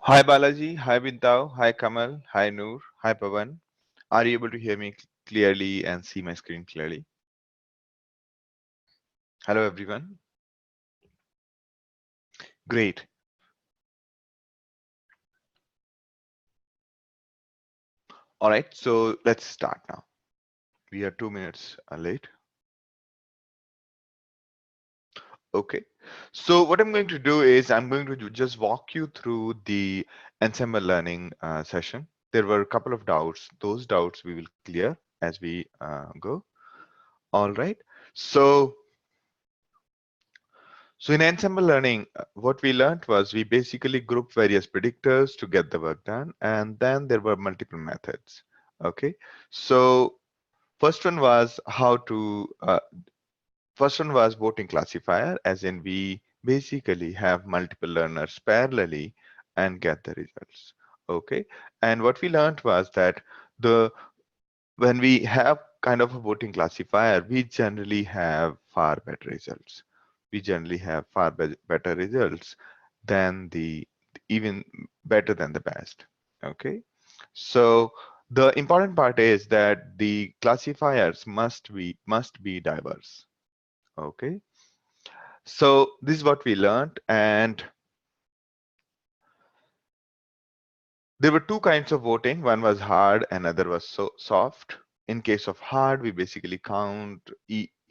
Hi Balaji, hi Bintao, hi Kamal, hi Noor, hi Pavan. Are you able to hear me clearly and see my screen clearly? Hello everyone. Great. All right, so let's start now. We are 2 minutes late. Okay. So what I'm going to do is I'm going to just walk you through the Ensemble learning session. There were a couple of doubts. Those doubts we will clear as we go. All right. So So in ensemble learning, what we learned was we basically grouped various predictors to get the work done, and then there were multiple methods. Okay, so first one was first one was voting classifier, as in we basically have multiple learners parallelly and get the results. Okay, and what we learned was that the when we have kind of a voting classifier, we generally have far better results. We generally have far better results than the even better than the best. Okay, so the important part is that the classifiers must be diverse. Okay, so this is what we learned, and there were two kinds of voting. One was hard, another was soft. In case of hard, we basically count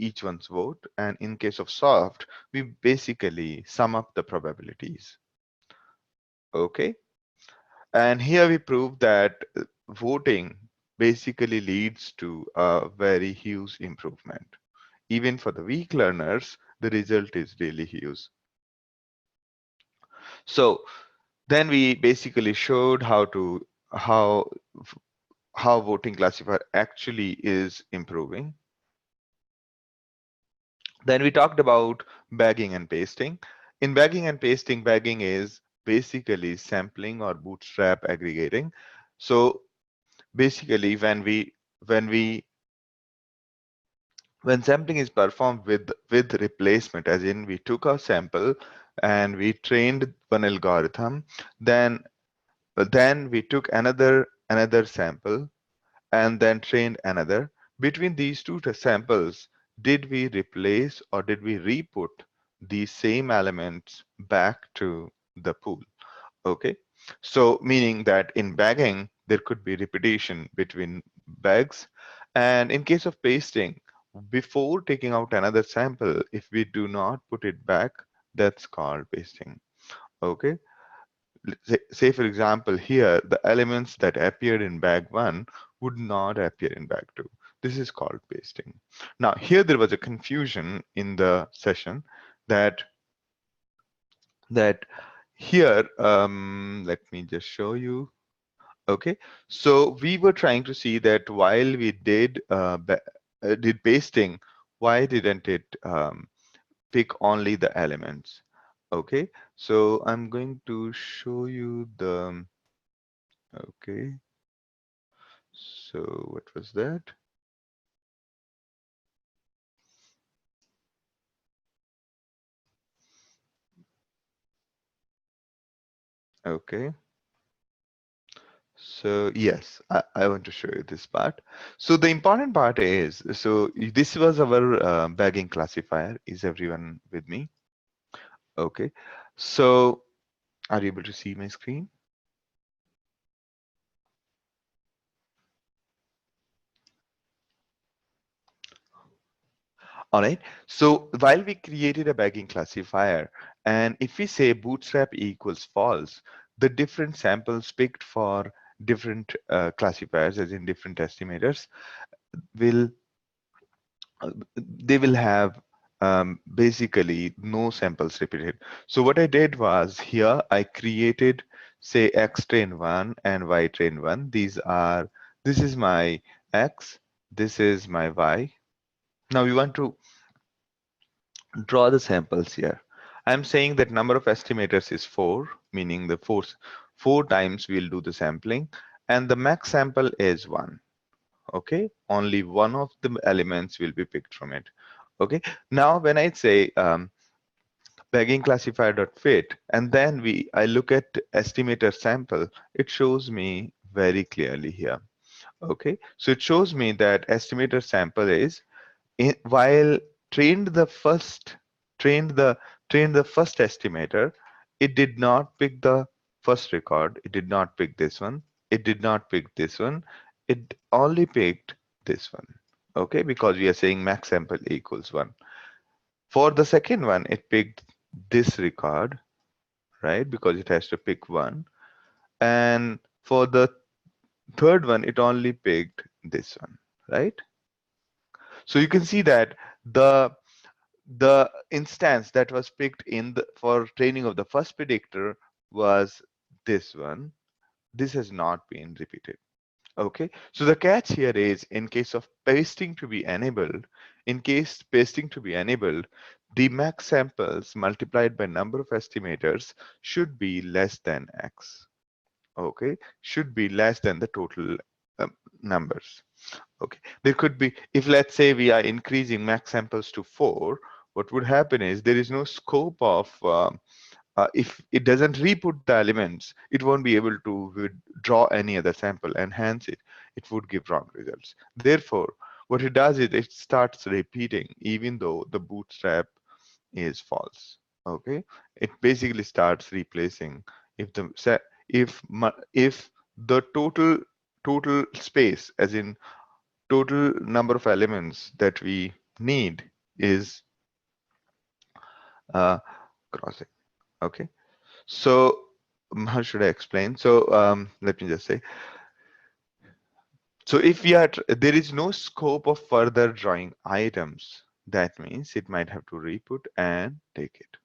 each one's vote, and in case of soft, we basically sum up the probabilities. Okay, and here we prove that voting basically leads to a very huge improvement. Even for the weak learners, the result is really huge. So then we basically showed how how voting classifier actually is improving. Then we talked about bagging and pasting. In bagging and pasting, bagging is basically sampling or bootstrap aggregating. So basically when we when sampling is performed with replacement, as in we took a sample and we trained one algorithm, then we took another sample and then trained another. Between these two samples, did we replace or did we re-put these same elements back to the pool? Okay, so meaning that in bagging, there could be repetition between bags. And in case of pasting, before taking out another sample, if we do not put it back, that's called pasting. Okay, say for example here the elements that appeared in bag 1 would not appear in bag 2. This is called pasting. Now here there was a confusion in the session that here let me just show you. Okay, so we were trying to see that while we did pasting, why didn't it pick only the elements? Okay, so I'm going to show you the okay. So what was that? Okay. So yes, I want to show you this part. So the important part is, so this was our bagging classifier. Is everyone with me? Okay. So are you able to see my screen? All right. So while we created a bagging classifier, and if we say bootstrap equals false, the different samples picked for different classifiers, as in different estimators, will they will have basically no samples repeated. So what I did was here I created say X train 1 and Y train 1. This is my X, this is my Y. Now we want to draw the samples here. I'm saying that number of estimators is 4, meaning the four times we'll do the sampling, and the max sample is 1. Okay, only one of the elements will be picked from it. Okay, now when I say bagging classifier dot fit, and then I look at estimator sample. It shows me very clearly here. Okay, so it shows me that estimator sample is while trained the first trained the trained the first estimator, it did not pick the first record. It did not pick this one. It did not pick this one. It only picked this one. Okay, because we are saying max sample equals 1. For the second one, it picked this record, right? Because it has to pick one. And for the third one, it only picked this one, right? So you can see that the the instance that was picked for training of the first predictor was this one. This has not been repeated. Okay, so the catch here is in case of pasting to be enabled, the max samples multiplied by number of estimators should be less than X. Okay, should be less than the total numbers. Okay, there could be, if let's say we are increasing max samples to 4, what would happen is there is no scope of if it doesn't re-put the elements, it won't be able to draw any other sample, and hence it would give wrong results. Therefore, what it does is it starts repeating even though the bootstrap is false. Okay, it basically starts replacing if if the total space, as in total number of elements that we need, is uh, crossing. Okay, so how should I explain? So let me just say, so if there is no scope of further drawing items, that means it might have to re-put and take it.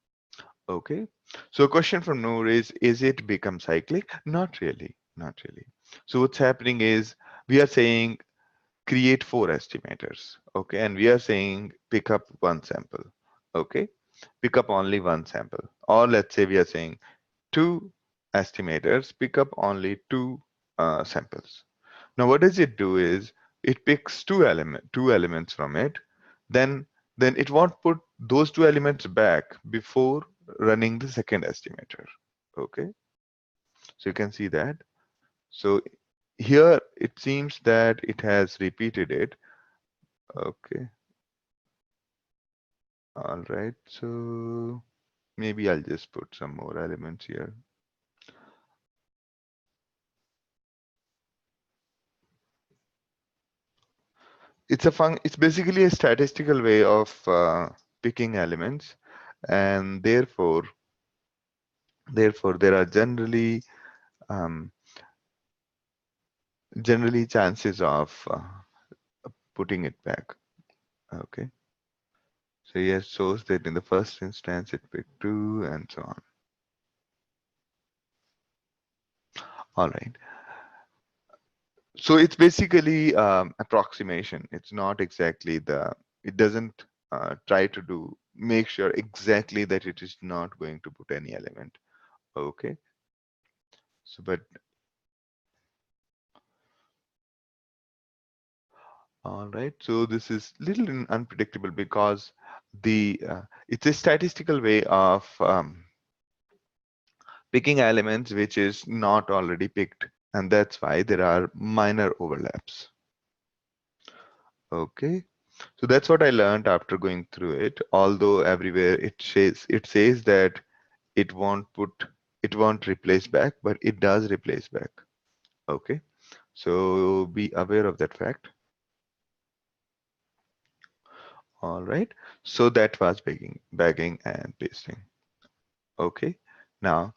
Okay, so a question from Noor is it become cyclic? Not really, not really. So what's happening is we are saying create 4 estimators. Okay, and we are saying pick up one sample. Okay, pick up only one sample. Or let's say we are saying 2 estimators, pick up only 2 samples. Now what does it do is it picks two elements from it, then it won't put those 2 elements back before running the second estimator. Okay, so you can see that. So here it seems that it has repeated it. Okay, all right, so maybe I'll just put some more elements here. It's basically a statistical way of picking elements, and therefore there are um, generally chances of putting it back. Okay, so yes, shows that in the first instance it picked 2 and so on. All right, so it's basically approximation. It's not exactly it doesn't try to make sure exactly that it is not going to put any element. Okay, so but all right, so this is little unpredictable because it's a statistical way of picking elements which is not already picked, and that's why there are minor overlaps. Okay, so that's what I learned after going through it. Although everywhere it says that it won't replace back, but it does replace back. Okay, so be aware of that fact. All right, so that was bagging and pasting. Okay, now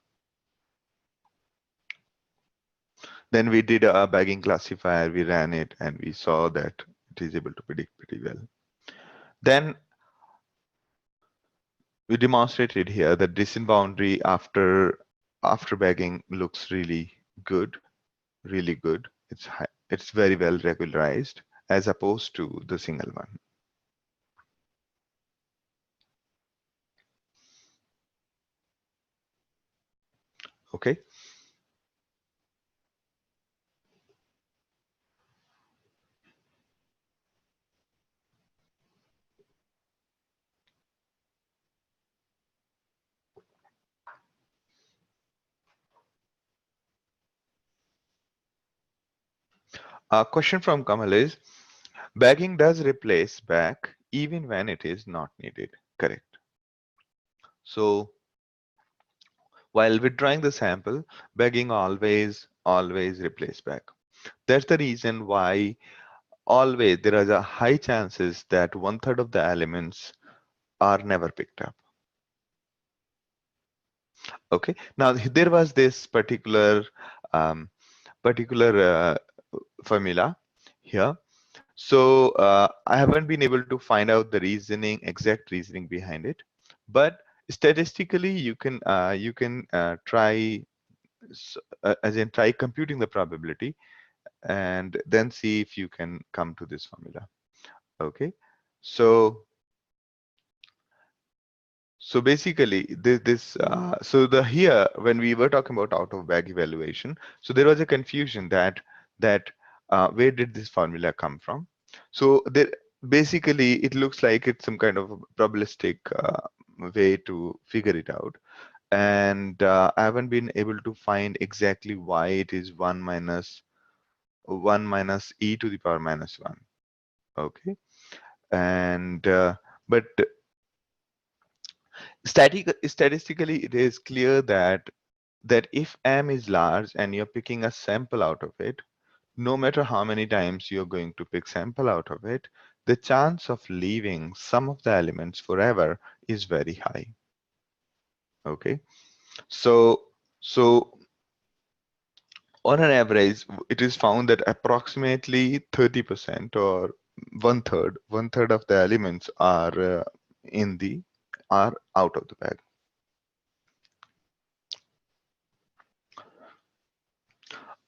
then we did a bagging classifier, we ran it, and we saw that it is able to predict pretty well. Then we demonstrated here that descent boundary after bagging looks good, really good. It's very well regularized as opposed to the single one. Okay. A question from Kamal is, bagging does replace back even when it is not needed. Correct. So while withdrawing the sample, bagging always replace back. That's the reason why always there is a high chances that 1/3 of the elements are never picked up. Okay. Now there was this um, particular formula here. So I haven't been able to find out the exact reasoning behind it, but statistically you can try as in try computing the probability and then see if you can come to this formula. Okay, so basically so the here when we were talking about out of bag evaluation, so there was a confusion that where did this formula come from. So there basically it looks like it's some kind of a probabilistic way to figure it out, and I haven't been able to find exactly why it is 1 minus e to the power minus 1. Okay, and but statistically it is clear that if m is large and you're picking a sample out of it, no matter how many times you're going to pick sample out of it, the chance of leaving some of the elements forever is very high. Okay, so so on an average, it is found that approximately 30% or one third of the elements in the are out of the bag.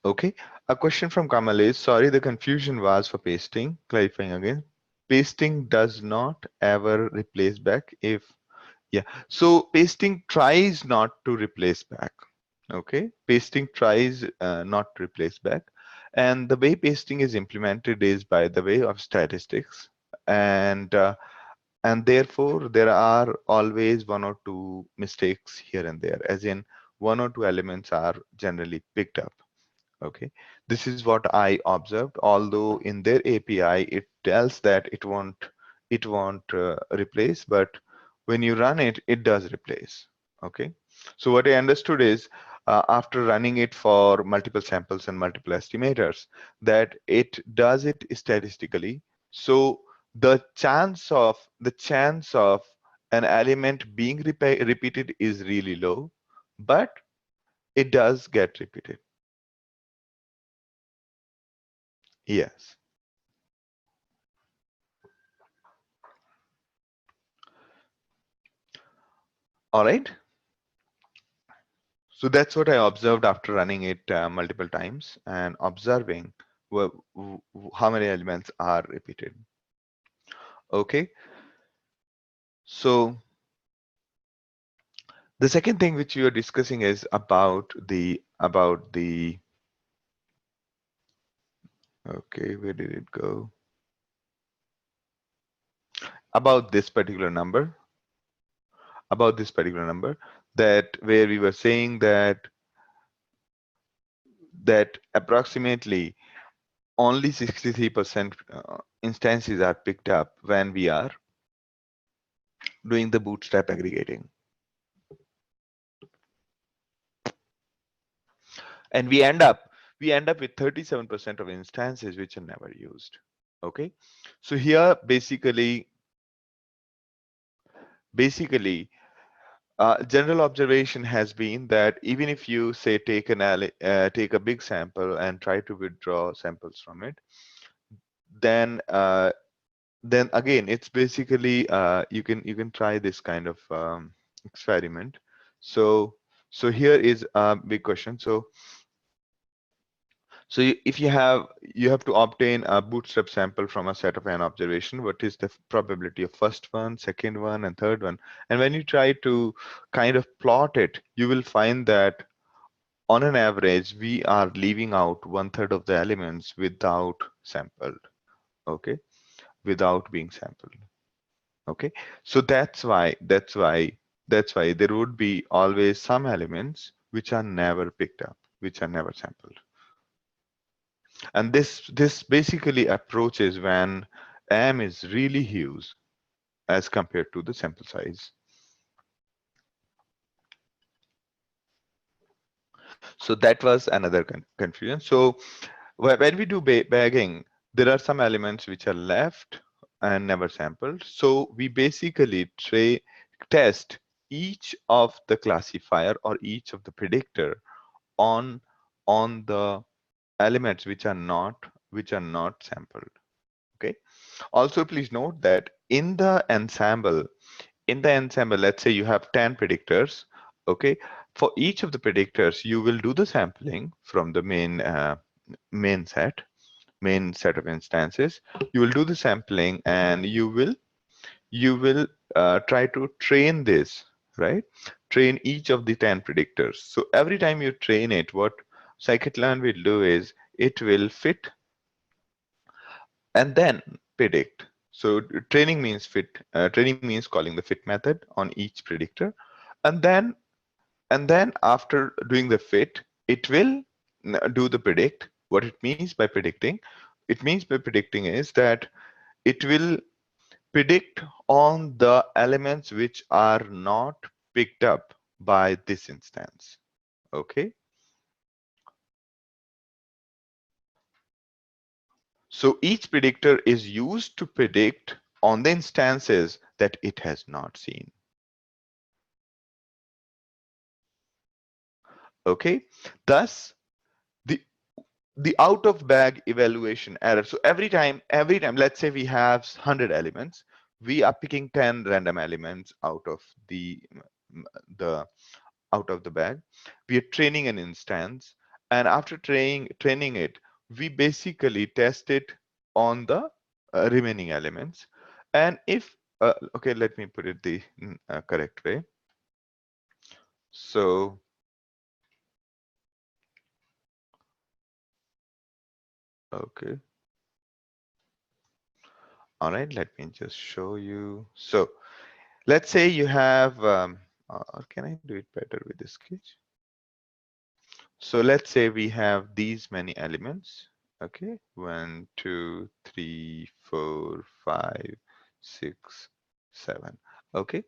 Okay, a question from Kamal is, sorry, the confusion was for pasting. Clarifying again, pasting does not ever replace back if, yeah. So pasting tries not to replace back. Okay, pasting tries not to replace back. And the way pasting is implemented is by the way of statistics. And therefore there are always one or two mistakes here and there, as in one or two elements are generally picked up. Okay, this is what I observed, although in their API it tells that it won't replace, but when you run it, it does replace. Okay, so what I understood is after running it for multiple samples and multiple estimators, that it does it statistically. So the chance of an element being repeated is really low, but it does get repeated. Yes. All right. So that's what I observed after running it multiple times and observing how many elements are repeated. Okay. So the second thing which we are discussing is about the okay, where did it go? About this particular number, about this particular number that where we were saying that approximately only 63% instances are picked up when we are doing the bootstrap aggregating. And we end up with 37% of instances which are never used. Okay, so here basically general observation has been that even if you say take a big sample and try to withdraw samples from it, then then again it's basically you can try this kind of experiment. So here is a big question. So if you have to obtain a bootstrap sample from a set of n observation, what is the probability of first one, second one, and third one? And when you try to kind of plot it, you will find that on an average, we are leaving out 1/3 of the elements without sampled, okay, without being sampled. Okay, so that's why there would be always some elements which are never picked up, which are never sampled. And this basically approaches when M is really huge as compared to the sample size. So that was another confusion. So when we do bagging, there are some elements which are left and never sampled. So we basically test each of the classifier or each of the predictor on on the elements which are not sampled. Okay. Also, please note that in the ensemble, let's say you have 10 predictors. Okay. For each of the predictors, you will do the sampling from the main set of instances. You will do the sampling, and you will try to train this, right? Train each of the 10 predictors. So every time you train it, what scikit-learn will do is it will fit and then predict. So training means calling the fit method on each predictor, and then after doing the fit, it will do the predict. What it means by predicting? It means by predicting is that it will predict on the elements which are not picked up by this instance. Okay. So each predictor is used to predict on the instances that it has not seen. Okay. Thus, the the out of bag evaluation error. So every time, let's say we have 100 elements, we are picking 10 random elements the out of the bag. We are training an instance, and after training it, we basically test it on the remaining elements. And if okay, let me put it the correct way. So okay, all right, let me just show you. So let's say you have or can I do it better with the sketch? So let's say we have these many elements. Okay, 1, 2, 3, 4, 5, 6, 7. Okay,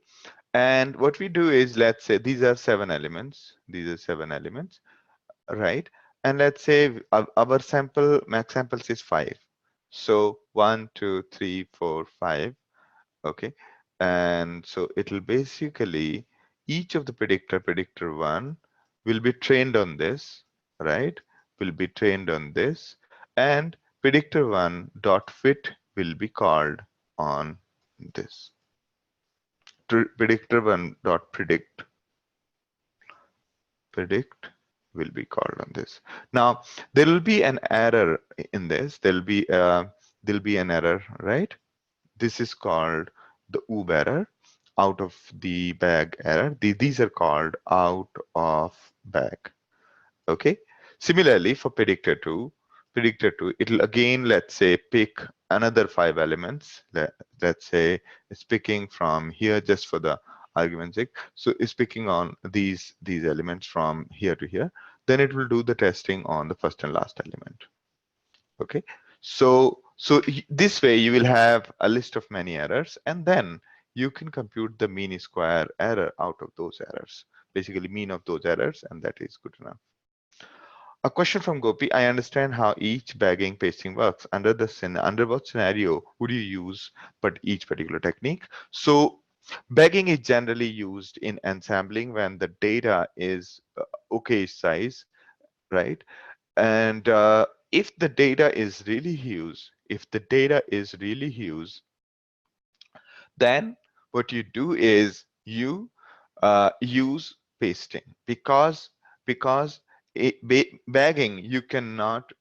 and what we do is, let's say these are 7 elements. These are 7 elements, right? And let's say our sample max samples is 5. So 1, 2, 3, 4, 5. Okay, and so it'll basically each of the predictor 1 will be trained on this, right? Will be trained on this, and predictor 1 dot fit will be called on this. Predictor 1 dot predict will be called on this. Now there will be an error in this. There'll be an error, right? This is called the OOB error, out of the bag error. These are called out of bag. Okay. Similarly, for predictor 2, it'll again, let's say, pick another 5 elements. Let's say it's picking from here just for the argument's sake. So it's picking on these elements from here to here. Then it will do the testing on the first and last element. Okay, so this way you will have a list of many errors, and then you can compute the mean square error out of those errors, basically mean of those errors, and that is good enough. A question from Gopi: I understand how each bagging pasting works. Under what scenario would you use but each particular technique? So bagging is generally used in ensembling when the data is okay size, right? And if the data is really huge, then what you do is you use pasting, because bagging, you cannot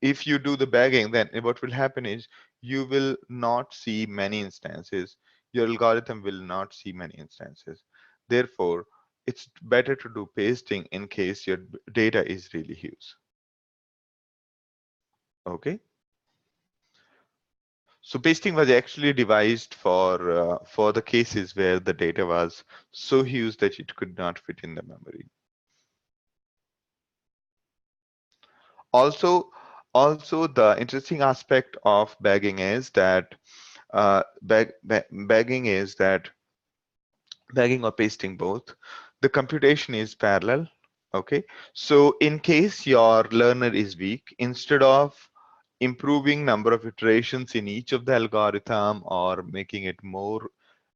if you do the bagging, then what will happen is you will not see many instances. Your algorithm will not see many instances. Therefore, it's better to do pasting in case your data is really huge. Okay. So pasting was actually devised for the cases where the data was so huge that it could not fit in the memory. Also, Also, the interesting aspect of bagging is that bagging is that bagging or pasting both, the computation is parallel. Okay, so in case your learner is weak, instead of improving number of iterations in each of the algorithm or making it more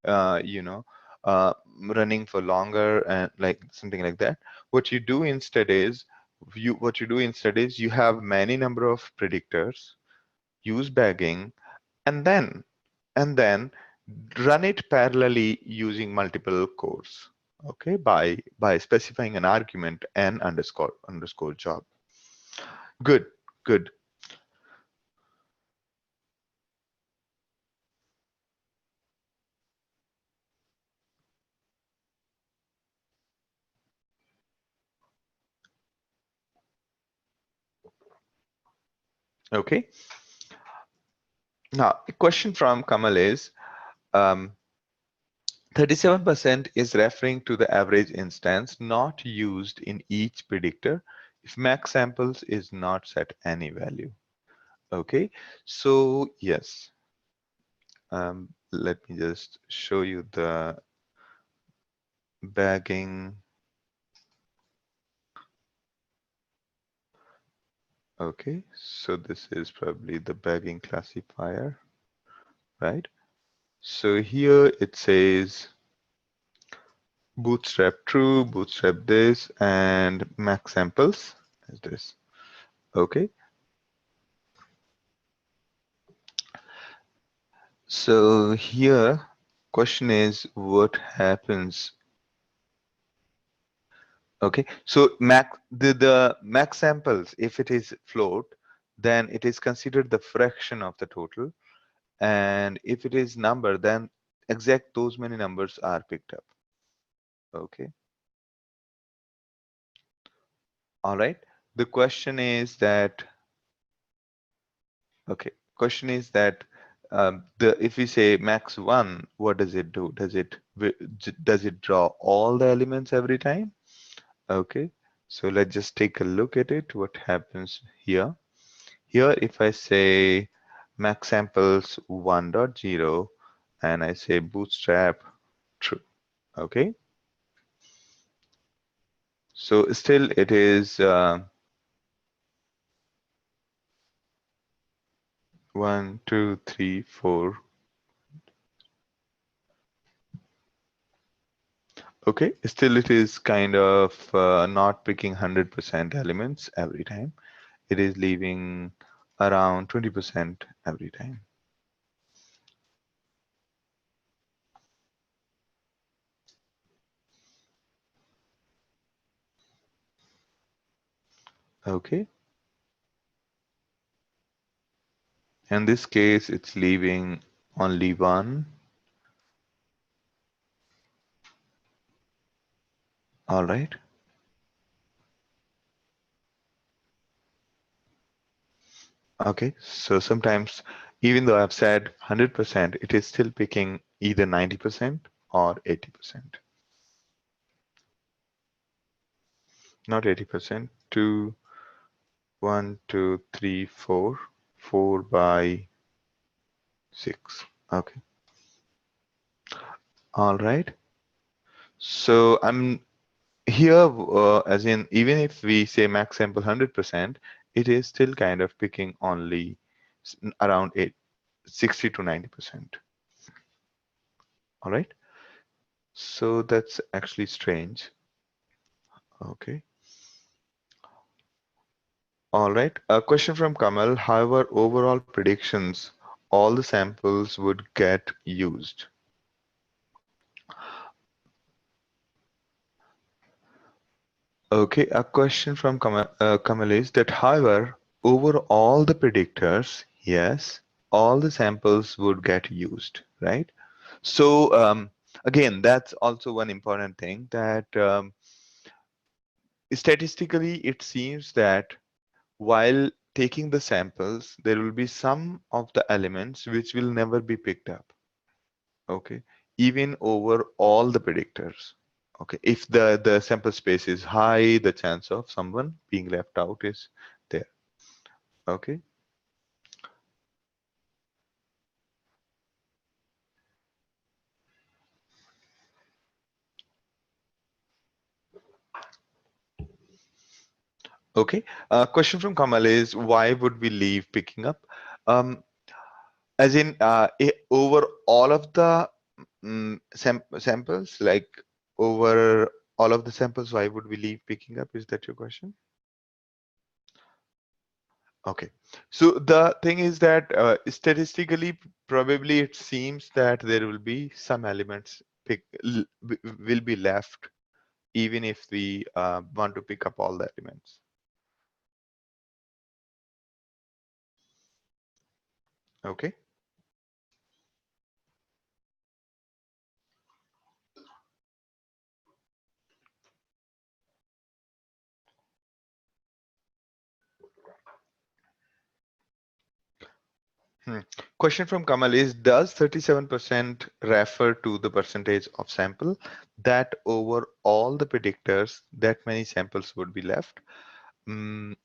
uh, you know uh, running for longer and like something like that, what you do instead is you have many number of predictors, use bagging, and then run it parallelly using multiple cores. Okay, by specifying an argument and underscore job. Good, good. Okay. Now, a question from Kamal is 37% is referring to the average instance not used in each predictor if max samples is not set any value. Okay, so yes, let me just show you the bagging. Okay, so this is probably the bagging classifier, right? So here it says bootstrap true, bootstrap this, and max samples is this. Okay, so here question is what happens. Okay, so the max samples, if it is float, then it is considered the fraction of the total, and if it is number, then exact those many numbers are picked up. Okay, all right. The question is that okay, question is that the if we say max one, what does it do? Does it draw all the elements every time? Okay, so let's just take a look at it. What happens here? Here, if I say max samples 1.0 and I say bootstrap true, okay. So still it is 1, 2, 3, 4. Okay, still it is kind of not picking 100% elements every time. It is leaving around 20% every time. Okay, in this case, it's leaving only one. All right. Okay, so sometimes even though I've said 100%, it is still picking either 90% or 80%. Not 80%, 2, 1, 2, 3, 4, 4 by 6. Okay, all right. So I'm here, as in, even if we say max sample 100%, it is still kind of picking only around 60 to 90%. All right. So that's actually strange. Okay. All right. A question from Kamal. However, overall predictions, all the samples would get used. Okay. A question from Kamal is that, however, over all the predictors, yes, all the samples would get used, right? So again, that's also one important thing that statistically, it seems that while taking the samples, there will be some of the elements which will never be picked up. Okay, even over all the predictors. Okay, if the sample space is high, the chance of someone being left out is there. Okay. Okay. Question from Kamal is, why would we leave picking up? Um, as in, over all of the samples, like over all of the samples, why would we leave picking up? Is that your question? Okay. So the thing is that statistically, probably it seems that there will be some elements will be left even if we want to pick up all the elements. Okay. Hmm. Question from Kamal is, does 37% refer to the percentage of sample that over all the predictors that many samples would be left?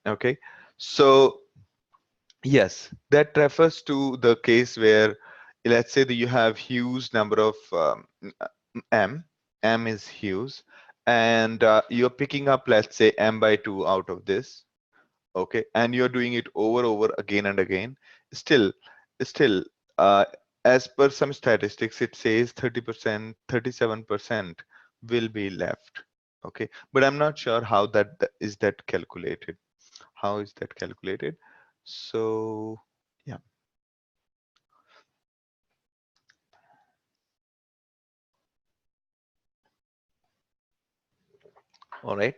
Okay. So yes, that refers to the case where, let's say that you have huge number of m, m is huge, and you're picking up, let's say, m by 2 out of this, okay, and you're doing it over again and again. Still, still, uh, as per some statistics, it says 30%, 37% will be left, okay, but I'm not sure how is that calculated. How is that calculated? So yeah, all right.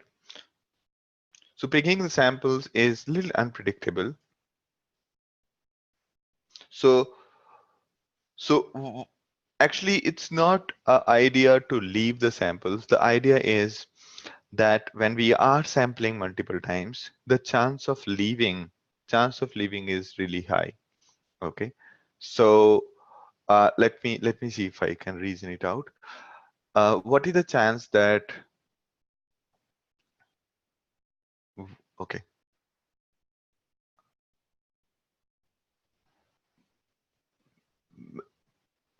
So picking the samples is a little unpredictable. So so actually, it's not an idea to leave the samples. The idea is that when we are sampling multiple times, the chance of leaving is really high. Okay. So let me see if I can reason it out. What is the chance that okay.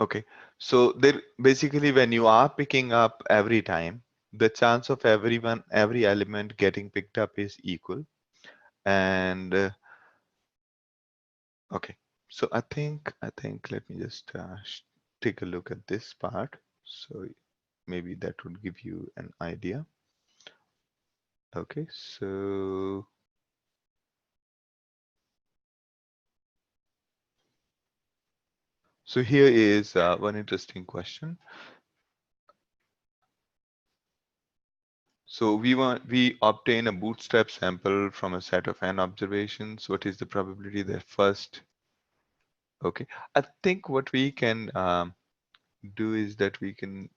Okay, so there basically when you are picking up every time, the chance of every element getting picked up is equal. And okay, so I think let me just take a look at this part. So maybe that would give you an idea. Okay, so here is one interesting question. So we obtain a bootstrap sample from a set of n observations. What is the probability that first? Okay, I think what we can do is that we can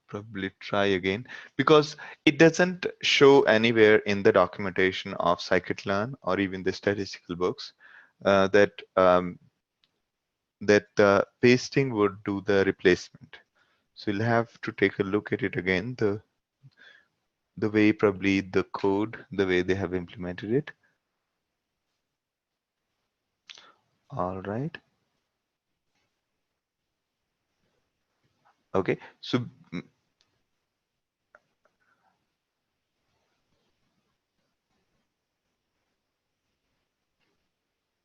probably try again, because it doesn't show anywhere in the documentation of scikit-learn or even the statistical books that the pasting would do the replacement. So you'll have to take a look at it again, the way probably the code, the way they have implemented it. All right. Okay. So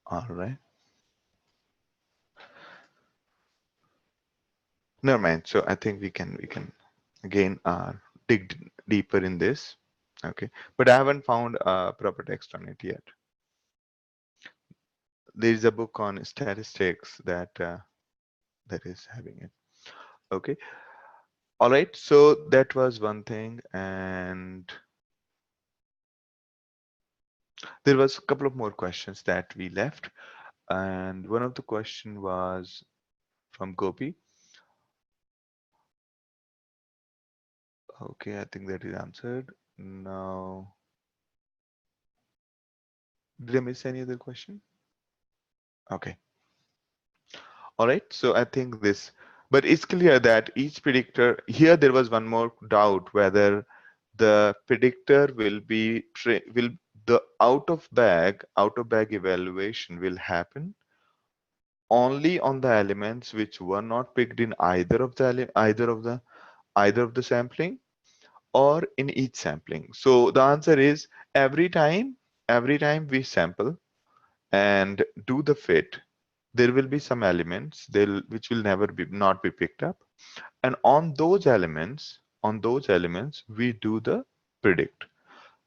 all right. Never mind. So I think we can again dig deeper in this. Okay, but I haven't found a proper text on it yet. There is a book on statistics that is having it. Okay, all right. So that was one thing, and there was a couple of more questions that we left, and one of the question was from Gopi. Okay, I think that is answered. Now, did I miss any other question? Okay. All right, so I think this, but it's clear that each predictor here, there was one more doubt whether the predictor will the out of bag evaluation will happen only on the elements which were not picked in either of the sampling or in each sampling. So the answer is every time we sample and do the fit, there will be some elements which will never be not be picked up, and on those elements we do the predict,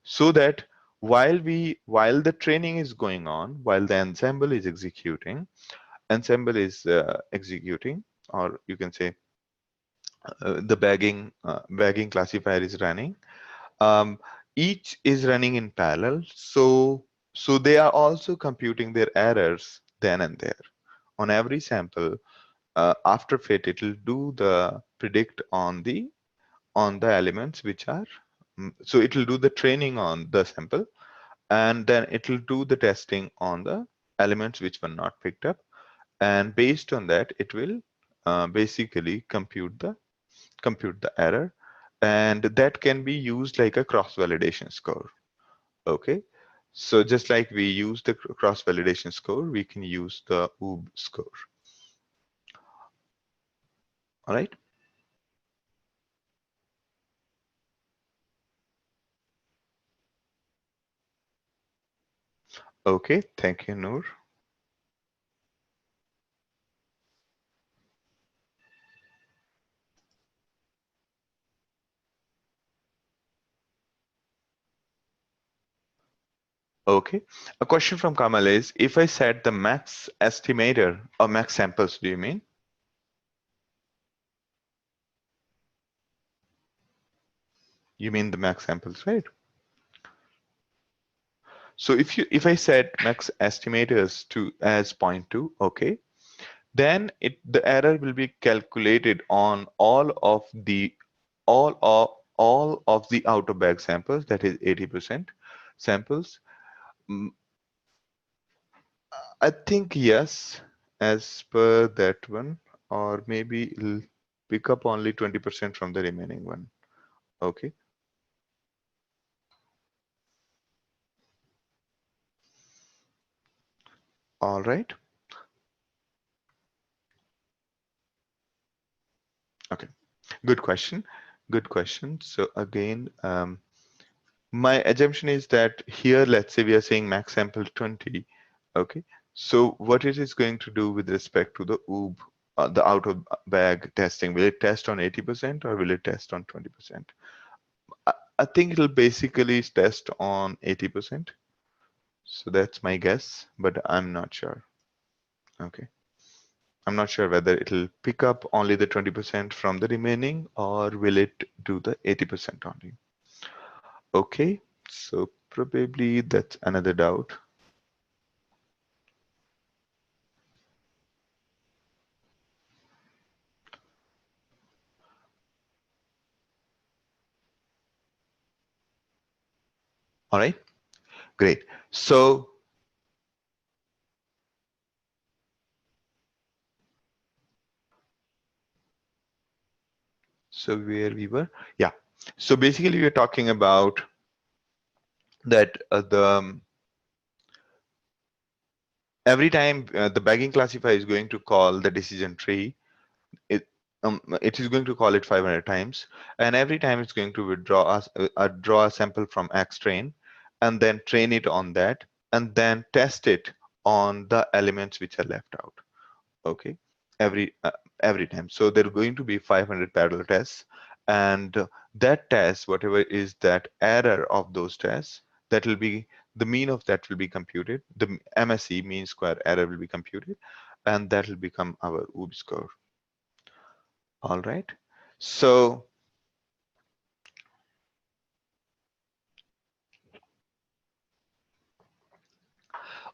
so that while the training is going on, while the ensemble is executing, or you can say the bagging classifier is running, um, each is running in parallel, so they are also computing their errors then and there on every sample. After fit, it will do the predict on the elements which are so it will do the training on the sample, and then it will do the testing on the elements which were not picked up, and based on that it will basically compute the error, and that can be used like a cross validation score. Okay, so just like we use the cross validation score, we can use the OOB score. All right. Okay, thank you, Noor. Okay, a question from Kamal is, if I set the max estimator or max samples, do you mean? You mean the max samples, right? So if I set max estimators to as 0.2, okay, then the error will be calculated on all of the out of bag samples, that is 80% samples. Mm, I think yes, as per that one, or maybe it'll pick up only 20% from the remaining one. Okay, all right. Okay, good question. Good question. So again, my assumption is that here, let's say we are saying max sample 20. Okay, so what it is going to do with respect to the OOB, the out of bag testing, will it test on 80% or will it test on 20%? I think it'll basically test on 80%. So that's my guess, but I'm not sure. Okay, I'm not sure whether it'll pick up only the 20% from the remaining or will it do the 80% only. Okay, so probably that's another doubt. All right, great. So where we were, yeah. So basically, we are talking about that every time the bagging classifier is going to call the decision tree, it is going to call it 500 times, and every time it's going to withdraw draw a sample from X train, and then train it on that, and then test it on the elements which are left out. Okay, every uh, every time. So there are going to be 500 parallel tests, and that test, whatever is that error of those tests, that will be the mean of that will be computed. The MSE, mean square error, will be computed, and that will become our OOB score. All right. So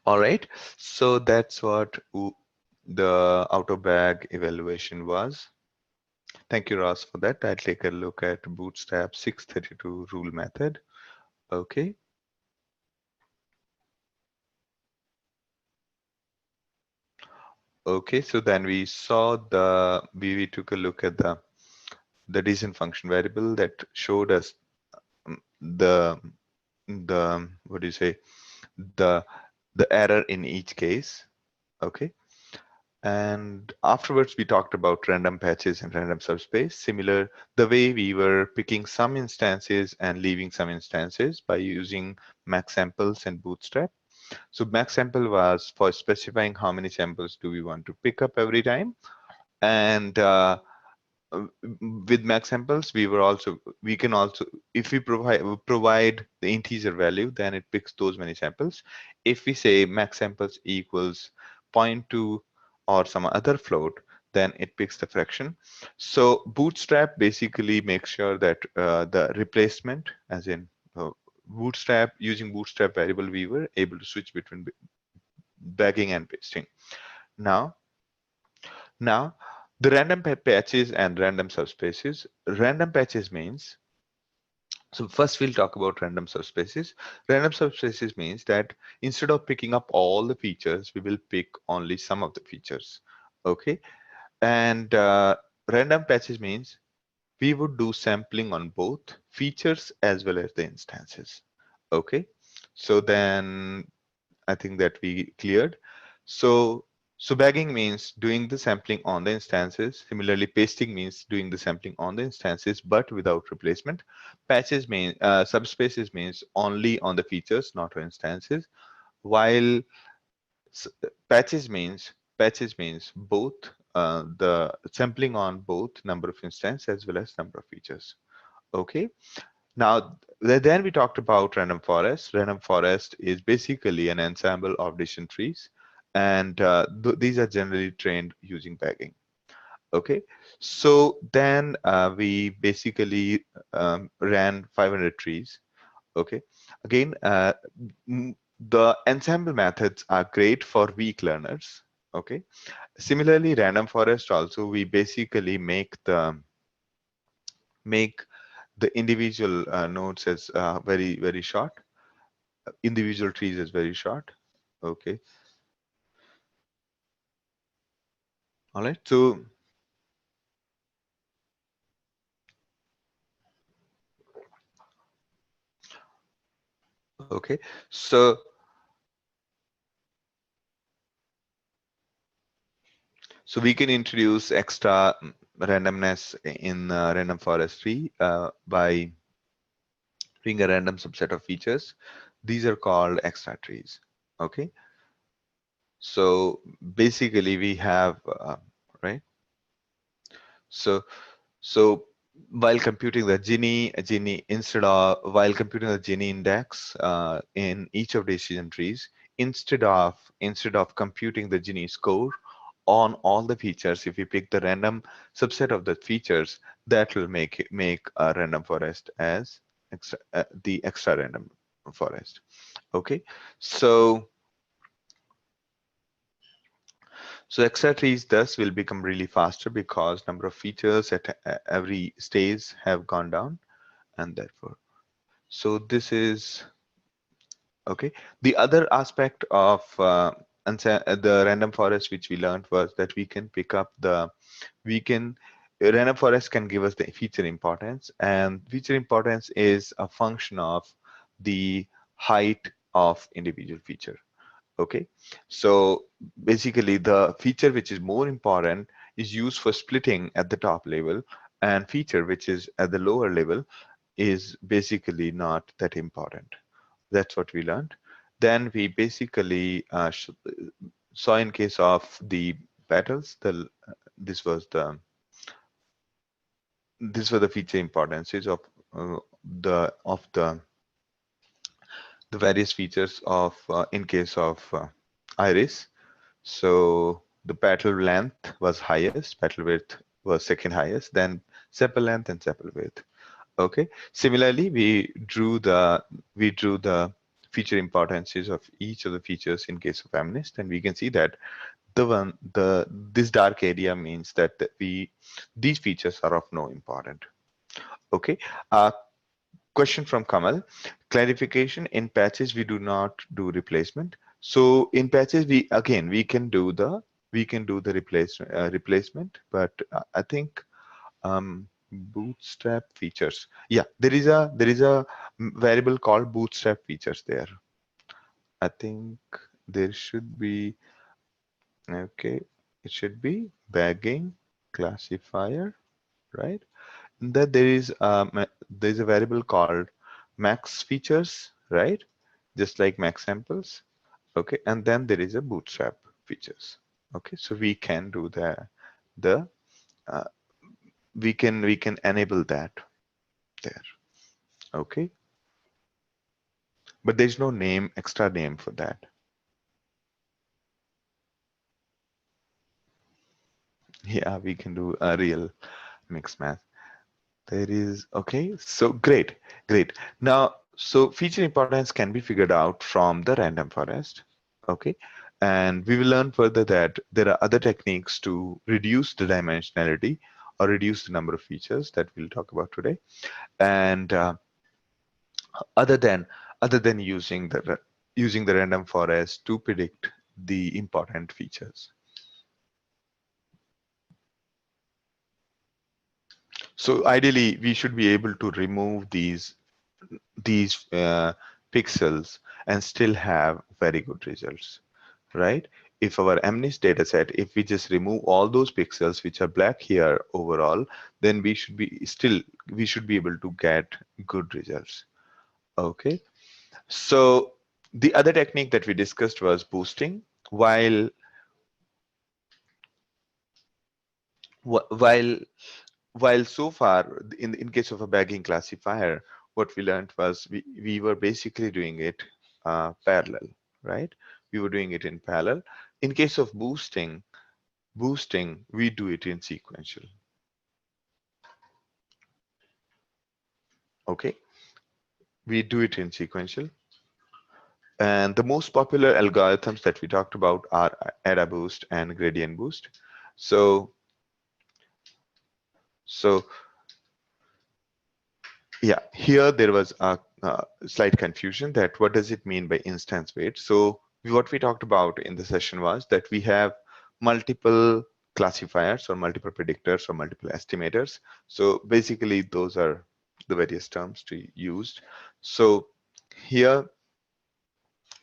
all right. So that's what the out of bag evaluation was. Thank you, Ross, for that. I'll take a look at Bootstrap 632 rule method. Okay. Okay, so then we took a look at the decent function variable that showed us the what do you say, the the error in each case. Okay. And afterwards, we talked about random patches and random subspace, similar the way we were picking some instances and leaving some instances by using max samples and bootstrap. So max sample was for specifying how many samples do we want to pick up every time. And uh, with max samples, we can also, if we provide the integer value, then it picks those many samples. If we say max samples equals zero point 0.2 or some other float, then it picks the fraction. So bootstrap basically makes sure that the replacement, as in bootstrap, using bootstrap variable, we were able to switch between bagging and pasting. Now, now, the random patches and random subspaces. Random patches means, so first we'll talk about random subspaces. Random subspaces means that instead of picking up all the features, we will pick only some of the features. Okay. And random patches means we would do sampling on both features as well as the instances. Okay. So then I think that we cleared. So, so bagging means doing the sampling on the instances. Similarly, pasting means doing the sampling on the instances, but without replacement. Patches mean subspaces means only on the features, not on instances. While s- patches means both the sampling on both number of instances as well as number of features. Okay. Now, then we talked about random forest. Random forest is basically an ensemble of decision trees, and these are generally trained using bagging. Okay, so then we basically ran 500 trees. Okay, again, the ensemble methods are great for weak learners. Okay, similarly, random forest also, we basically make the individual nodes as very short, individual trees is very short. Okay, all right. So okay, so we can introduce extra randomness in random forestry by doing a random subset of features. These are called extra trees. Okay, so basically we have right. So so while computing the Gini instead of while computing the Gini index in each of the decision trees, instead of computing the Gini score on all the features, if we pick the random subset of the features, that will make a random forest as the extra random forest. Okay, so so extra trees thus will become really faster because number of features at every stage have gone down, and therefore, so this is okay. The other aspect of the random forest which we learned was that we can pick up the we can random forest can give us the feature importance, and feature importance is a function of the height of individual feature. Okay, so basically the feature which is more important is used for splitting at the top level, and feature which is at the lower level is basically not that important. That's what we learned. Then we basically saw in case of the battles, this was the these were the feature importances of the various features of in case of iris. So the petal length was highest, petal width was second highest, then sepal length and sepal width. Okay. Similarly, we drew the feature importances of each of the features in case of MNIST, and we can see that this dark area means that these features are of no importance. Okay. Question from Kamal. Clarification: in patches we do not do replacement. So in patches we can do the replacement, but I think bootstrap features. Yeah, there is a variable called bootstrap features there. I think there should be, okay, it should be bagging classifier, right? And then there is a variable called max features, right? Just like max samples. Okay, and then there is a bootstrap features. Okay, so we can do the uh, we can enable that there. Okay, but there's no name, extra name for that. Yeah, we can do a real mixed math. There is, okay, so great, great. Now, so feature importance can be figured out from the random forest. Okay, and we will learn further that there are other techniques to reduce the dimensionality or reduce the number of features that we'll talk about today. And other than other than using the random forest to predict the important features. So ideally, we should be able to remove these pixels and still have very good results, right? If our MNIST data set, if we just remove all those pixels which are black here overall, then we should be able to get good results. Okay, so the other technique that we discussed was boosting. While while while so far in case of a bagging classifier, what we learned was we were basically doing it parallel, right? We were doing it in parallel. In case of boosting, we do it in sequential. Okay, we do it in sequential. And the most popular algorithms that we talked about are ADA boost and gradient boost. So, so yeah, here there was a slight confusion that what does it mean by instance weight? So what we talked about in the session was that we have multiple classifiers or multiple predictors or multiple estimators. So basically those are the various terms to used. So here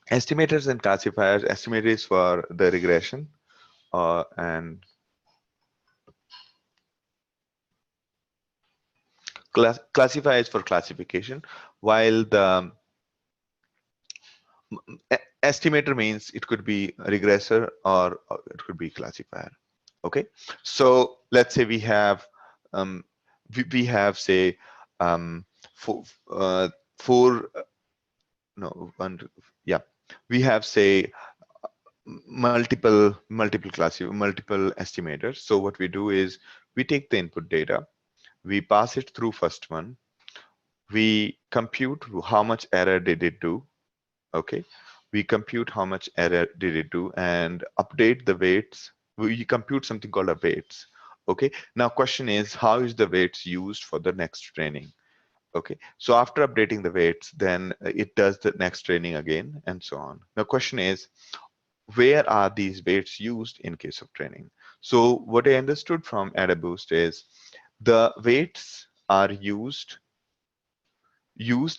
estimators and classifiers, estimators for the regression and classifiers for classification, while the estimator means it could be a regressor or it could be classifier. Okay, so let's say we have say four, four no one, yeah, we have say multiple estimators. So what we do is we take the input data, we pass it through first one, we compute how much error did it do. Okay, we compute how much error did it do and update the weights. We compute something called a weights. Okay, now question is, how is the weights used for the next training? Okay, so after updating the weights, then it does the next training again and so on. Now question is, where are these weights used in case of training? So what I understood from AdaBoost is the weights are used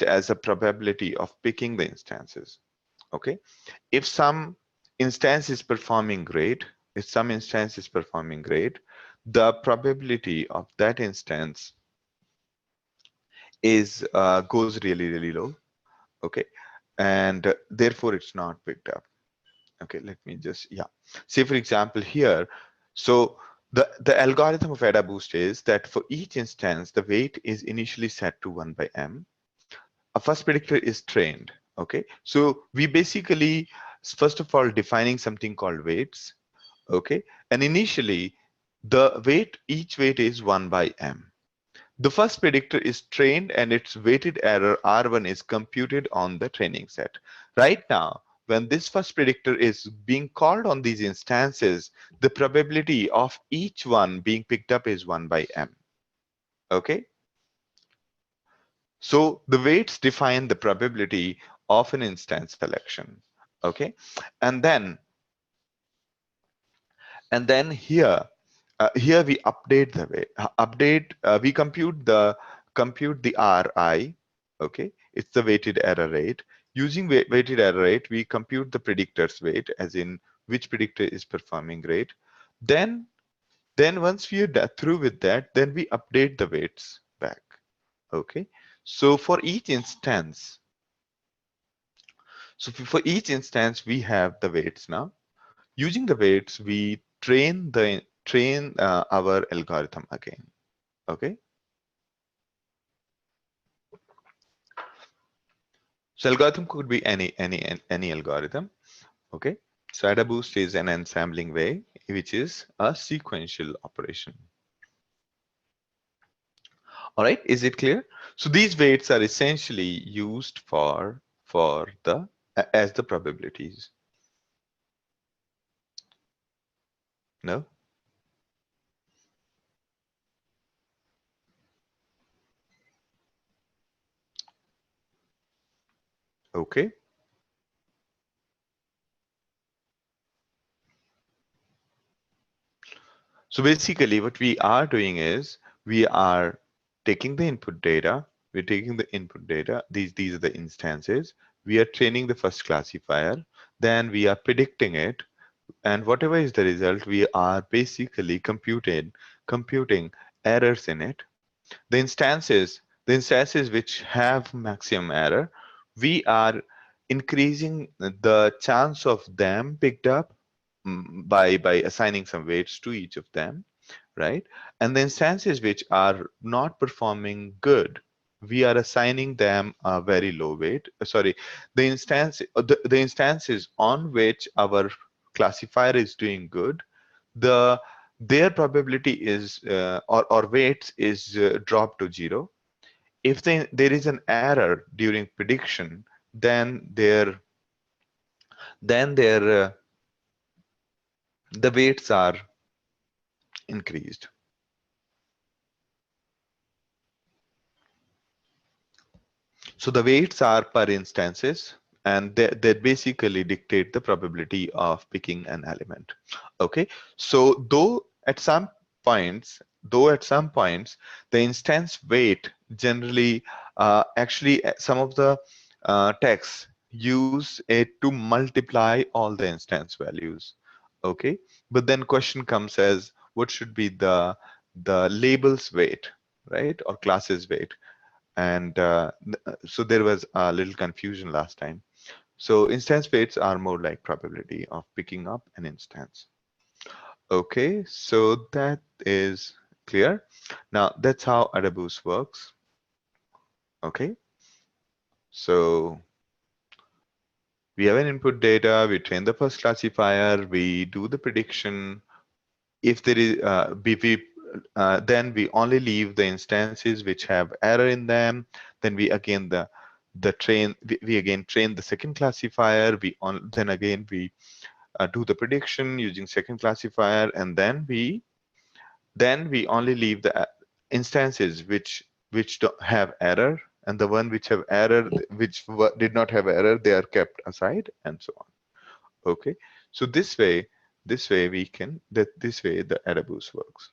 as a probability of picking the instances. Okay, if some instance is performing great, the probability of that instance is goes really low. Okay, and therefore it's not picked up. Okay, let me just, yeah, say for example here. So the algorithm of AdaBoost is that for each instance the weight is initially set to 1 by m. A first predictor is trained. Okay, so we basically first of all defining something called weights. Okay, and initially each weight is 1 by m. The first predictor is trained and its weighted error R1 is computed on the training set. Right now, when this first predictor is being called on these instances, the probability of each one being picked up is 1 by m. Okay, so the weights define the probability of an instance selection. Okay, and then here here we update the weight. We compute the Ri. Okay, it's the weighted error rate. Using weighted error rate, we compute the predictor's weight, as in which predictor is performing great. Then once we are through with that, then we update the weights back. Okay, so for each instance, we have the weights now. Using the weights, we train our algorithm again. Okay, so algorithm could be any algorithm. Okay, so AdaBoost is an ensembling way, which is a sequential operation. All right, is it clear? So these weights are essentially used for the as the probabilities. No? Okay. So basically what we are doing is we are taking the input data, these are the instances, we are training the first classifier, then we are predicting it, and whatever is the result, we are basically computing errors in it. The instances which have maximum error, we are increasing the chance of them picked up, by assigning some weights to each of them, right? And the instances which are not performing good, we are assigning them a very low weight. Sorry, the instances on which our classifier is doing good, the their probability is or weights is dropped to 0. If there is an error during prediction, then their the weights are increased. So the weights are per instances, and they basically dictate the probability of picking an element. Okay, so though at some points the instance weight generally, actually some of the texts use it to multiply all the instance values. Okay, but then question comes as what should be the label's weight, right, or class's weight? And so there was a little confusion last time. So instance weights are more like probability of picking up an instance. Okay, so that is clear. Now that's how AdaBoost works. Okay, so we have an input data, we train the first classifier, we do the prediction. If there is then we only leave the instances which have error in them. Then we again train the second classifier. Then again we do the prediction using second classifier, and then we only leave the instances which don't have error, and the one which have error, did not have error, they are kept aside, and so on. Okay, so this way we can that this way the AdaBoost works.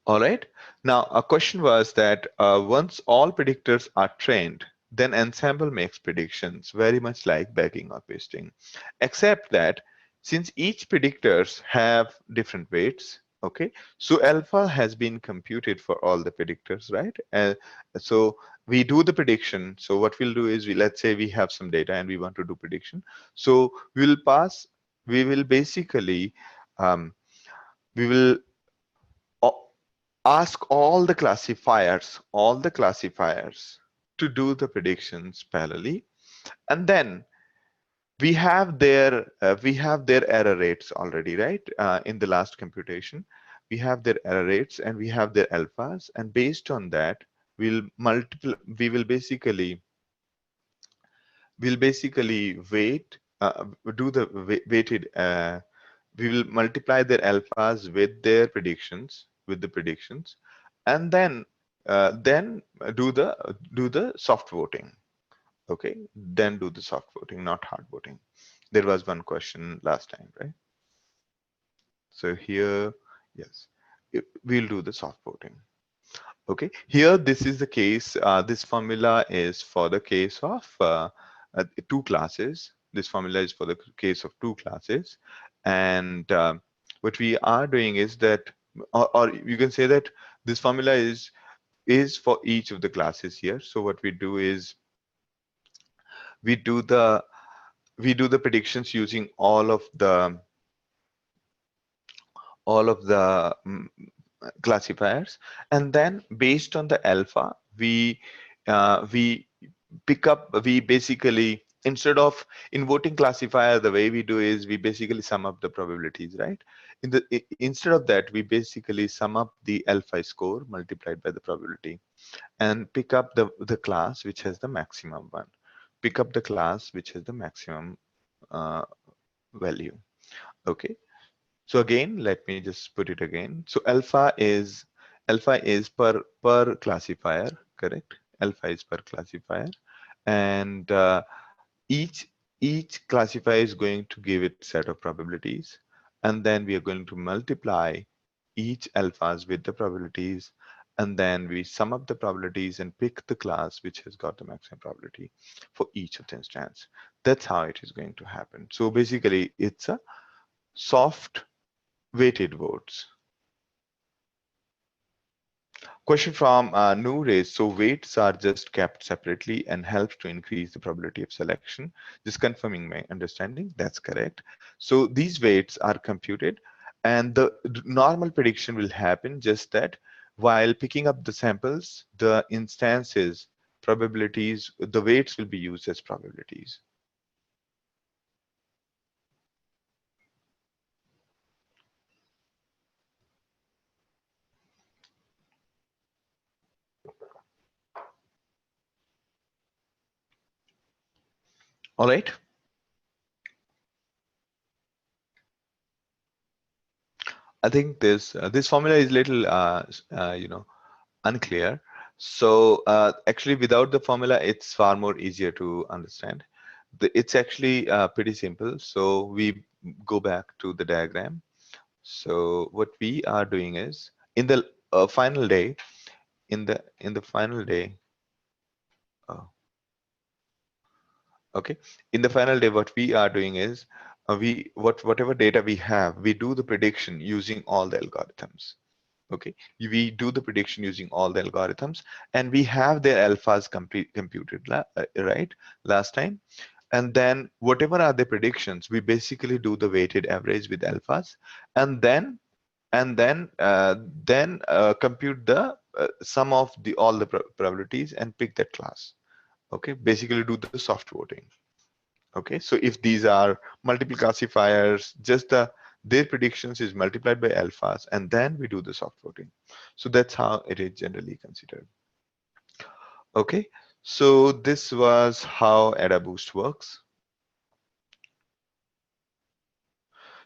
All right. Now, a question was that once all predictors are trained, then Ensemble makes predictions very much like backing or pasting, except that since each predictors have different weights, okay, so alpha has been computed for all the predictors, right? So we do the prediction. So what we'll do is let's say we have some data and we want to do prediction. So we will basically, um, we will ask all the classifiers to do the predictions parallelly, and then we have their error rates already, right? In the last computation we have their error rates and we have their alphas, and based on that we'll multiple we will basically do the weighted we will multiply their alphas with the predictions, and then do the soft voting. Okay, then do the soft voting, not hard voting. There was one question last time, right? So here, yes, we'll do the soft voting. Okay, here this is the case. This formula is for the case of two classes. This formula is for the case of two classes, and what we are doing is that, or you can say that this formula is for each of the classes here. So what we do is we do the we do the predictions using all of the classifiers, and then based on the alpha we we basically, instead of invoking classifier, the way we do is we basically sum up the probabilities, right? Instead of that, we basically sum up the alpha score multiplied by the probability and pick up the class which has the maximum one, pick up the class which has the maximum uh, value. Okay, so again, let me just put it again. So alpha is per classifier, correct? Alpha is per classifier, and each each classifier is going to give it set of probabilities, and then we are going to multiply each alphas with the probabilities, and then we sum up the probabilities and pick the class which has got the maximum probability for each of the instance. That's how it is going to happen. So basically, it's a soft weighted votes. Question from Noor is, so weights are just kept separately and helps to increase the probability of selection. Just confirming my understanding, that's correct. So these weights are computed, and the normal prediction will happen just that while picking up the samples, the instances, probabilities, the weights will be used as probabilities. All right. I think this formula is little unclear. So actually, without the formula, it's far more easier to understand. It's actually pretty simple. So we go back to the diagram. So what we are doing is, in the final day, in the final day, oh, okay, in the final day, what we are doing is whatever data we have, we do the prediction using all the algorithms. Okay, we do the prediction using all the algorithms, and we have their alphas computed, right, last time. And then whatever are the predictions, we basically do the weighted average with alphas, and then compute the sum of all the probabilities and pick that class. Okay, basically do the soft voting. Okay, so if these are multiple classifiers, just their predictions is multiplied by alphas, and then we do the soft voting. So that's how it is generally considered. Okay, so this was how AdaBoost works.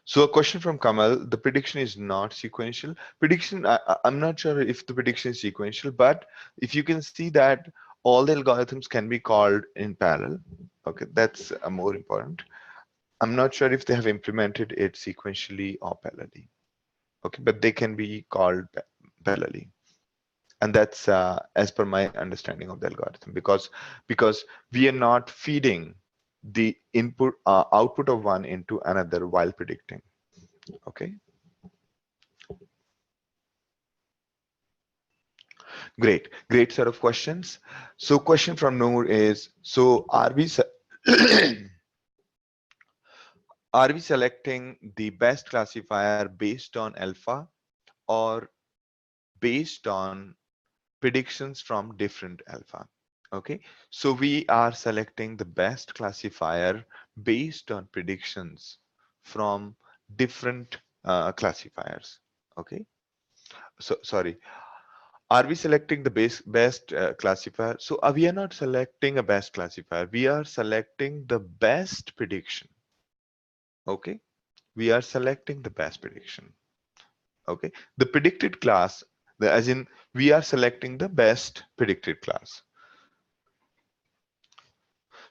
So a question from Kamal: the prediction is not sequential. Prediction, I'm not sure if the prediction is sequential, but if you can see that all the algorithms can be called in parallel. Okay, that's more important. I'm not sure if they have implemented it sequentially or parallelly. Okay, but they can be called parallelly, and that's as per my understanding of the algorithm, because we are not feeding the output of one into another while predicting. Okay, great set of questions. So question from Noor is, so are we are we selecting the best classifier based on alpha or based on predictions from different alpha? Okay, so we are selecting the best classifier based on predictions from different classifiers. Okay, so sorry, are we selecting the best classifier? So we are not selecting a best classifier, we are selecting the best prediction. Okay, we are selecting the best prediction. Okay, the predicted class, as in we are selecting the best predicted class.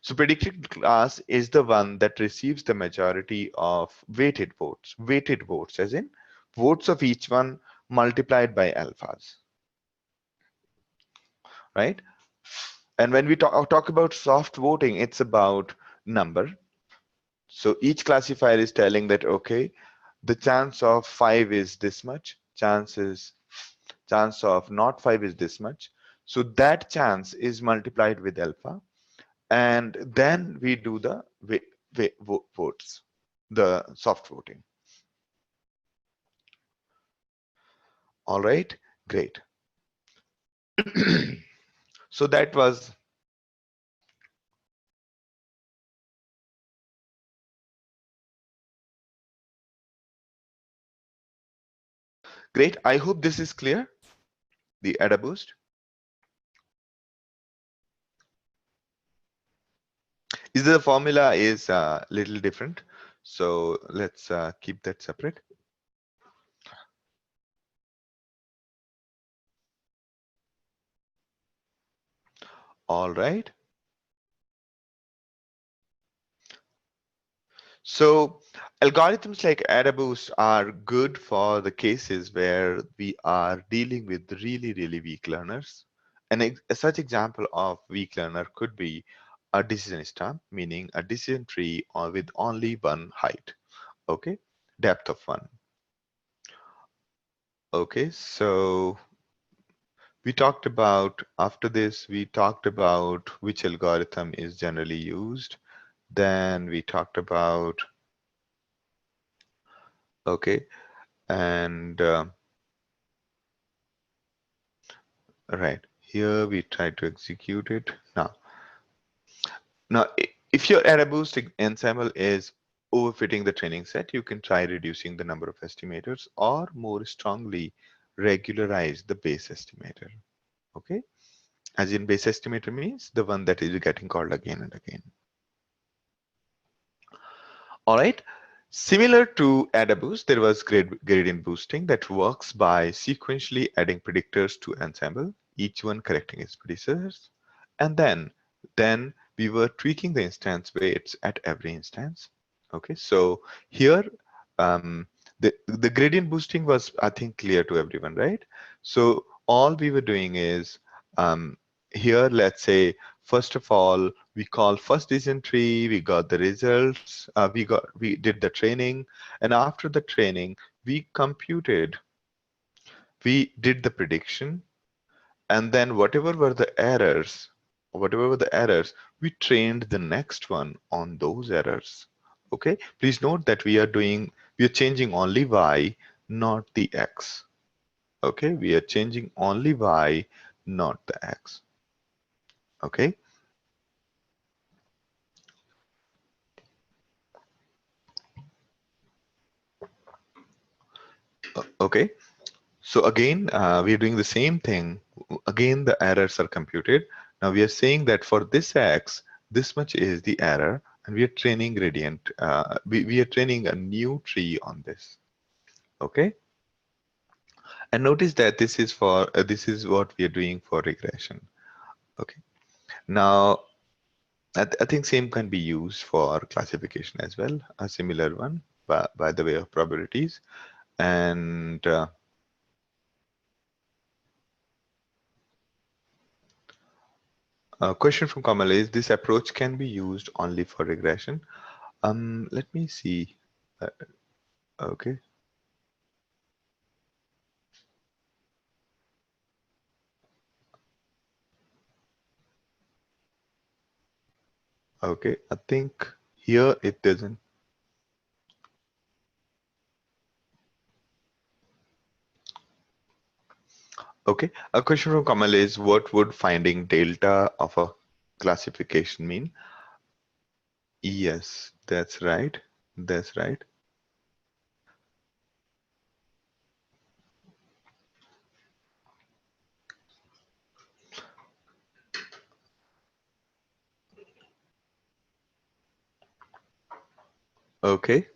So predicted class is the one that receives the majority of weighted votes. Weighted votes, as in votes of each one multiplied by alphas, right? And when we talk about soft voting, it's about number. So each classifier is telling that, okay, the chance of 5 is this much, chance of not 5 is this much. So that chance is multiplied with alpha, and then we do the votes, the soft voting. All right, great. So that was great. I hope this is clear, the ADA boost. Is the formula is a little different, so let's keep that separate. All right. So algorithms like AdaBoost are good for the cases where we are dealing with really, really weak learners. And such example of weak learner could be a decision stamp, meaning a decision tree or with only one height, okay, depth of one. Okay, so we talked about, after this, we talked about which algorithm is generally used. Then we talked about, okay, and right here we try to execute it. Now, if your error boost ensemble is overfitting the training set, you can try reducing the number of estimators or more strongly regularize the base estimator. Okay, as in base estimator means the one that is getting called again and again. All right. Similar to AdaBoost, there was gradient boosting that works by sequentially adding predictors to ensemble, each one correcting its predecessors, and then we were tweaking the instance weights at every instance. Okay, so here the gradient boosting was, I think, clear to everyone, right? So all we were doing is here, let's say, first of all, we call first decision tree, we got the results, we did the training, and after the training, we did the prediction, and then whatever were the errors, we trained the next one on those errors. Okay, please note that we are changing only y, not the x. Okay, we are changing only y, not the x. Okay. Okay. So again, we are doing the same thing. Again, the errors are computed. Now we are saying that for this x, this much is the error, and we are training gradient. We are training a new tree on this. Okay. And notice that this is what we are doing for regression. Okay. Now I think same can be used for classification as well. A similar one by the way of probabilities. And a question from Kamal is, this approach can be used only for regression. Let me see. Uh, okay. Okay. I think here it doesn't. Okay. A question from Kamal is, what would finding delta of a classification mean? Yes, that's right. That's right. Okay.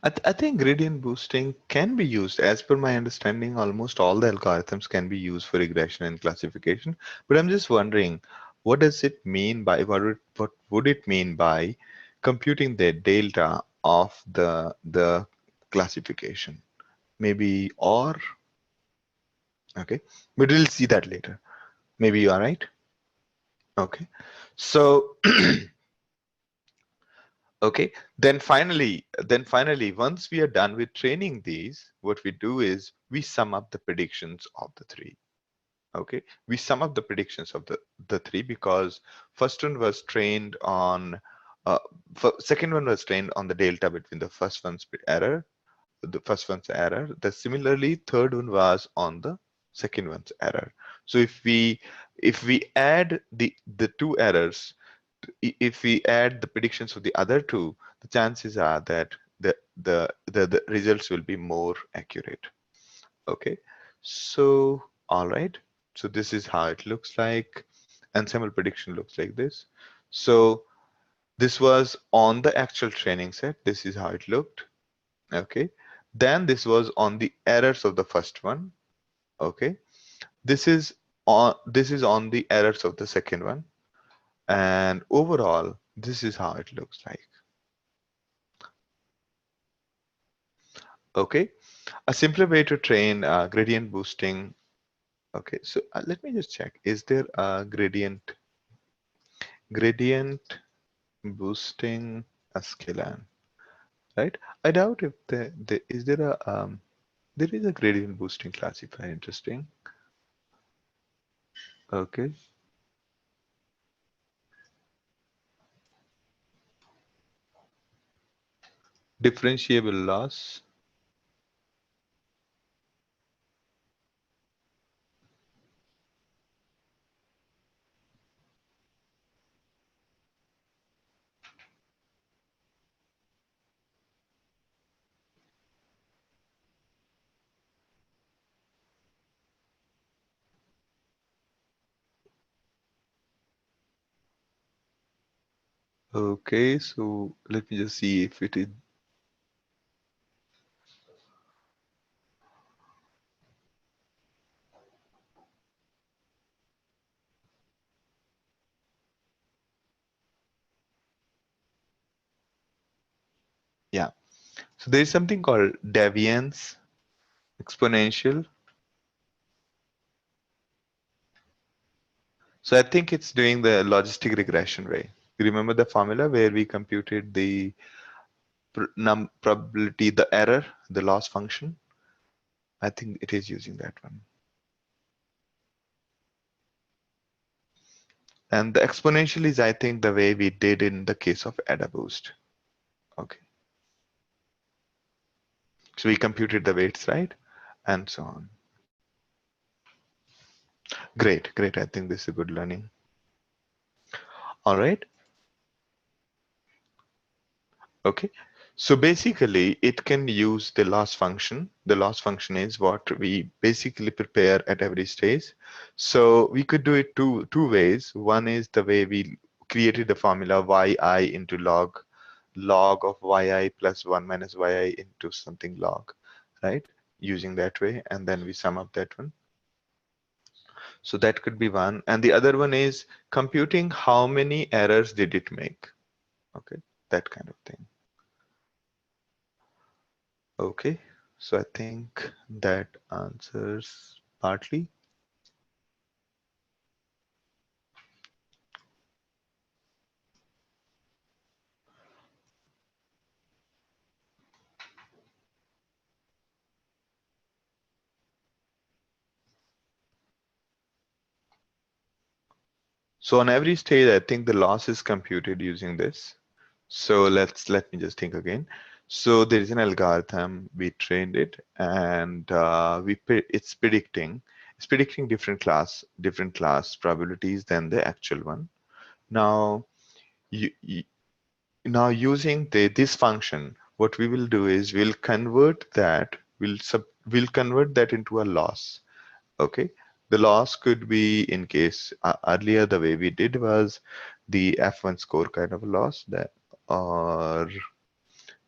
I think gradient boosting can be used. As per my understanding, almost all the algorithms can be used for regression and classification. But I'm just wondering, what does it mean by what would it mean by computing the delta of the classification? Maybe or okay, but we'll see that later. Maybe you are right. Okay, so okay, then finally, once we are done with training these, what we do is we sum up the predictions of the three. Okay, we sum up the predictions of the three because first one was trained on uh, second one was trained on the delta between the first one's error. The similarly third one was on the second one's error. So if we add the two errors, if we add the predictions of the other two, the chances are that the results will be more accurate. Okay, so all right, so this is how it looks like. Ensemble prediction looks like this. So this was on the actual training set. This is how it looked. Okay, then this was on the errors of the first one. Okay, this is on the errors of the second one, and overall this is how it looks like. Okay, a simpler way to train gradient boosting. Okay, so let me just check, is there a gradient boosting a scalan, right? I doubt if is there a there is a gradient boosting classifier. Interesting. Okay, differentiable loss. Okay, so let me just see if it is. Yeah, so there is something called deviance exponential. So I think it's doing the logistic regression way. You remember the formula where we computed the probability, the error, the loss function? I think it is using that one. And the exponential is, I think, the way we did in the case of AdaBoost. Okay. So we computed the weights, right? And so on. Great, great. I think this is a good learning. All right. Okay. So basically, it can use the loss function. The loss function is what we basically prepare at every stage. So we could do it two ways. One is the way we created the formula yi into log of yi plus 1 minus yi into something log, right? Using that way, and then we sum up that one. So that could be one. And the other one is computing how many errors did it make. Okay, that kind of thing. Okay, so I think that answers partly. So on every stage, I think the loss is computed using this. So let me just think again. So there is an algorithm, we trained it, and it's predicting different class probabilities than the actual one. Now you now using this function, what we will do is we'll convert that into a loss. Okay, the loss could be, in case earlier the way we did was the F1 score kind of a loss, that, or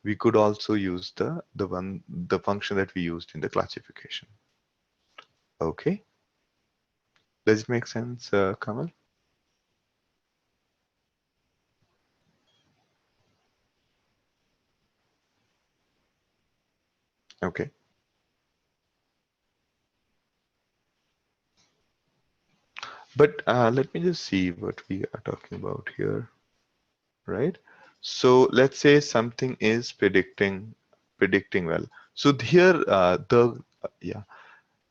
we could also use the function that we used in the classification. Okay, does it make sense, Kamal? Okay, but let me just see what we are talking about here, right? So let's say something is predicting well. So here the yeah,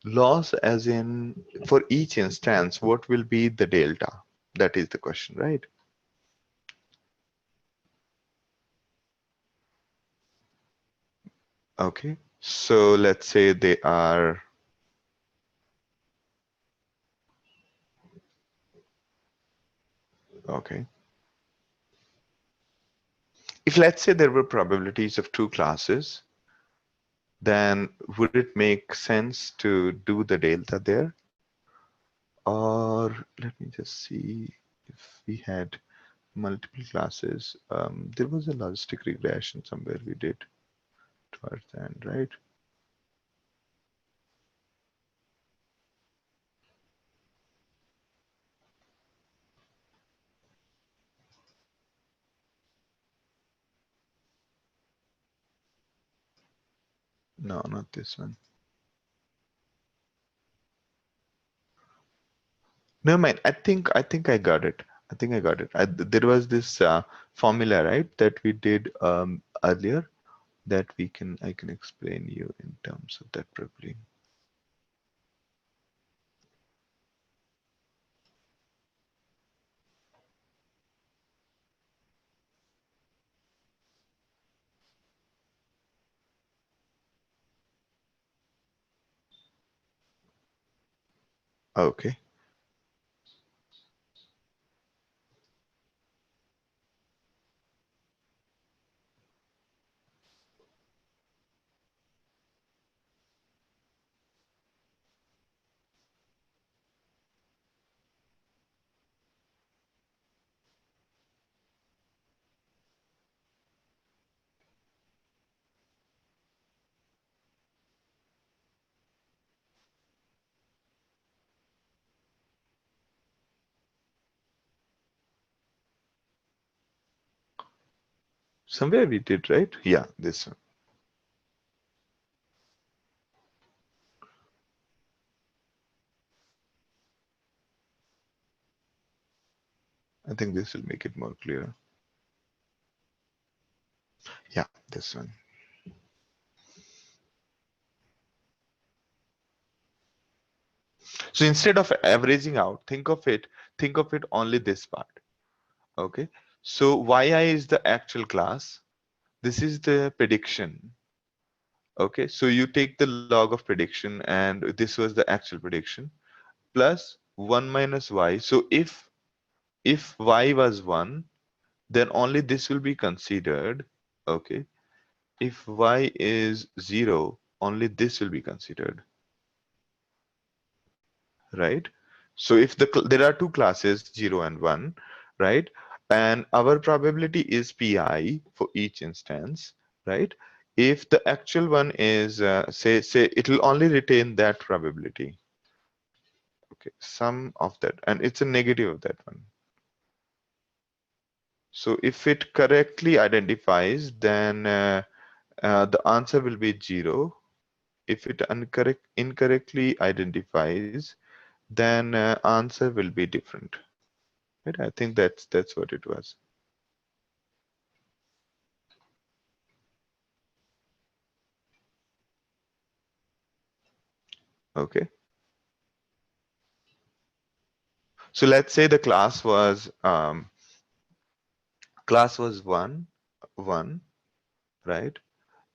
loss as in for each instance, what will be the delta? That is the question, right? Okay, so let's say they are okay. If let's say there were probabilities of two classes, then would it make sense to do the delta there? Or let me just see if we had multiple classes. There was a logistic regression somewhere we did towards the end, right? No, not this one. No, mind. I think I got it. I think I got it. There was this formula, right, that we did earlier that I can explain you in terms of that probably. Okay. Somewhere we did, right? Yeah, this one. I think this will make it more clear. Yeah, this one. So instead of averaging out, think of it only this part. Okay. So yi is the actual class. This is the prediction. Okay. So you take the log of prediction and this was the actual prediction plus 1 minus y. So if y was 1, then only this will be considered. Okay. If y is 0, only this will be considered, right? So if there are two classes, 0 and 1, right? And our probability is pi for each instance, right? If the actual one is, say it will only retain that probability. Okay, sum of that, and it's a negative of that one. So if it correctly identifies, then the answer will be 0. If it incorrectly identifies, then answer will be different. Right? I think that's what it was. Okay. So let's say the class was one, right?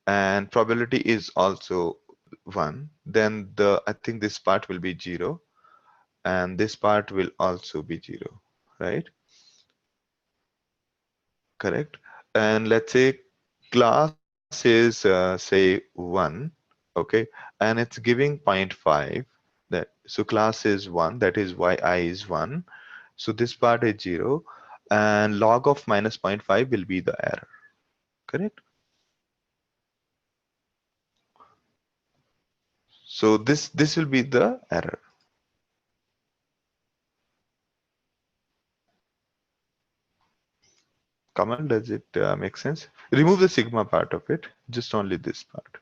And probability is also 1. Then I think this part will be 0, and this part will also be 0, right? Correct. And let's say class is say 1, okay, and it's giving 0.5. That so class is 1, that is yi is 1. So this part is 0, and log of minus 0.5 will be the error. Correct. So this will be the error. Kamal, does it make sense? Remove the sigma part of it, just only this part.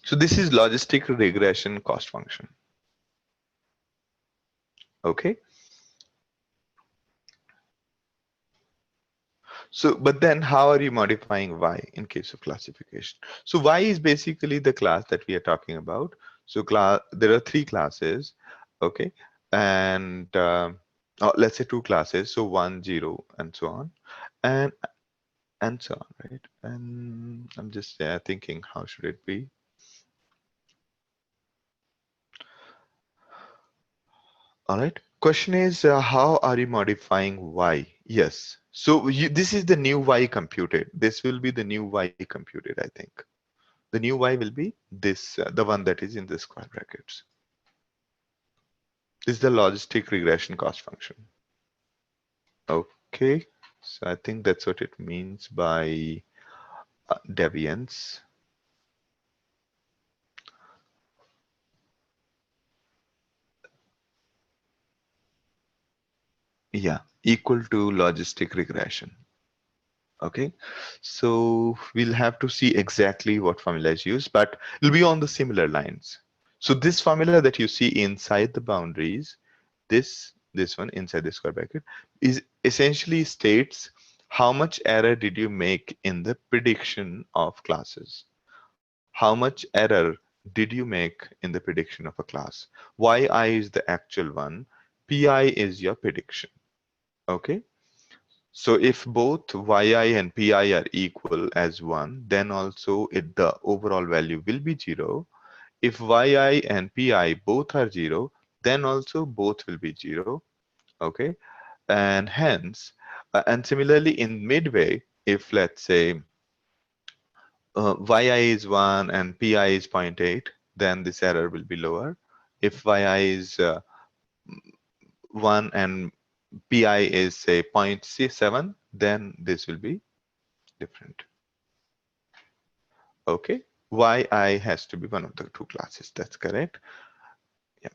So this is logistic regression cost function. Okay. So, but then how are you modifying y in case of classification? So y is basically the class that we are talking about. So there are three classes, okay, and let's say two classes, so 1, 0, and so on, and so on, right? And I'm just thinking, how should it be? All right. Question is, how are you modifying y? Yes. So this is the new y computed. This will be the new y computed, I think. The new y will be this, the one that is in the square brackets. This is the logistic regression cost function. Okay. So I think that's what it means by deviance. Yeah, equal to logistic regression. Okay, so we'll have to see exactly what formula is used, but it'll be on the similar lines. So this formula that you see inside the boundaries, this one inside the square bracket, is essentially states how much error did you make in the prediction of classes. How much error did you make in the prediction of a class? Yi is the actual one, Pi is your prediction. Okay. So if both yi and pi are equal as 1, then also the overall value will be 0. If yi and pi both are 0, then also both will be 0. Okay. And hence, and similarly in midway, if let's say yi is 1 and pi is 0.8, then this error will be lower. If yi is 1 and pi is say 0.7, then this will be different. Okay, yi has to be one of the two classes. That's correct. Yeah.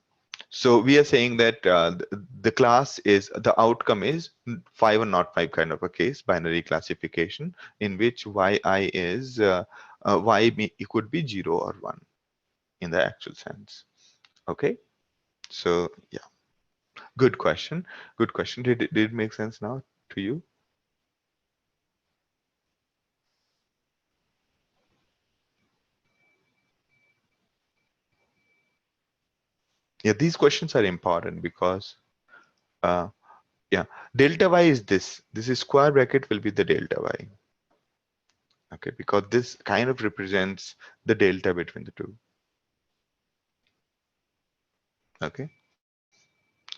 So we are saying that the class is the outcome is 5 or not 5 kind of a case, binary classification, in which yi is it could be 0 or 1 in the actual sense. Okay. So yeah, good question. Good question. Did it make sense now to you? Yeah, these questions are important because uh, yeah, delta y is this. This is square bracket will be the delta y. Okay, because this kind of represents the delta between the two. Okay.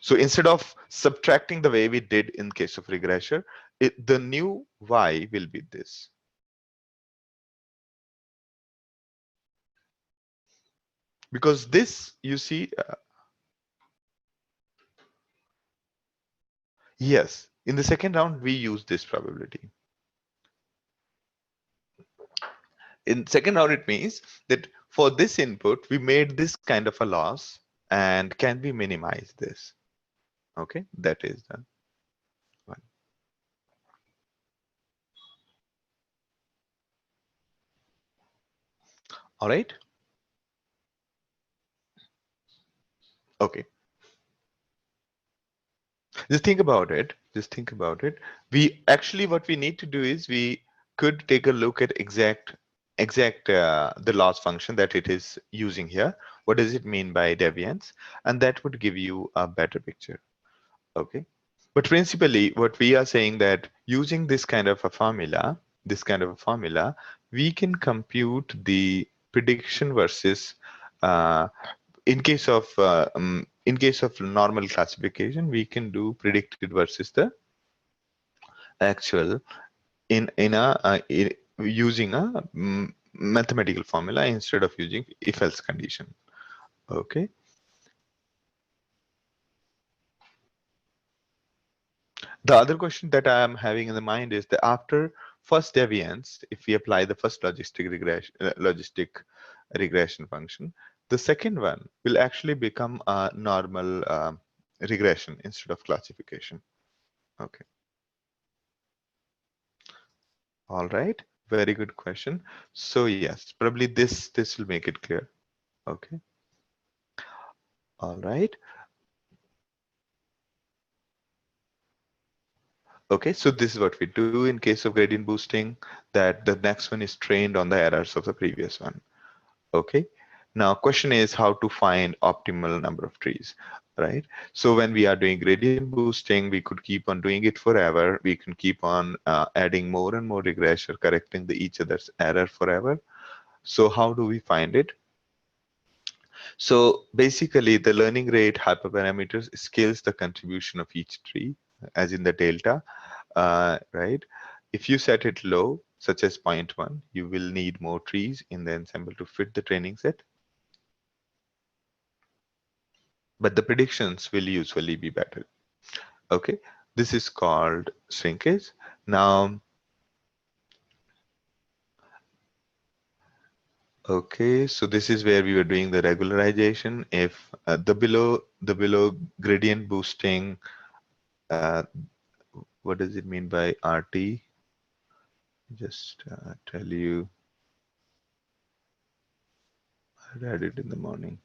So instead of subtracting the way we did in case of regressor, the new y will be this. Because this, you see, yes, in the second round, we use this probability. In second round, it means that for this input, we made this kind of a loss, and can we minimize this? Okay, that is the one. All right. Okay. Just think about it. Just think about it. We actually, what we need to do is we could take a look at exact the loss function that it is using here. What does it mean by deviance? And that would give you a better picture. Okay. But principally, what we are saying that using this kind of a formula, we can compute the prediction versus uh, in case of normal classification, we can do predicted versus the actual using a mathematical formula instead of using if-else condition. Okay. The other question that I am having in the mind is that after first deviance, if we apply the first logistic regression function, the second one will actually become a normal regression instead of classification. Okay. All right. Very good question. So yes, probably this will make it clear. Okay. All right. Okay, so this is what we do in case of gradient boosting, that the next one is trained on the errors of the previous one. Okay. Now, question is how to find optimal number of trees, right? So when we are doing gradient boosting, we could keep on doing it forever. We can keep on adding more and more regress or correcting the each other's error forever. So how do we find it? So basically, the learning rate hyperparameters scales the contribution of each tree, as in the delta, right? If you set it low, such as 0.1, you will need more trees in the ensemble to fit the training set, but the predictions will usually be better. Okay, this is called shrinkage. Now, okay, so this is where we were doing the regularization. If the below gradient boosting, uh, what does it mean by RT? Just tell you, I read it in the morning.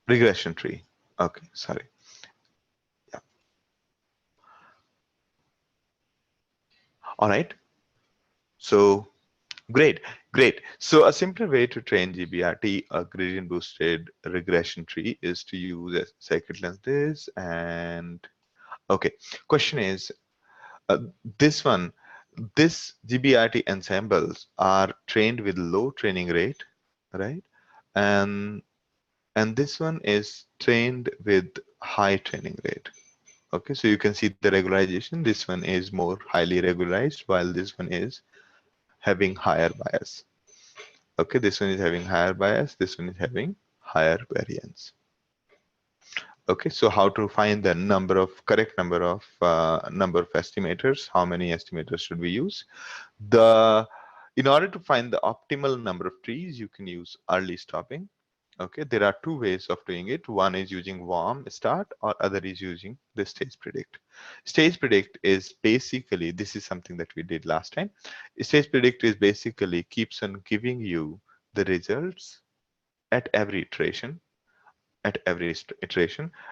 Regression tree. Okay, sorry. Yeah. All right. So great, great. So a simpler way to train GBRT, a gradient boosted regression tree, is to use a scikit like this. And okay, question is uh, this one, this GBRT ensembles are trained with low training rate, right? And this one is trained with high training rate. Okay, so you can see the regularization. This one is more highly regularized, while this one is having higher bias. Okay, this one is having higher bias, this one is having higher variance. Okay, so how to find the correct number of estimators? How many estimators should we use? In order to find the optimal number of trees, you can use early stopping. Okay, there are two ways of doing it. One is using warm start, or other is using the stage predict. Stage predict is basically, this is something that we did last time. Stage predict is basically keeps on giving you the results at every iteration,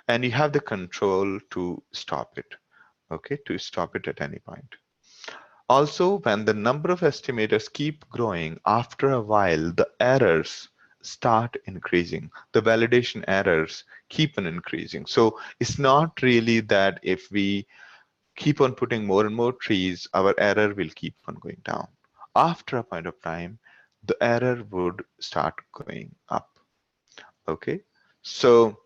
and you have the control to stop it. Okay, to stop it at any point. Also, when the number of estimators keep growing, after a while, the errors start increasing. The validation errors keep on increasing. So it's not really that if we keep on putting more and more trees, our error will keep on going down. After a point of time, the error would start going up. Okay, so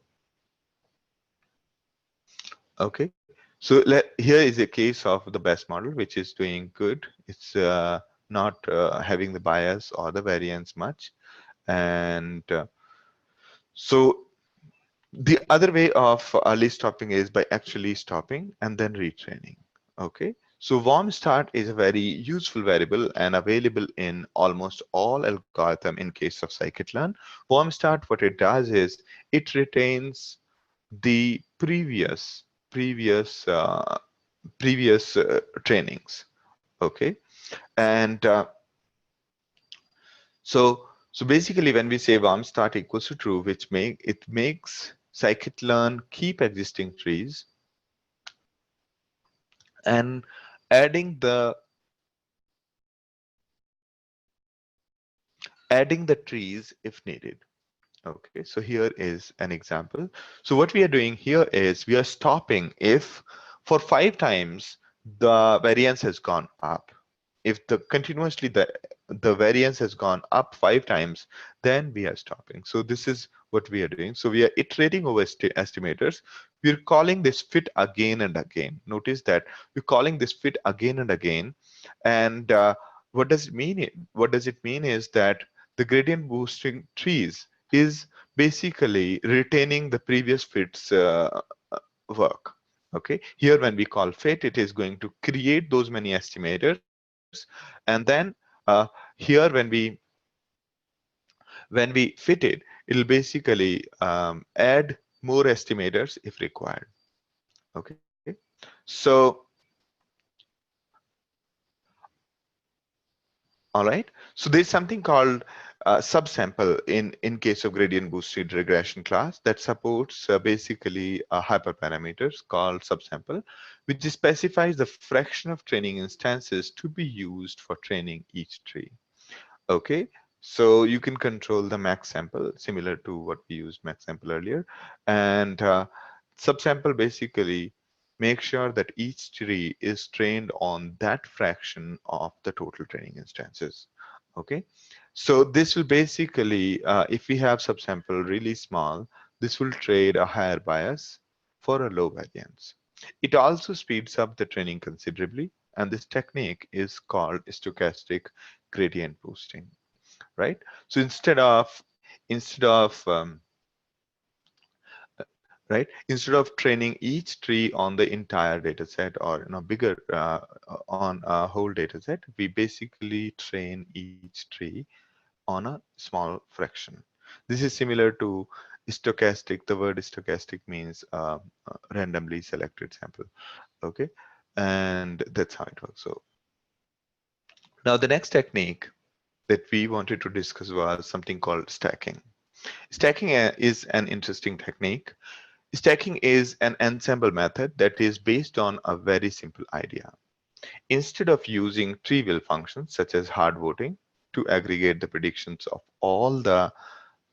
okay, so here is a case of the best model, which is doing good. It's not having the bias or the variance much. And so the other way of early stopping is by actually stopping and then retraining. Okay, so warm start is a very useful variable and available in almost all algorithm in case of scikit-learn. Warm start, what it does is it retains the previous trainings. Okay, and so basically, when we say warm start equals to true, which makes scikit-learn keep existing trees and adding the trees if needed. Okay, so here is an example. So what we are doing here is we are stopping if for 5 times the variance has gone up. If continuously the variance has gone up 5 times, then we are stopping. So this is what we are doing. So we are iterating over estimators. We're calling this fit again and again. Notice that we're calling this fit again and again. And what does it mean? What does it mean is that the gradient boosting trees is basically retaining the previous fit's work. Okay, here when we call fit, it is going to create those many estimators, and then here when we fit it, it'll basically add more estimators if required. Okay, so all right, so there's something called subsample in case of gradient boosted regression class that supports basically hyperparameters called subsample, which specifies the fraction of training instances to be used for training each tree. Okay, so you can control the max sample similar to what we used max sample earlier, and subsample basically make sure that each tree is trained on that fraction of the total training instances. Okay, so this will basically, if we have subsample really small, this will trade a higher bias for a low variance. It also speeds up the training considerably, and this technique is called stochastic gradient boosting, right? So instead of right, instead of training each tree on the entire data set or bigger on a whole data set, we basically train each tree on a small fraction. This is similar to stochastic. The word stochastic means randomly selected sample. Okay, and that's how it works. So now the next technique that we wanted to discuss was something called stacking. Stacking is an interesting technique. Stacking is an ensemble method that is based on a very simple idea. Instead of using trivial functions such as hard voting to aggregate the predictions of all the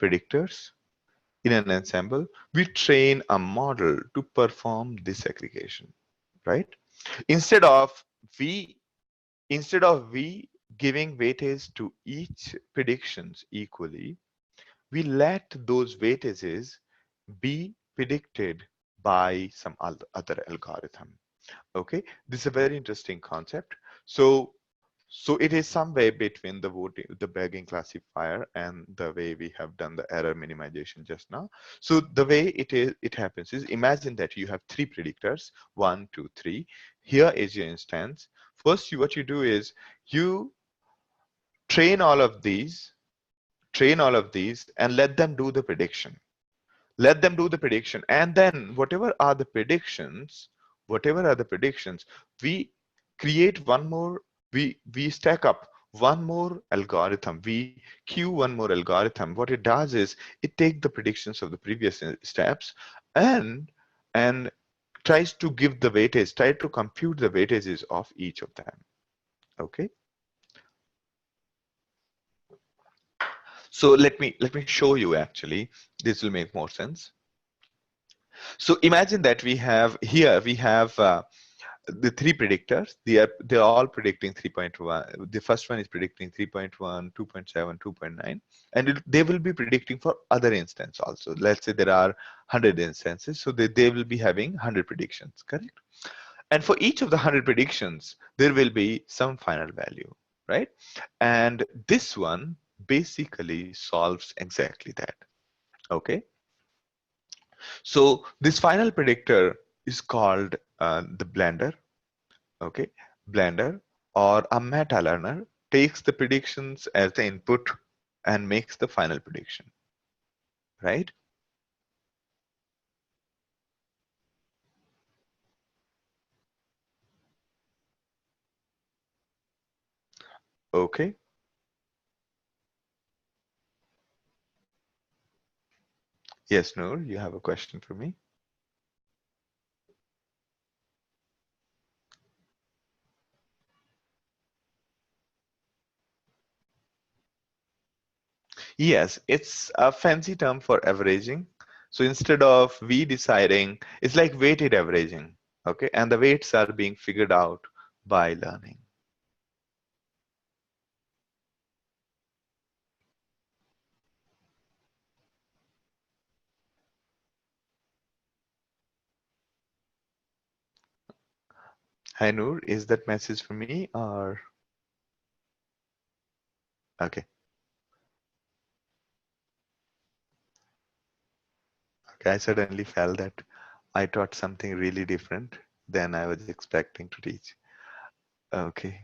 predictors in an ensemble, we train a model to perform this aggregation, right? Instead of we instead of giving weightage to each predictions equally, we let those weightages be predicted by some other algorithm. Okay, this is a very interesting concept. So it is some way between the Bayesian classifier and the way we have done the error minimization just now. So the way it happens is, imagine that you have three predictors, 1, 2, 3. Here is your instance. First, what you do is you train all of these, and let them do the prediction. Let them do the prediction, and then whatever are the predictions, we create one more, we stack up one more algorithm, we queue one more algorithm. What it does is it takes the predictions of the previous steps and and tries to give the weightage, try to compute the weightages of each of them. Okay, so let me show you. Actually, this will make more sense. So imagine that we have the three predictors. They're all predicting 3.1. The first one is predicting 3.1, 2.7, 2.9, and they will be predicting for other instances also. Let's say there are 100 instances, so they will be having 100 predictions, correct? And for each of the 100 predictions, there will be some final value, right? And this one basically solves exactly that. Okay, so this final predictor is called the blender. Okay, blender or a meta learner takes the predictions as the input and makes the final prediction, right? Okay, yes, Noor, you have a question for me? Yes, it's a fancy term for averaging. So instead of we deciding, it's like weighted averaging. Okay, and the weights are being figured out by learning. Hi Noor, is that message for me or okay? Okay, I suddenly felt that I taught something really different than I was expecting to teach. Okay,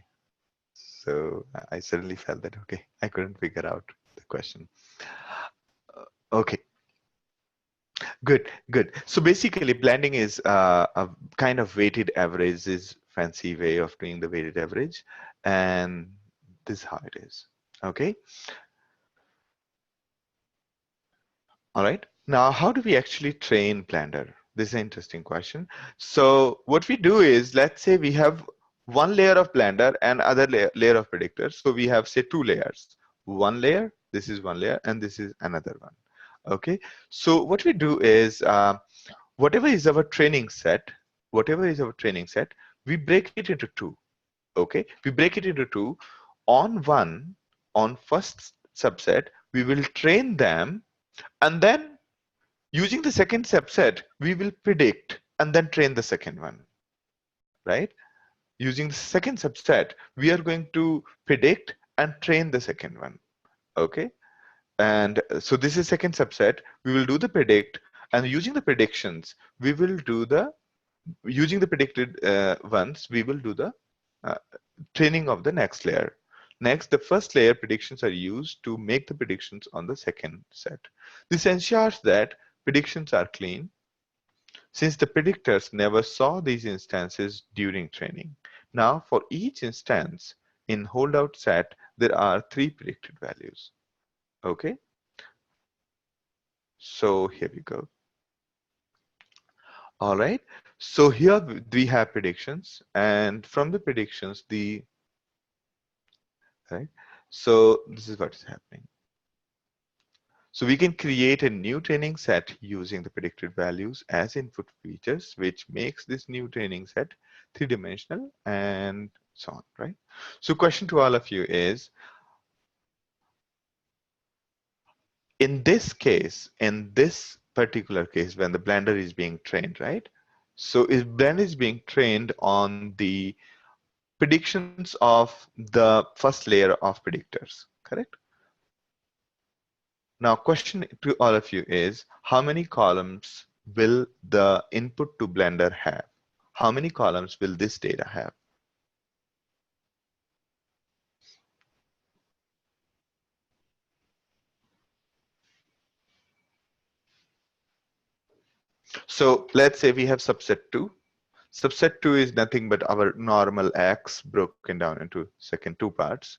so I suddenly felt that, okay, I couldn't figure out the question. Okay, good, good. So basically, blending is a kind of weighted average, is fancy way of doing the weighted average, and this is how it is. Okay, all right. Now, how do we actually train Blender? This is an interesting question. So what we do is, let's say we have one layer of Blender and other layer of predictor. So we have, say, two layers. One layer, this is one layer, and this is another one. Okay. So what we do is, whatever is our training set, whatever is our training set, we break it into two. Okay. We break it into two. On one, on first subset, we will train them, and then using the second subset, we will predict and then train the second one, right? Using the second subset, we are going to predict and train the second one, okay? And so this is second subset, we will do the predict, and using the predictions, we will do the, using the predicted ones, we will do the uh, training of the next layer. Next, the first layer predictions are used to make the predictions on the second set. This ensures that predictions are clean, since the predictors never saw these instances during training. Now, for each instance in holdout set, there are three predicted values. Okay, so here we go. All right, so here we have predictions, and from the predictions, right, so this is what is happening. So we can create a new training set using the predicted values as input features, which makes this new training set three-dimensional and so on, right? So question to all of you is, in this case, in this particular case, when the Blender is being trained, right? So if Blender is being trained on the predictions of the first layer of predictors, correct? Now, question to all of you is, how many columns will the input to Blender have? How many columns will this data have? So let's say we have subset 2. Subset 2 is nothing but our normal X broken down into second two parts.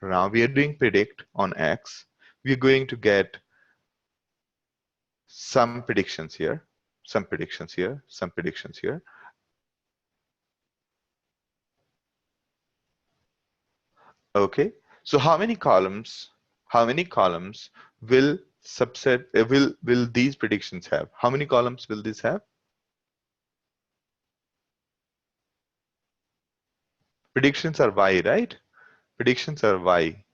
Now we are doing predict on X. We're going to get some predictions here, some predictions here, some predictions here. Okay, so how many columns will subset will these predictions have? How many columns will this have? Predictions are y, right? Predictions are y,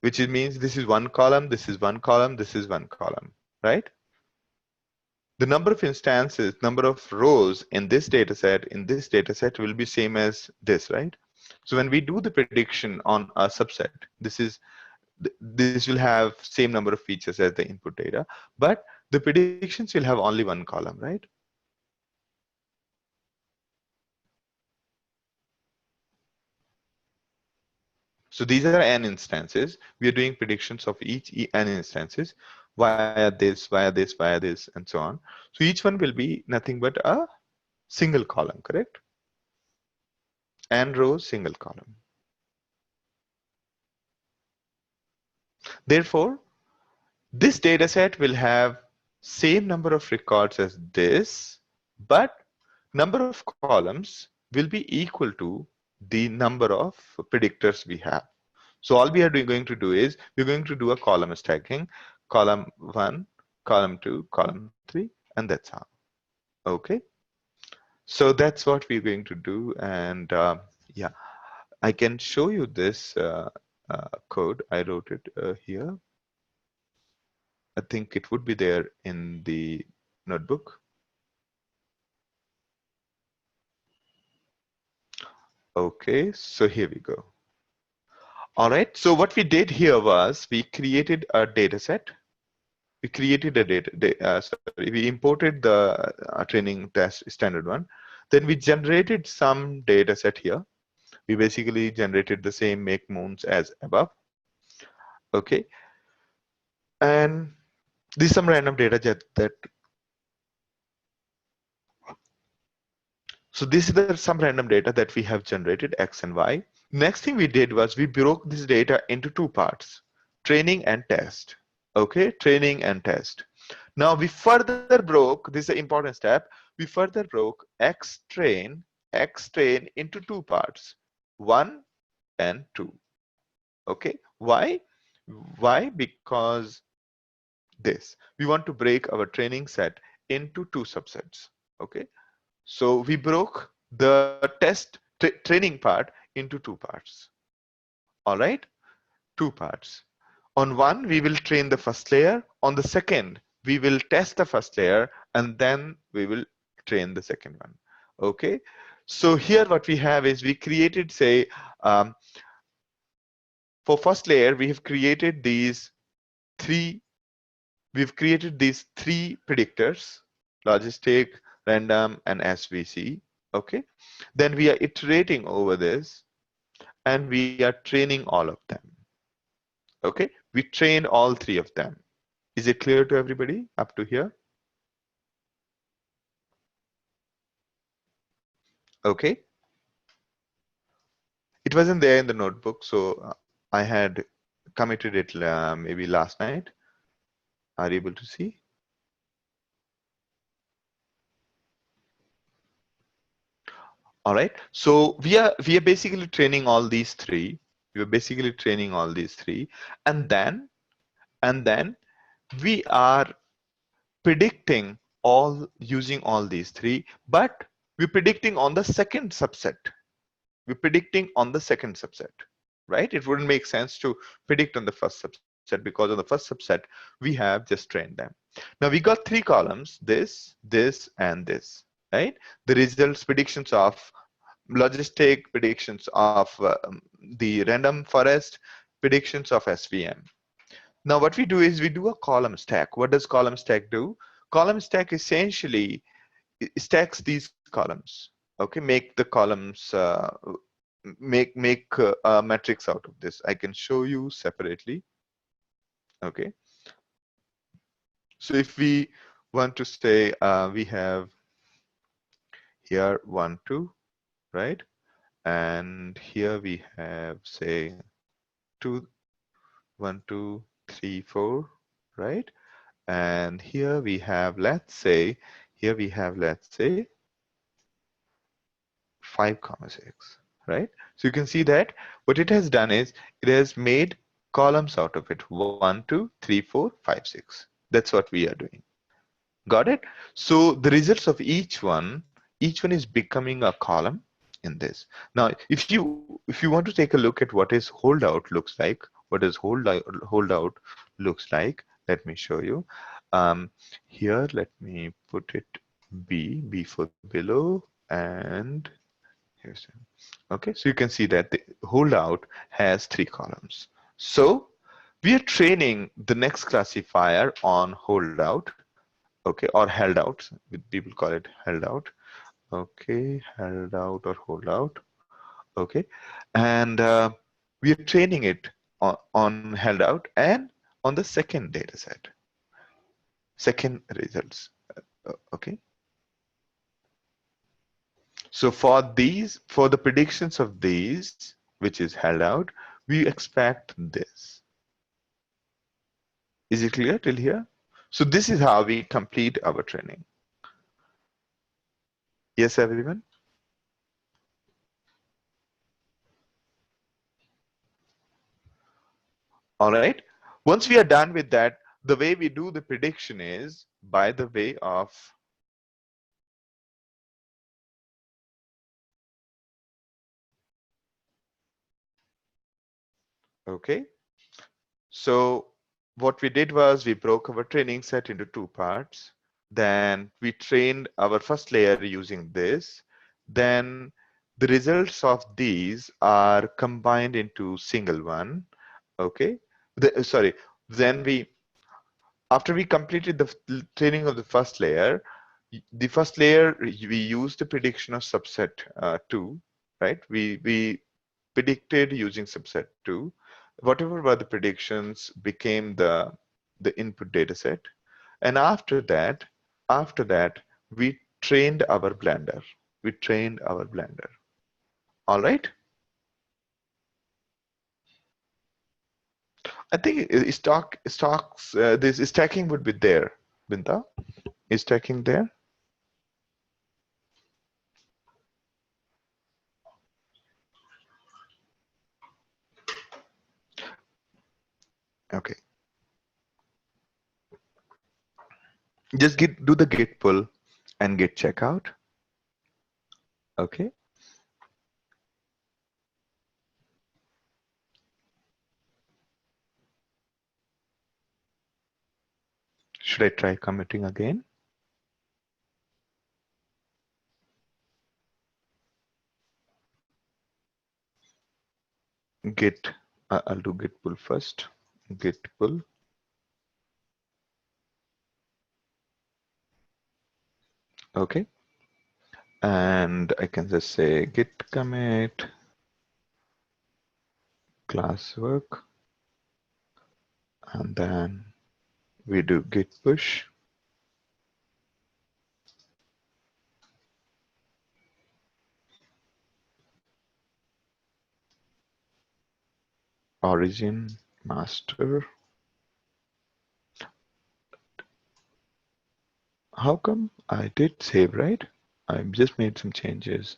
which means this is one column, this is one column, this is one column, right? The number of instances, number of rows in this data set will be same as this, right? So when we do the prediction on a subset, this will have same number of features as the input data, but the predictions will have only one column, right? So these are n instances. We are doing predictions of each n instances via this, via this, via this, and so on. So each one will be nothing but a single column, correct? N rows, single column. Therefore, this data set will have same number of records as this, but number of columns will be equal to the number of predictors we have. So all we are going to do is we're going to do a column stacking, column 1, column 2, column 3, and that's how. Okay. So that's what we're going to do. And yeah, I can show you this code. I wrote it here. I think it would be there in the notebook. Okay, so here we go. All right, so what we did here was we created a data set. we created a we imported the training test standard one. Then we generated some data set here. We basically generated the same make moons as above. Okay, and this is some random data that so this is some random data that we have generated, X and Y. Next thing we did was we broke this data into two parts, training and test. Okay, training and test. Now we further broke, this is an important step, we further broke X train into two parts, 1 and 2. Okay, why? Why? Because this, we want to break our training set into two subsets. Okay, so we broke the training part into two parts. All right, two parts. On one, we will train the first layer. On the second, we will test the first layer, and then we will train the second one. Okay, so here what we have is we created, say, for first layer, we have created these three. We've created these three predictors: logistic, random, and SVC. Okay, then we are iterating over this, and we are training all of them. Okay, we trained all three of them. Is it clear to everybody up to here? Okay, it wasn't there in the notebook, so I had committed it maybe last night. Are you able to see? All right, so we are basically training all these three. We are basically training all these three, and then we are predicting all using all these three, but we're predicting on the second subset. We're predicting on the second subset, right? It wouldn't make sense to predict on the first subset, because on the first subset we have just trained them. Now we got three columns: this, and this, right? The results, predictions of logistic, predictions of the random forest, predictions of SVM. Now what we do is we do a column stack. What does column stack do? Column stack essentially stacks these columns. Okay, make the columns make a matrix out of this. I can show you separately. Okay, so if we want to say we have here 1 2, right, and here we have, say, 2 1 2 3 4, right, and here we have, let's say, 5 comma 6, right? So you can see that what it has done is it has made columns out of it: 1 2 3 4 5 6. That's what we are doing. Got it? So the results of each one is becoming a column in this. Now if you want to take a look at what is holdout looks like, what does holdout looks like, let me show you. Here, let me put it B for below, and here's okay. So you can see that the holdout has 3 columns. So we are training the next classifier on holdout, okay, or held out. People call it held out. Okay, held out or holdout. Okay, and we are training it on held out and on the second data set, second results. Okay. So for the predictions of these, which is held out, we expect this. Is it clear till here? So this is how we complete our training. Yes, everyone? All right. Once we are done with that, the way we do the prediction is by the way of okay. So what we did was we broke our training set into 2 parts. Then we trained our first layer using this. Then the results of these are combined into single one. Okay. Sorry. Then we after we completed the training of the first layer, the first layer we used the prediction of subset 2, right? We predicted using subset 2. Whatever were the predictions became the input data set. And after that, we trained our blender. We trained our blender. All right. I think stocks this stacking would be there. Binta, is stacking there? Okay. Just do the git pull and git checkout. Okay. Should I try committing again? Git, I'll do git pull first. Git pull. Okay. And I can just say git commit classwork, and then we do git push. Origin master. How come I did save, right? I just made some changes.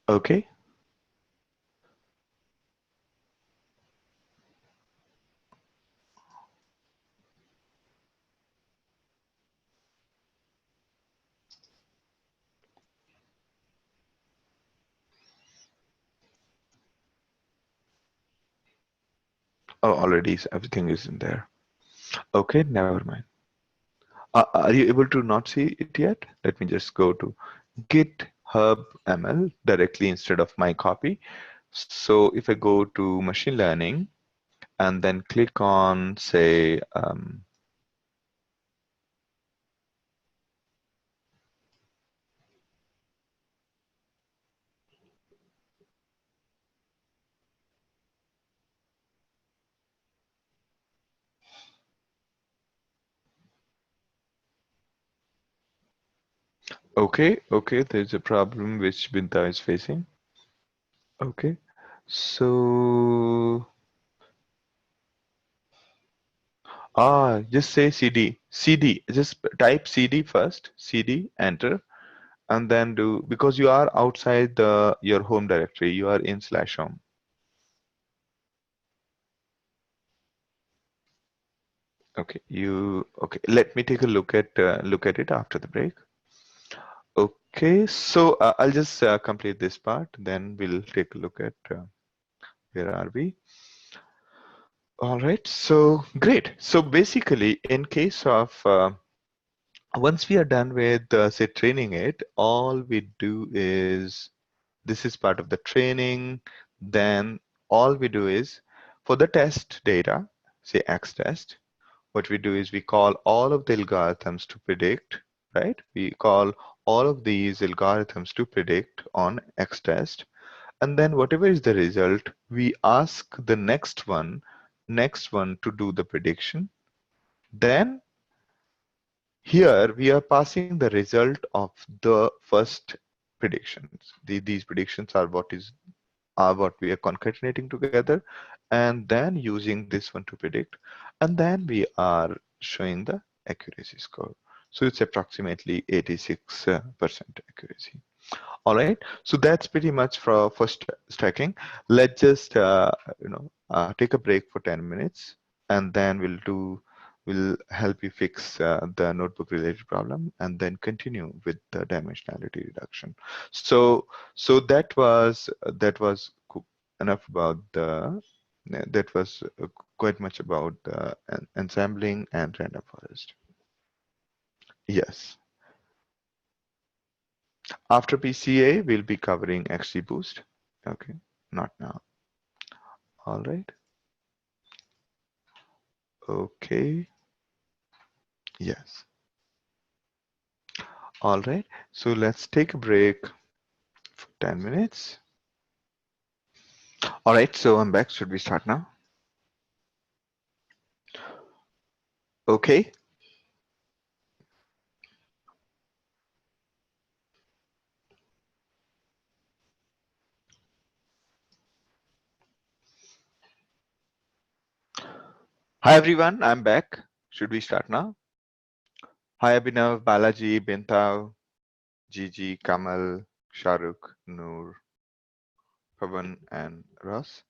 Okay. Oh, already everything is in there. Okay, never mind. Are you able to not see it yet? Let me just go to GitHub ML directly instead of my copy. So if I go to machine learning and then click on, say, okay, there's a problem which Binta is facing. Okay, so just say CD, just type CD first, CD, enter, and then do, because you are outside your home directory, you are in /home. Okay, okay. Let me take a look at it after the break. Okay, so I'll just complete this part, then we'll take a look at where are we. All right, so great. So basically, in case of once we are done with say training it, all we do is, this is part of the training. Then all we do is for the test data, say X test, what we do is we call all of the algorithms to predict, right? We call all of these algorithms to predict on X test. And then whatever is the result, we ask the next one to do the prediction. Then here we are passing the result of the first predictions. These predictions are what we are concatenating together, and then using this one to predict, and then we are showing the accuracy score. So it's approximately 86% accuracy. All right, so that's pretty much for stacking. Let's just take a break for 10 minutes, and then we'll do will help you fix the notebook related problem and then continue with the dimensionality reduction. So that was enough about the that was quite much about the ensembling and random forest. Yes. After PCA, we'll be covering XGBoost. Okay, not now. All right. Okay. Yes. All right. So let's take a break for 10 minutes. All right. So I'm back. Should we start now? Okay. Hi, everyone. I'm back. Should we start now? Hi, Abhinav, Balaji, Bintao, Gigi, Kamal, Shahrukh, Noor, Pavan, and Ross.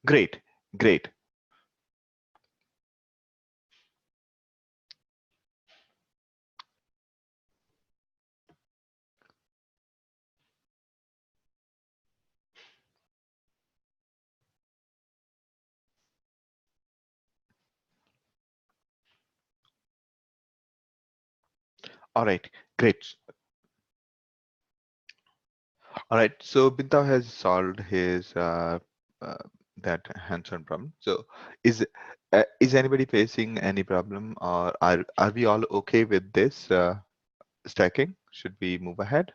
Great. Great. All right. Great. All right, so Bintao has solved his uh, that hands-on problem. So is anybody facing any problem, or are we all okay with this stacking? Should we move ahead?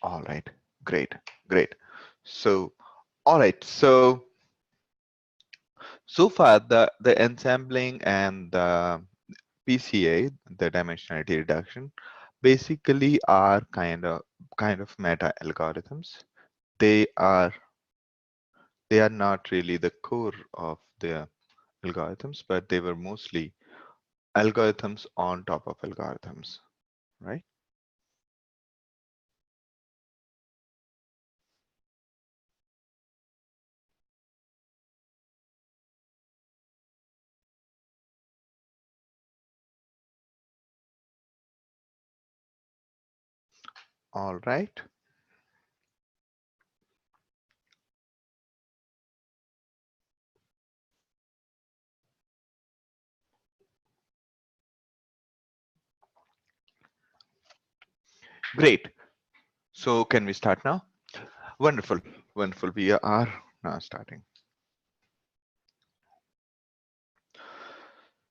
All right, great, great. So all right, so far the ensembling and the PCA, the dimensionality reduction, basically are kind of meta algorithms. They are they are not really the core of the algorithms, but they were mostly algorithms on top of algorithms, right? All right, great. So can we start now? Wonderful, wonderful. We are now starting.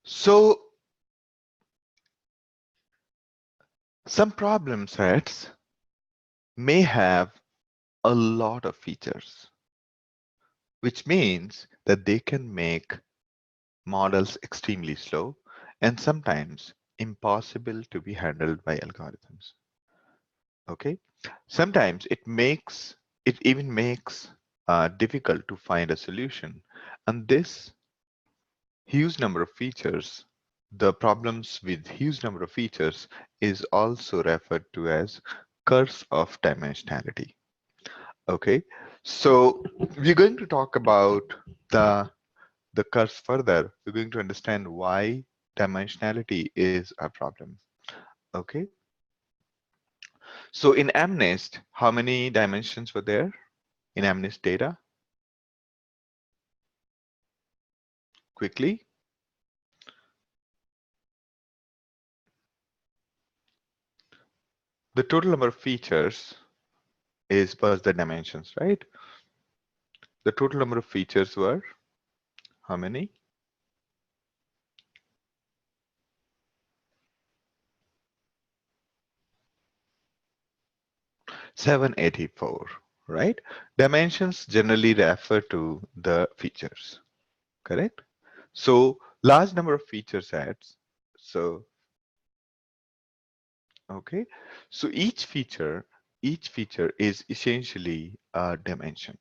So some problem sets may have a lot of features, which means that they can make models extremely slow and sometimes impossible to be handled by algorithms. Okay, sometimes it even makes difficult to find a solution, and this huge number of features, the problems with huge number of features, is also referred to as curse of dimensionality. Okay, so we're going to talk about the curse further. We're going to understand why dimensionality is a problem. Okay, so in MNIST, how many dimensions were there in MNIST data? Quickly, the total number of features was the dimensions, right? The total number of features were how many? 784, right? Dimensions generally refer to the features, correct? So large number of feature sets. So okay, so each feature is essentially a dimension.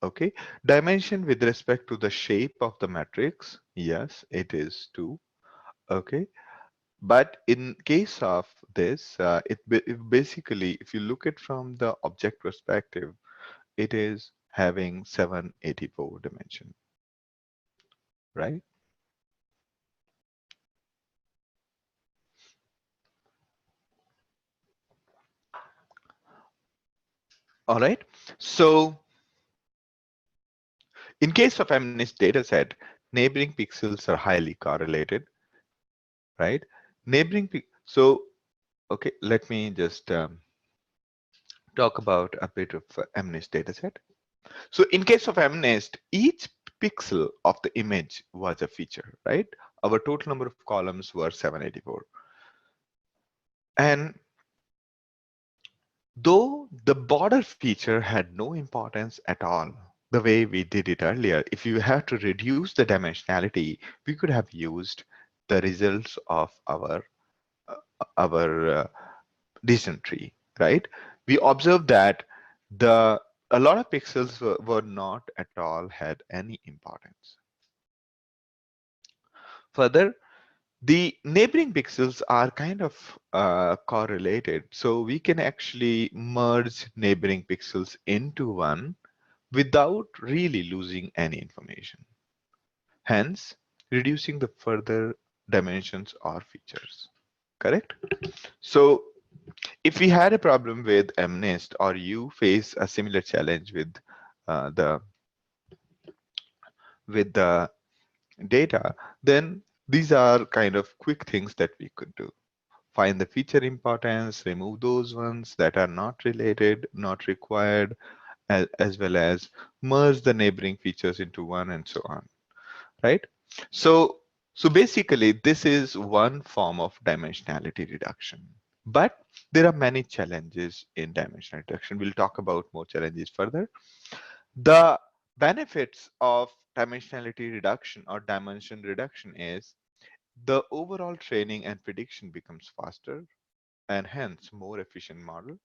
Okay, dimension with respect to the shape of the matrix, yes, it is 2. Okay, But in case of this, it basically, if you look at from the object perspective, it is having 784 dimension, right? All right. So in case of MNIST dataset, neighboring pixels are highly correlated, right? So okay, let me just talk about a bit of MNIST dataset. So in case of MNIST, each pixel of the image was a feature, right? Our total number of columns were 784. And though the border feature had no importance at all, the way we did it earlier, if you have to reduce the dimensionality, we could have used the results of our decision tree, right? We observed that the a lot of pixels were not at all had any importance. Further, the neighboring pixels are kind of correlated, so we can actually merge neighboring pixels into one without really losing any information, hence reducing the further dimensions or features. Correct? So if we had a problem with MNIST, or you face a similar challenge uh, the with the data, then these are kind of quick things that we could do. Find the feature importance, remove those ones that are not related, not required, as well as merge the neighboring features into one, and so on, right? So, so basically, this is one form of dimensionality reduction. But there are many challenges in dimensional reduction. We'll talk about more challenges further. The benefits of dimensionality reduction or dimension reduction is the overall training and prediction becomes faster and hence more efficient model.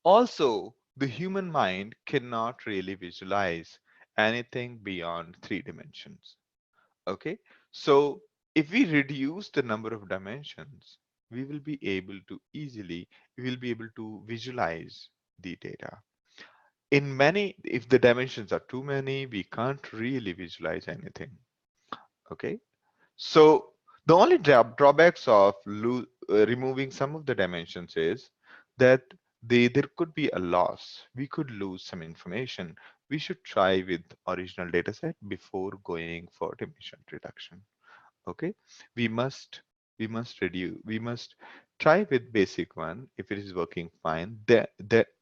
Also, the human mind cannot really visualize anything beyond 3 dimensions. Okay, so if we reduce the number of dimensions, we will be able to easily, we will be able to visualize the data. In many, if the dimensions are too many, we can't really visualize anything. Okay, so the only drawbacks of removing some of the dimensions is that there could be a loss. We could lose some information. We should try with original dataset before going for dimension reduction. Okay, we must we must try with basic one. If it is working fine, that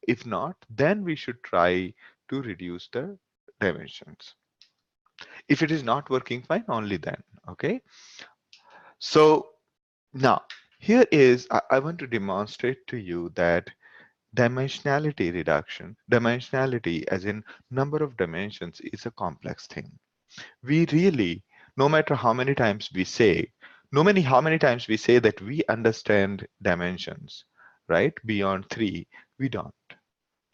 if not, then we should try to reduce the dimensions. If it is not working fine, only then. Okay, so now here is I want to demonstrate to you that dimensionality as in number of dimensions, is a complex thing. We really, no matter how many times we say, how many times we say that we understand dimensions, right? Beyond 3, we don't.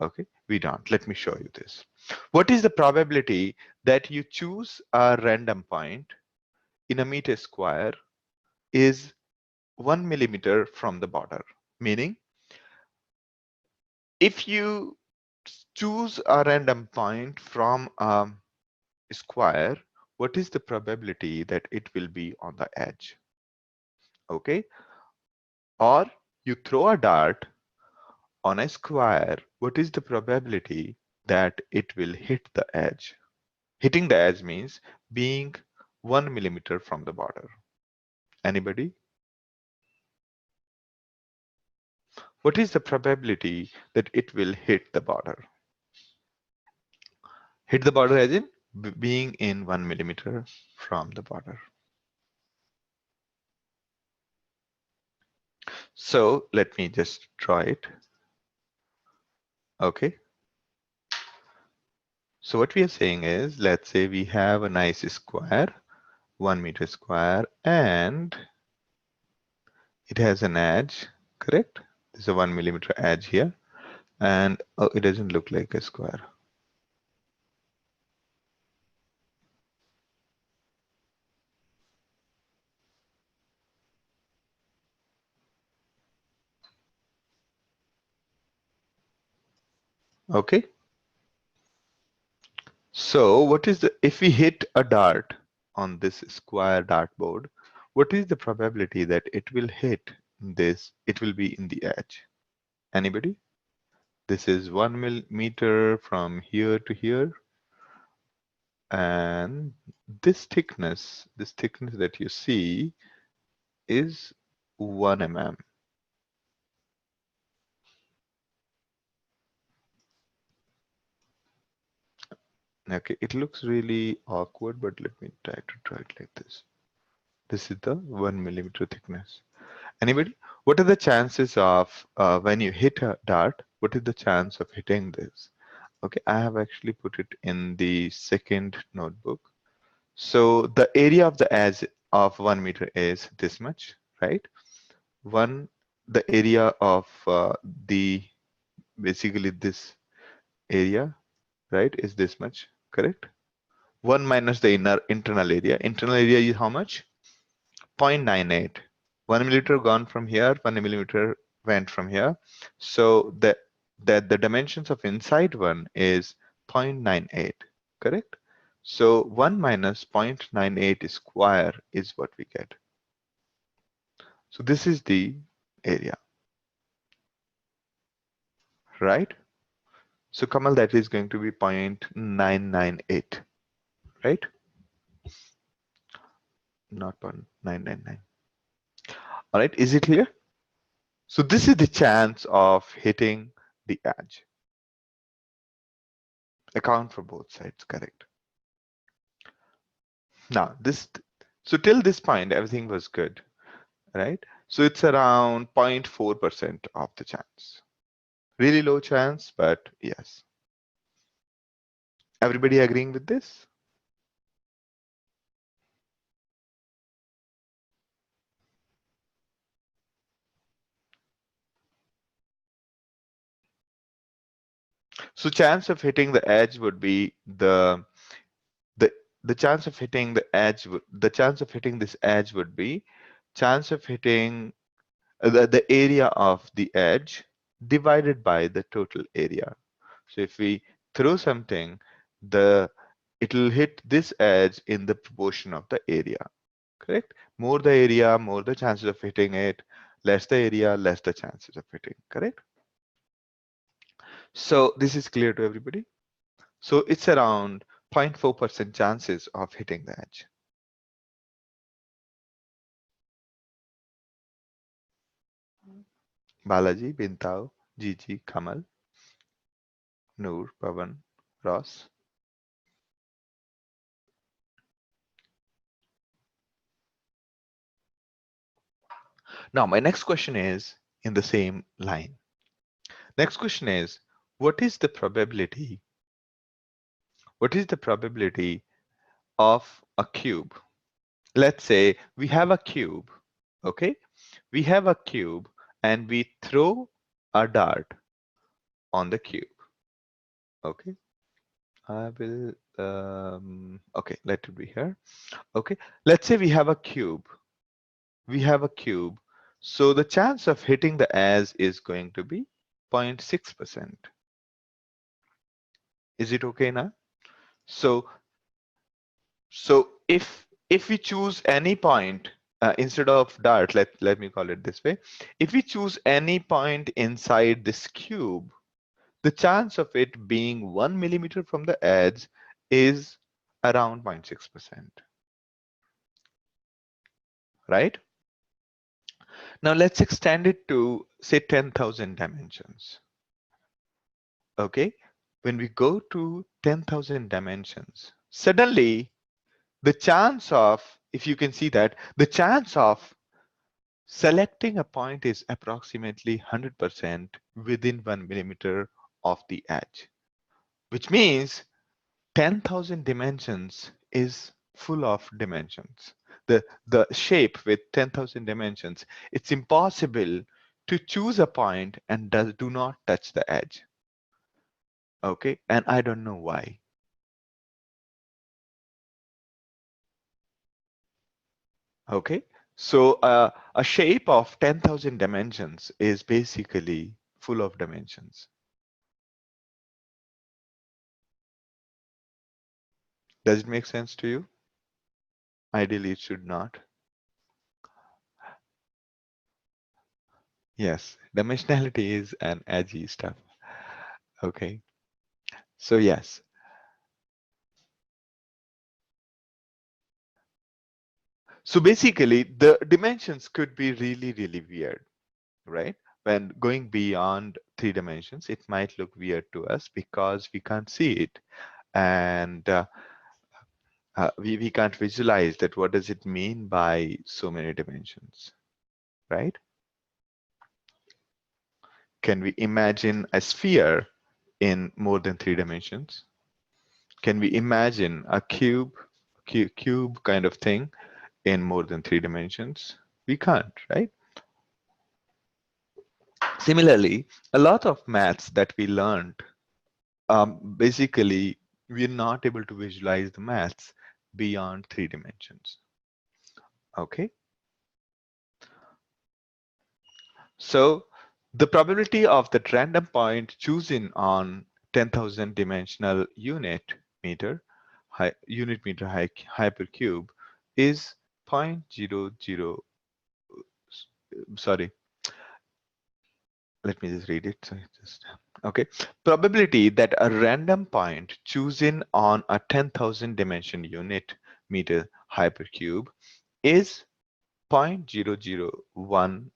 Okay, we don't. Let me show you this. What is the probability that you choose a random point in a meter square is 1 millimeter from the border? Meaning, if you choose a random point from a square, what is the probability that it will be on the edge? Okay, or you throw a dart on a square, what is the probability that it will hit the edge? Hitting the edge means being 1 millimeter from the border. Anybody? What is the probability that it will hit the border? Hit the border as in being in 1 millimeter from the border. So let me just draw it. Okay. So what we are saying is, let's say we have a nice square, 1 meter square, and it has an edge, correct? There's a 1 millimeter edge here, and oh, it doesn't look like a square. Okay. So what is the, if we hit a dart on this square dartboard, what is the probability that it will hit this, it will be in the edge? Anybody? This is 1 millimeter from here to here. And this thickness that you see is 1 mm. Okay, it looks really awkward, but let me try to draw it like this. This is the 1 millimeter thickness. Anybody? What are the chances of when you hit a dart? What is the chance of hitting this? Okay, I have actually put it in the second notebook. So the area of the edge of 1 meter is this much, right? One, the area of the basically this area, right, is this much, correct? 1 minus the internal area. Internal area is how much? 0.98. 1 millimeter gone from here, 1 millimeter went from here. So the dimensions of inside one is 0.98, correct? So 1 minus 0.98 square is what we get. So this is the area, right? So Kamal, that is going to be 0.998, right? Not 0.999. All right, is it clear? So this is the chance of hitting the edge. Account for both sides, correct. Now so till this point, everything was good, right? So it's around 0.4% of the chance. Really low chance, but yes. Everybody agreeing with this? So chance of hitting the edge would be the the chance of hitting the edge the chance of hitting this edge would be chance of hitting the area of the edge divided by the total area. So if we throw something, it'll hit this edge in the proportion of the area, correct? More the area, more the chances of hitting it, less the area, less the chances of hitting, correct? So this is clear to everybody. So it's around 0.4% chances of hitting the edge. Balaji, Bintao, Gigi, Kamal, Noor, Pavan, Ross. Now, my next question is in the same line. Next question is, what is the probability? What is the probability of a cube? Let's say we have a cube, okay? We have a cube and we throw a dart on the cube, okay? I will, okay, let it be here. Okay, let's say we have a cube. We have a cube. So the chance of hitting the edge is going to be 0.6%. Is it okay now? So if we choose any point instead of dart, let me call it this way. If we choose any point inside this cube, the chance of it being 1 millimeter from the edge is around 0.6%. Right? Now let's extend it to say 10,000 dimensions. Okay, when we go to 10,000 dimensions, suddenly the chance of, if you can see that, the chance of selecting a point is approximately 100% within 1 millimeter of the edge, which means 10,000 dimensions is full of dimensions. The shape with 10,000 dimensions, it's impossible to choose a point and do not touch the edge. Okay, and I don't know why. Okay, so a shape of 10,000 dimensions is basically full of dimensions. Does it make sense to you? Ideally, it should not. Yes, dimensionality is an edgy stuff. Okay, so yes. So basically, the dimensions could be really, really weird, right? When going beyond 3 dimensions, it might look weird to us because we can't see it. And we can't visualize that what does it mean by so many dimensions, right? Can we imagine a sphere in more than 3 dimensions? Can we imagine a cube kind of thing in more than 3 dimensions? We can't, right? Similarly, a lot of maths that we learned, basically, we're not able to visualize the maths beyond 3 dimensions. Okay, so the probability of that random point chosen on 10,000 dimensional unit meter hypercube is 0.00. Sorry, let me just read it. So just okay. Probability that a random point chosen on a 10,000 dimension unit meter hypercube is 0.001.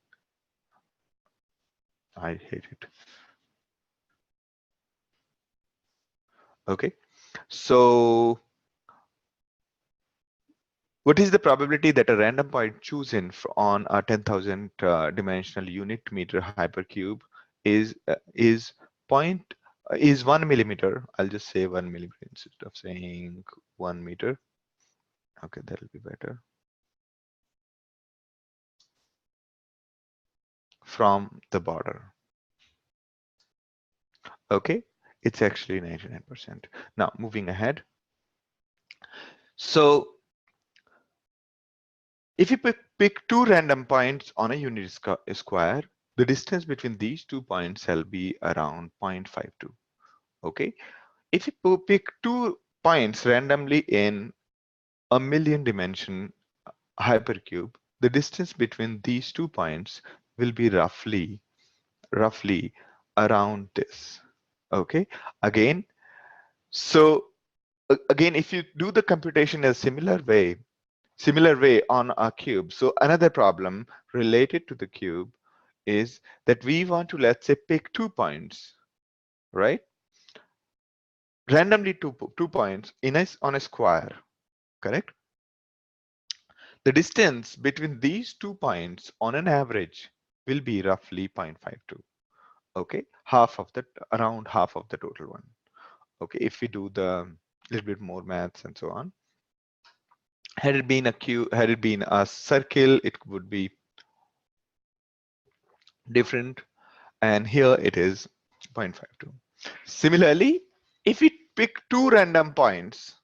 I hate it. Okay. So what is the probability that a random point chosen on a 10,000 dimensional unit meter hypercube is point is 1 millimeter? I'll just say 1 millimeter instead of saying 1 meter. Okay, that'll be better. From the border. Okay, it's actually 99%. Now moving ahead. So if you pick two random points on a unit square, the distance between these 2 points shall be around 0.52. Okay, if you pick 2 points randomly in a million dimension hypercube, the distance between these 2 points will be roughly around this. Okay, again, so again, if you do the computation a similar way on a cube. So another problem related to the cube is that we want to, let's say, pick 2 points, right? Randomly two points on a square, correct? The distance between these 2 points on an average will be roughly 0.52. Okay, around half of the total one. Okay, if we do the little bit more maths and so on. Had it been a circle, it would be different. And here it is 0.52. Similarly, if we pick two random points,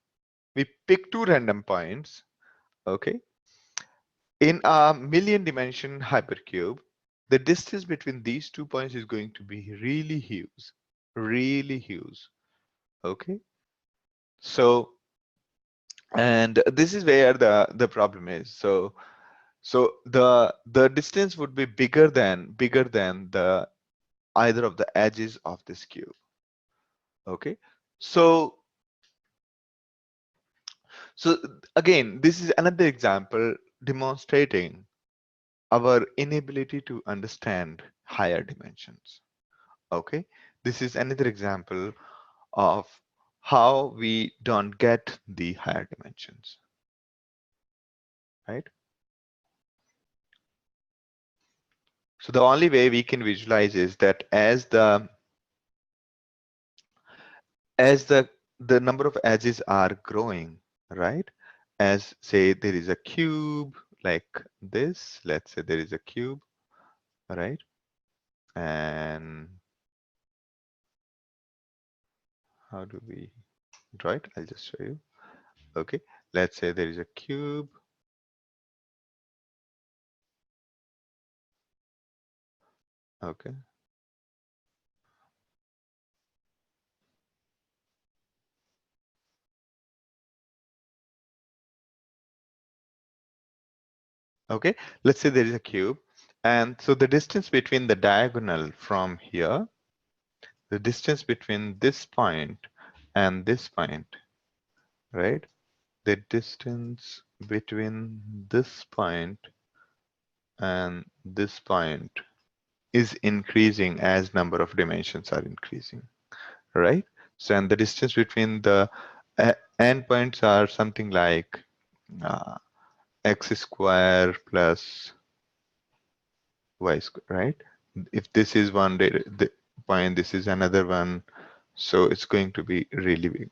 okay, in a million dimension hypercube, the distance between these 2 points is going to be really huge. Okay, so, and this is where the problem is. So the distance would be bigger than the either of the edges of this cube. Okay, so again, this is another example demonstrating our inability to understand higher dimensions. Okay, this is another example of how we don't get the higher dimensions, right? So the only way we can visualize is that as the number of edges are growing, right? As say there is a cube like this, let's say there is a cube, right? And how do we draw it? I'll just show you. Okay, let's say there is a cube. Okay, Okay, let's say there is a cube, and so the distance between the diagonal from here, the distance between this point and this point, right? The distance between this point and this point is increasing as number of dimensions are increasing, right? So, and the distance between the endpoints are something like uh, x square plus y square, right? If this is one the point, this is another one, so it's going to be really big.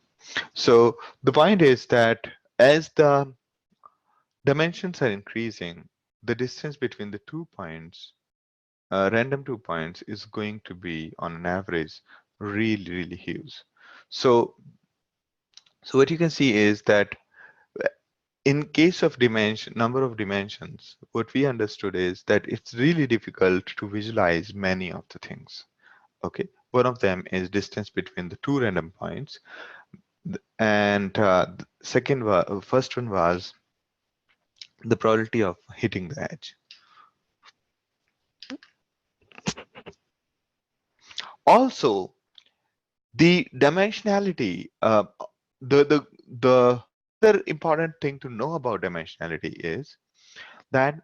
So the point is that as the dimensions are increasing, the distance between the 2 points, random 2 points, is going to be on an average really huge. So what you can see is that in case of dimension, number of dimensions, what we understood is that it's really difficult to visualize many of the things. Okay, one of them is distance between the two random points, and first one was the probability of hitting the edge. Also, the dimensionality. The another important thing to know about dimensionality is that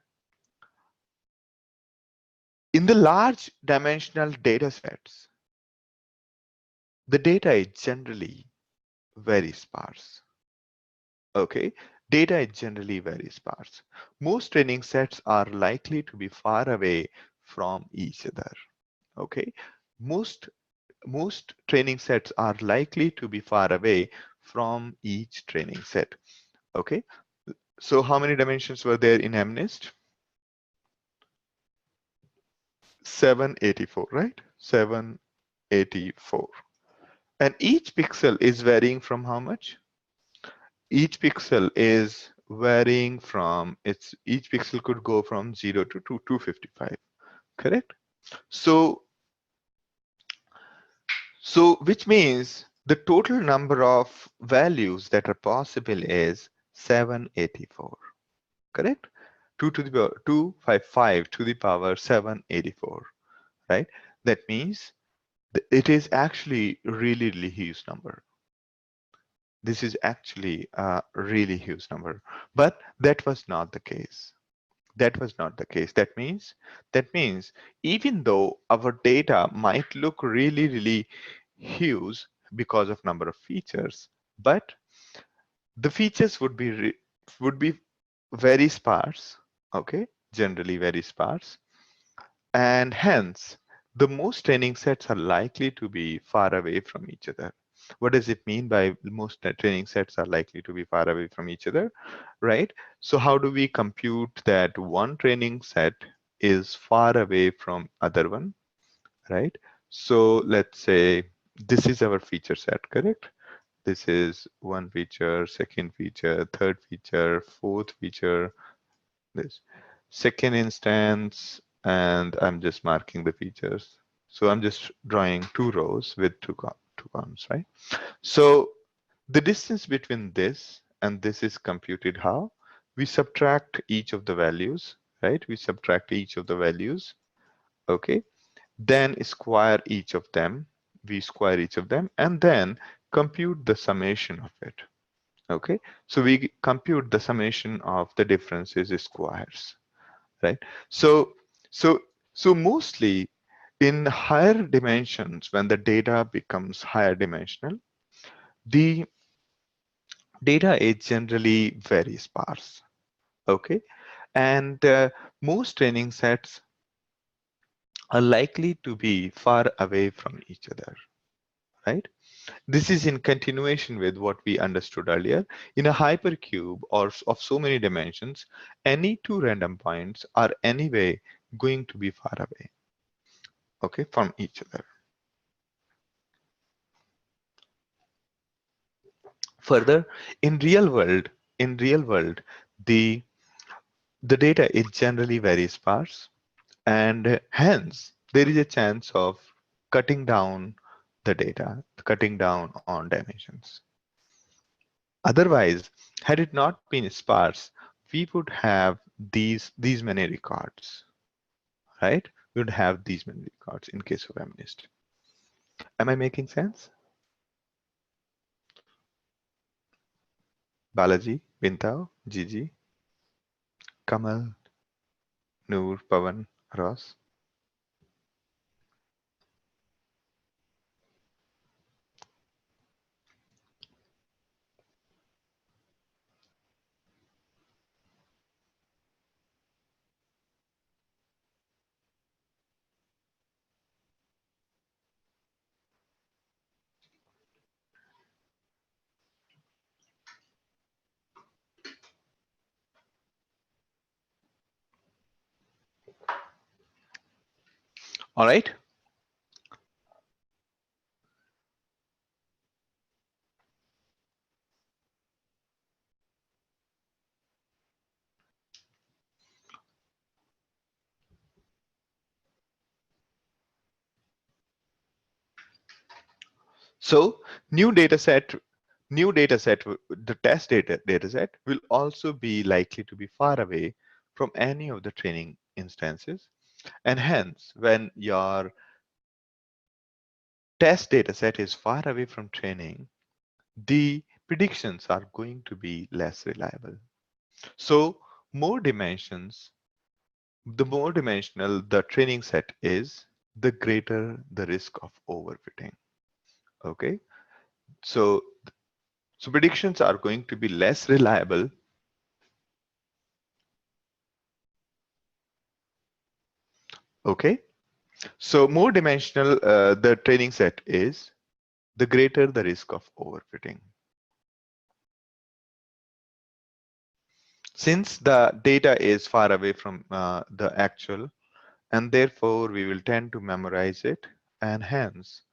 in the large dimensional data sets, the data is generally very sparse. Okay, data is generally very sparse. Most training sets are likely to be far away from each other. Okay, most training sets are likely to be far away from each training set. Okay, so how many dimensions were there in MNIST? 784, right? 784. And each pixel is varying from how much? Each pixel is varying from each pixel could go from 0 to 255, correct? So which means the total number of values that are possible is 784, correct? 2 to the power 255 to the power 784, right? That means it is actually really huge number. This is actually a really huge number, but that was not the case. That was not the case. That means even though our data might look really huge because of number of features, but the features would be very sparse, okay, generally very sparse, and hence the most training sets are likely to be far away from each other. What does it mean by most training sets are likely to be far away from each other, right? So how do we compute that one training set is far away from other one, right? So let's say this is our feature set, correct? This is one feature, second feature, third feature, fourth feature, this second instance, and I'm just marking the features. So I'm just drawing two rows with two columns, right? So the distance between this and this is computed how? We subtract each of the values, right? We subtract each of the values, okay? Then square each of them. We square each of them and then compute the summation of it, okay? So we compute the summation of the differences squares, right? So, so, so mostly in higher dimensions, when the data becomes higher dimensional, the data is generally very sparse, okay? And most training sets are likely to be far away from each other, right? This is in continuation with what we understood earlier. In a hypercube or of so many dimensions, any two random points are anyway going to be far away, okay, from each other. Further, in real world, the data is generally very sparse, and hence there is a chance of cutting down the data, cutting down on dimensions. Otherwise, had it not been sparse, we would have these many records, right? We would have these many records in case of MNIST. Am I making sense? Balaji, Bintao, Gigi, Kamal, Noor, Pavan, Ross. All right. So new data set, the test data set will also be likely to be far away from any of the training instances. And hence, when your test data set is far away from training, the predictions are going to be less reliable. So more dimensions, the more dimensional the training set is, the greater the risk of overfitting. Okay, so predictions are going to be less reliable. Okay, so more dimensional the training set is, the greater the risk of overfitting. Since the data is far away from the actual, and therefore we will tend to memorize it, and hence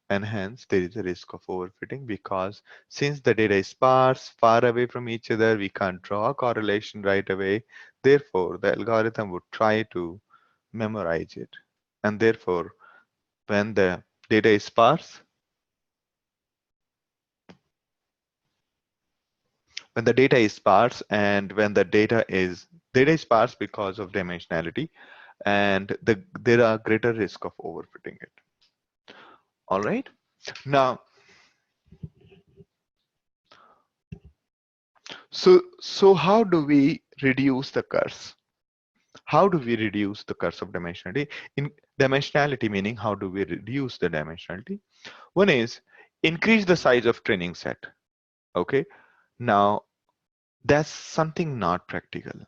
there is a risk of overfitting, because since the data is sparse, far away from each other, we can't draw a correlation right away. Therefore the algorithm would try to memorize it, and therefore when the data is sparse, and when the data is sparse because of dimensionality, and there are greater risk of overfitting it. All right, now so how do we reduce the curse? How do we reduce the curse of dimensionality? In dimensionality, meaning how do we reduce the dimensionality? One is increase the size of training set. Okay, now that's something not practical.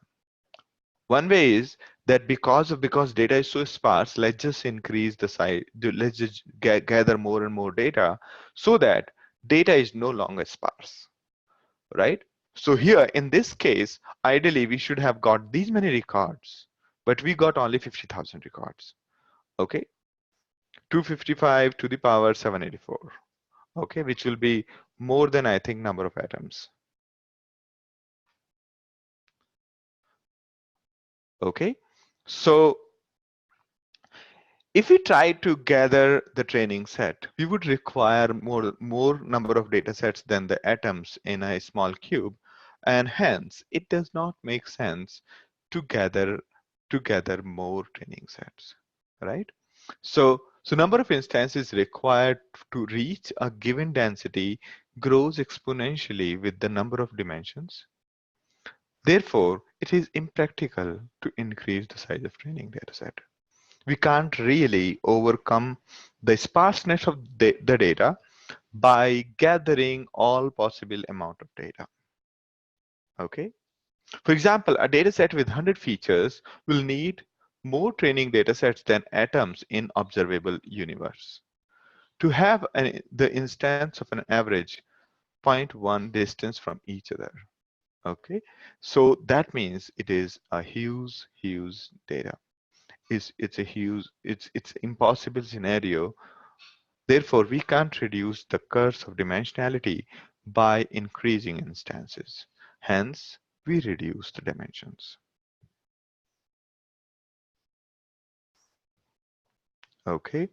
One way is that because data is so sparse, let's just increase the size. Let's just gather more and more data so that data is no longer sparse, right? So here in this case, ideally we should have got these many records, but we got only 50,000 records. Okay, 255 to the power 784. Okay, which will be more than, I think, number of atoms. Okay, so if we try to gather the training set, we would require more number of data sets than the atoms in a small cube, and hence it does not make sense to gather more training sets, right? So number of instances required to reach a given density grows exponentially with the number of dimensions. Therefore, it is impractical to increase the size of training dataset. We can't really overcome the sparseness of the data by gathering all possible amount of data. Okay. For example, a data set with 100 features will need more training data sets than atoms in observable universe to have the instance of an average 0.1 distance from each other. Okay, so that means it is a huge data. It's impossible scenario. Therefore, we can't reduce the curse of dimensionality by increasing instances. Hence, we reduce the dimensions. Okay.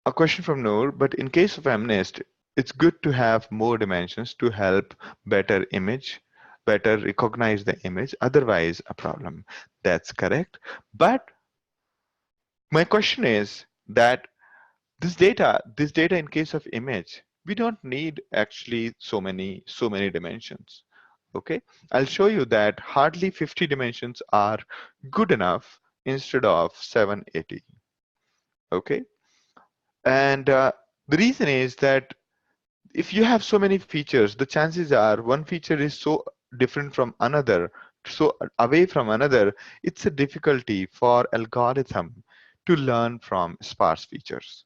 A question from Noor, but in case of MNIST, it's good to have more dimensions to help better recognize the image, otherwise a problem. That's correct. But my question is that this data in case of image, we don't need actually so many dimensions. Okay, I'll show you that hardly 50 dimensions are good enough instead of 780. Okay, and the reason is that if you have so many features, the chances are one feature is so different from another, so away from another, it's a difficulty for algorithm to learn from sparse features.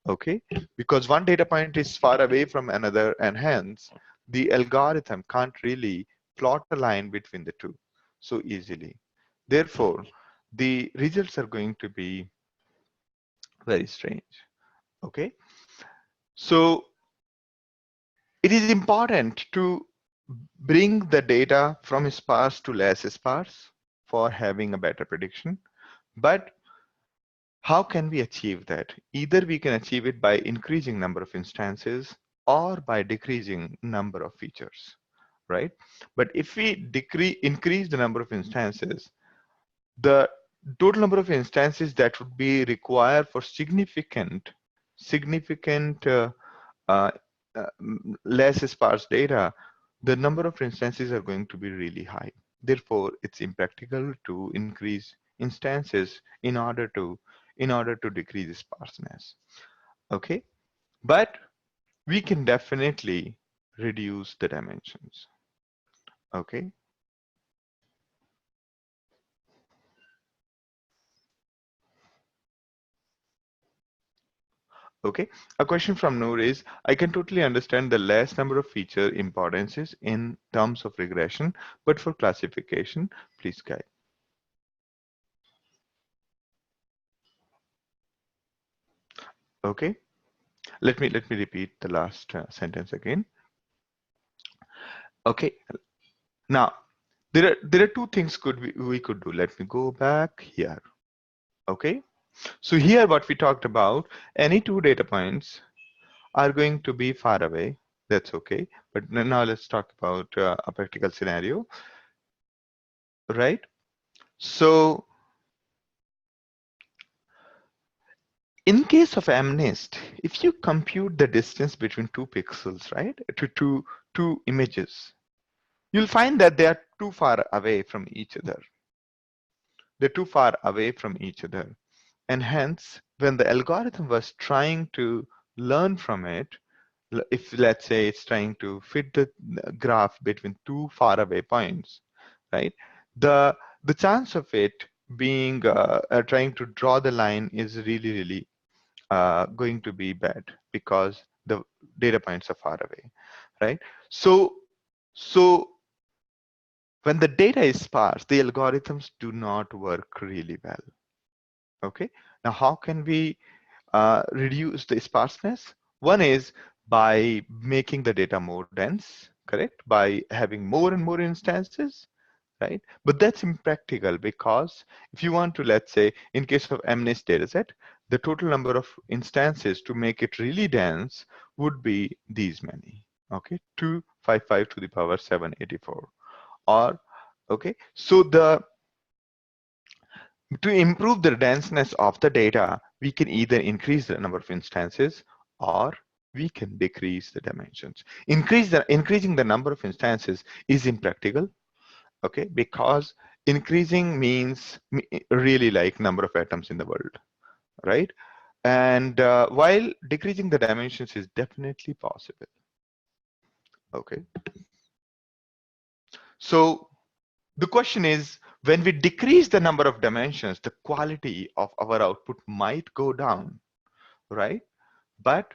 Okay, because one data point is far away from another, and hence the algorithm can't really plot a line between the two so easily. Therefore, the results are going to be very strange. Okay, so it is important to bring the data from sparse to less sparse for having a better prediction. But how can we achieve that? Either we can achieve it by increasing number of instances or by decreasing number of features, right? But if we increase the number of instances, the total number of instances that would be required for significant uh, less sparse data, the number of instances are going to be really high. Therefore, it's impractical to increase instances in order to decrease sparseness. Okay, but we can definitely reduce the dimensions. Okay, okay. A question from Noor is, I can totally understand the less number of feature importances in terms of regression, but for classification, please guide. Okay, let me repeat the last sentence again. Okay, now there are two things we could do. Let me go back here. Okay, so here what we talked about, any two data points are going to be far away. That's okay. But now let's talk about a practical scenario, right? So in case of MNIST, if you compute the distance between two pixels, right, to two images, you'll find that they are too far away from each other. They're too far away from each other. And hence, when the algorithm was trying to learn from it, if let's say it's trying to fit the graph between two far away points, right? The the chance of it being trying to draw the line is really going to be bad because the data points are far away, right? So when the data is sparse, the algorithms do not work really well. Okay, now how can we reduce the sparseness? One is by making the data more dense, correct? By having more and more instances, right? But that's impractical because if you want to, let's say, in case of MNIST dataset, the total number of instances to make it really dense would be these many, okay? 255 to the power 784. Or, okay, so to improve the denseness of the data, we can either increase the number of instances or we can decrease the dimensions. Increasing the number of instances is impractical, okay, because increasing means really like number of atoms in the world, right? And while decreasing the dimensions is definitely possible, okay. So the question is, when we decrease the number of dimensions, the quality of our output might go down, right? But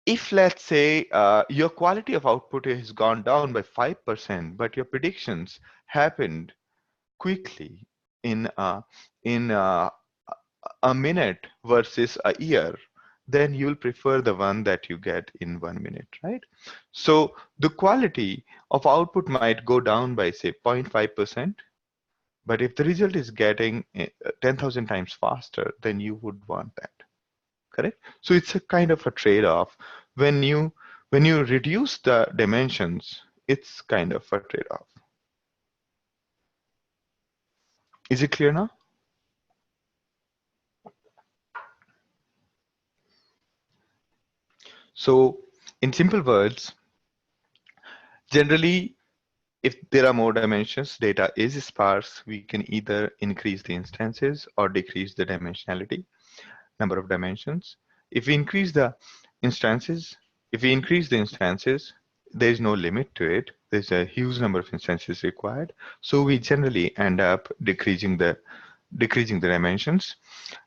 if let's say your quality of output has gone down by 5%, but your predictions happened quickly in in a minute versus a year, then you'll prefer the one that you get in 1 minute, right? So the quality of output might go down by say 0.5%, but if the result is getting 10,000 times faster, then you would want that. correct? So it's a kind of a trade-off. When you reduce the dimensions, it's kind of a trade-off. Is it clear now? So in simple words, generally, if there are more dimensions, data is sparse, we can either increase the instances or decrease the dimensionality, number of dimensions. If we increase the instances, if we increase the instances, there is no limit to it. There's a huge number of instances required. So we generally end up decreasing the dimensions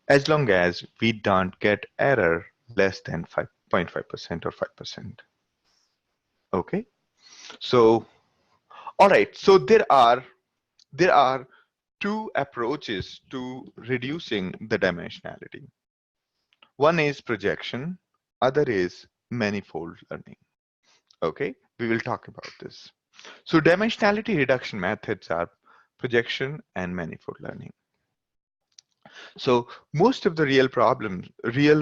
as long as we don't get error less than 5.5% or 5%. Okay. So, all right. So there are two approaches to reducing the dimensionality. One is projection, other is manifold learning. Okay, we will talk about this. So dimensionality reduction methods are projection and manifold learning. So most of the real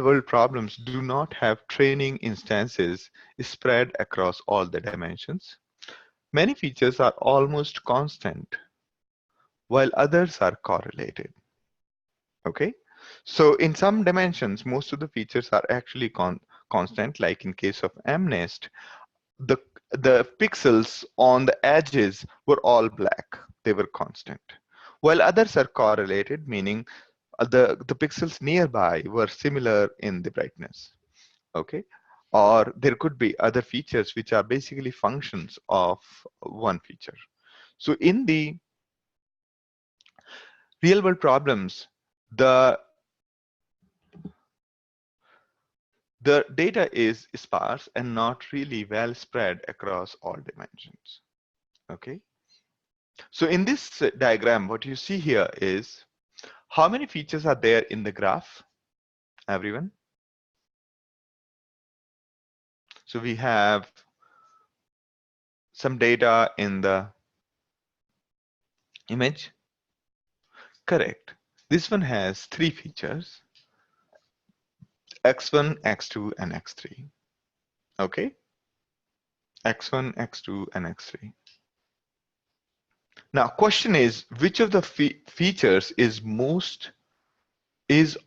world problems do not have training instances spread across all the dimensions. Many features are almost constant, while others are correlated. Okay, so in some dimensions, most of the features are actually constant, like in case of MNIST, the pixels on the edges were all black. They were constant. While others are correlated, meaning the pixels nearby were similar in the brightness. Okay, or there could be other features which are basically functions of one feature. So in the real world problems, the data is sparse and not really well spread across all dimensions. Okay, so in this diagram, what you see here is how many features are there in the graph, everyone? So we have some data in the image. Correct. This one has three features, x1, x2, and x3. Okay, x1, x2, and x3. Now, question is, which of the features is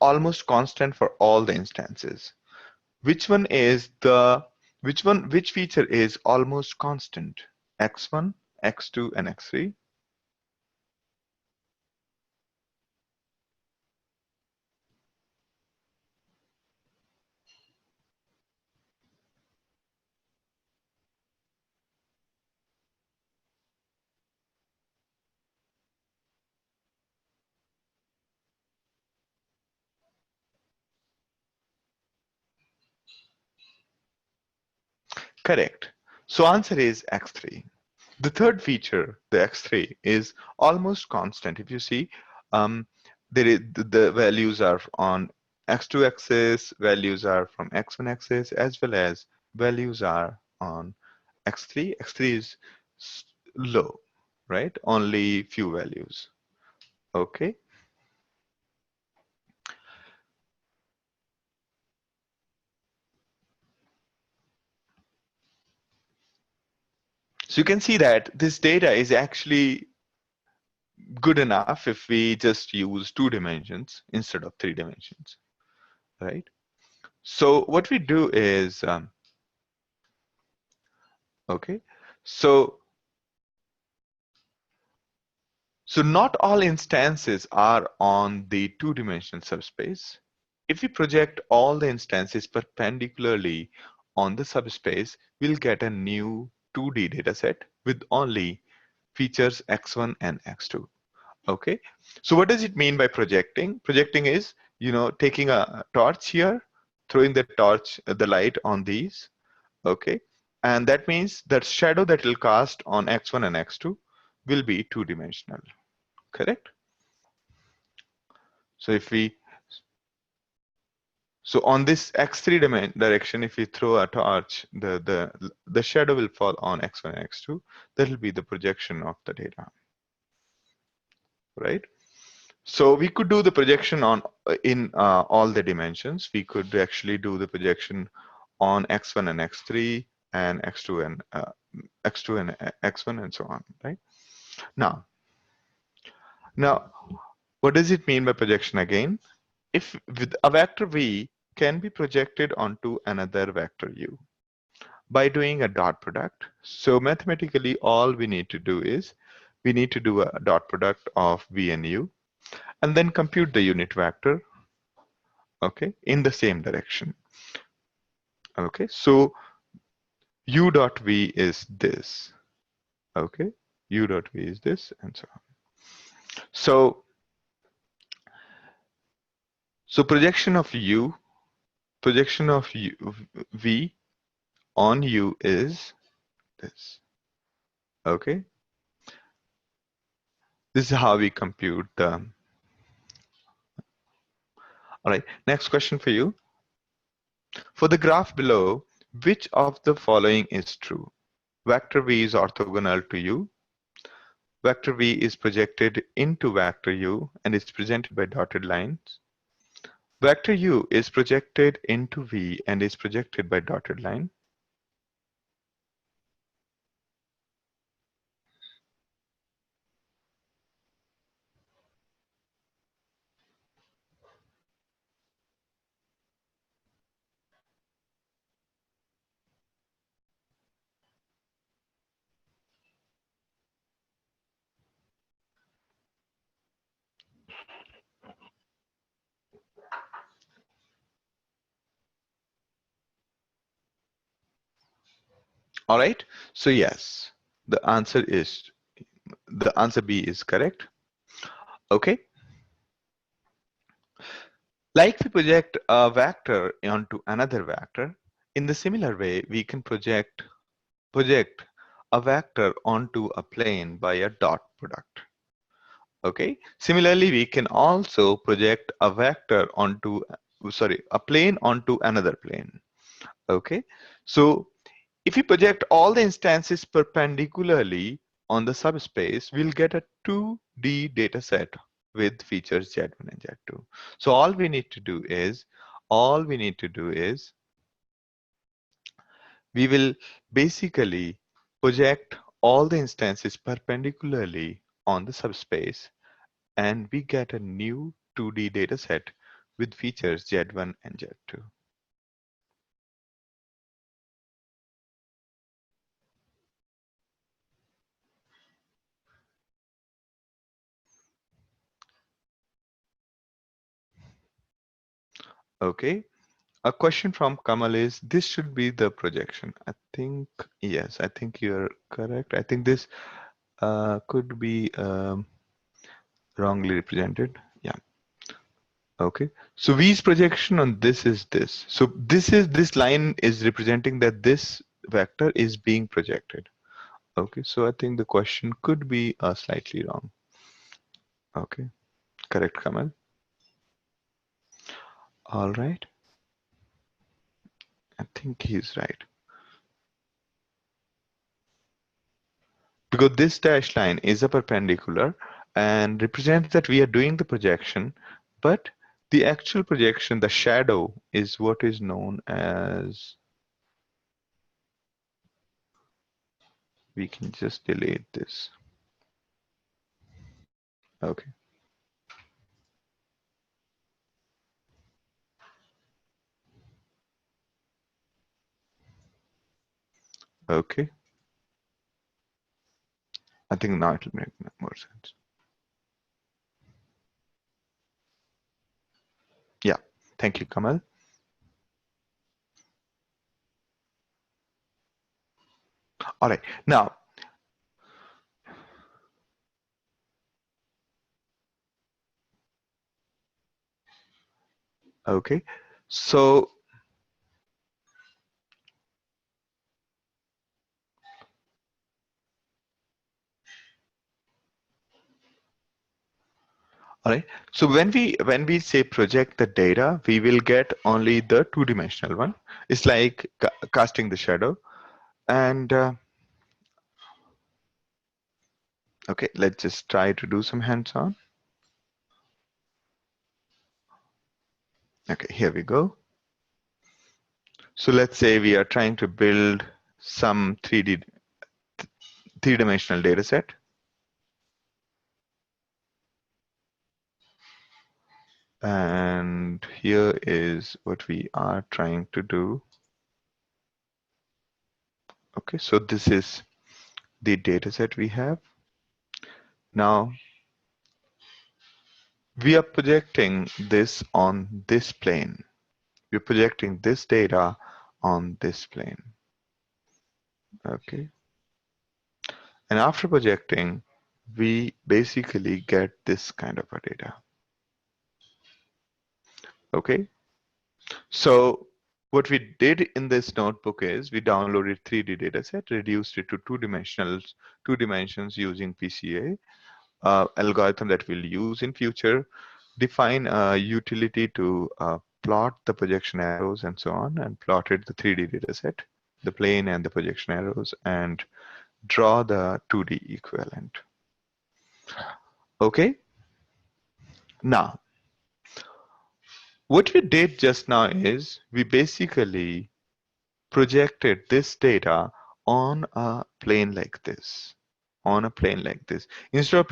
almost constant for all the instances? Which feature is almost constant? X1, X2, and X3? Correct. So answer is X3. The third feature, the X3, is almost constant. If you see, there is, the values are on X2 axis, values are from X1 axis, as well as values are on X3. X3 is low, right? Only few values. Okay. So you can see that this data is actually good enough if we just use 2 dimensions instead of 3 dimensions, right? So what we do is, okay, so not all instances are on the 2-dimensional subspace. If we project all the instances perpendicularly on the subspace, we'll get a new 2D dataset with only features x1 and x2. Okay, so what does it mean by projecting? Projecting is, taking a torch here, throwing the light on these. Okay, and that means that shadow that will cast on x1 and x2 will be 2-dimensional. Correct? So on this x3 direction, if we throw a torch, the shadow will fall on x1 and x2. That will be the projection of the data, right? So we could do the projection on in all the dimensions. We could actually do the projection on x1 and x3 and x2 and x1 and so on, right? Now, what does it mean by projection again? If with a vector v can be projected onto another vector u by doing a dot product. So mathematically, all we need to do is we need to do a dot product of v and u and then compute the unit vector, okay, in the same direction. Okay, so u dot v is this, okay, u dot v is this, and so on. So projection of v on u is this, okay. This is how we compute the. All right, next question for you. For the graph below, which of the following is true? Vector v is orthogonal to u. Vector v is projected into vector u and is presented by dotted lines. Vector u is projected into v and is projected by dotted line. All right, so yes, the answer B is correct. Okay, like we project a vector onto another vector, in the similar way we can project a vector onto a plane by a dot product. Okay, similarly we can also project a vector onto a plane onto another plane. Okay, so if we project all the instances perpendicularly on the subspace, we'll get a 2D data set with features Z1 and Z2. So all we need to do is we will basically project all the instances perpendicularly on the subspace and we get a new 2D data set with features Z1 and Z2. Okay, a question from Kamal is, this should be the projection. I think, yes, I think you're correct. I think this could be wrongly represented. Yeah. Okay. So V's projection on this is this. So this line is representing that this vector is being projected. Okay. So I think the question could be slightly wrong. Okay. Correct, Kamal. All right. I think he's right. Because this dashed line is a perpendicular and represents that we are doing the projection, but the actual projection, the shadow, is what is known as, we can just delete this. Okay. Okay. I think now it will make more sense. Yeah. Thank you, Kamal. All right. Now, okay. So all right. So when we say project the data, we will get only the two-dimensional one. It's like casting the shadow. And okay, let's just try to do some hands-on. Okay, here we go. So let's say we are trying to build some three-dimensional data set. And here is what we are trying to do. Okay, so this is the data set we have. Now we are projecting this on this plane. We're projecting this data on this plane. Okay. And after projecting, we basically get this kind of a data. Okay. So what we did in this notebook is we downloaded 3D dataset, reduced it to two dimensions using PCA algorithm that we'll use in future, define a utility to plot the projection arrows and so on, and plotted the 3D dataset, the plane and the projection arrows, and draw the 2D equivalent. Okay. Now, what we did just now is we basically projected this data on a plane like this. On a plane like this. Instead of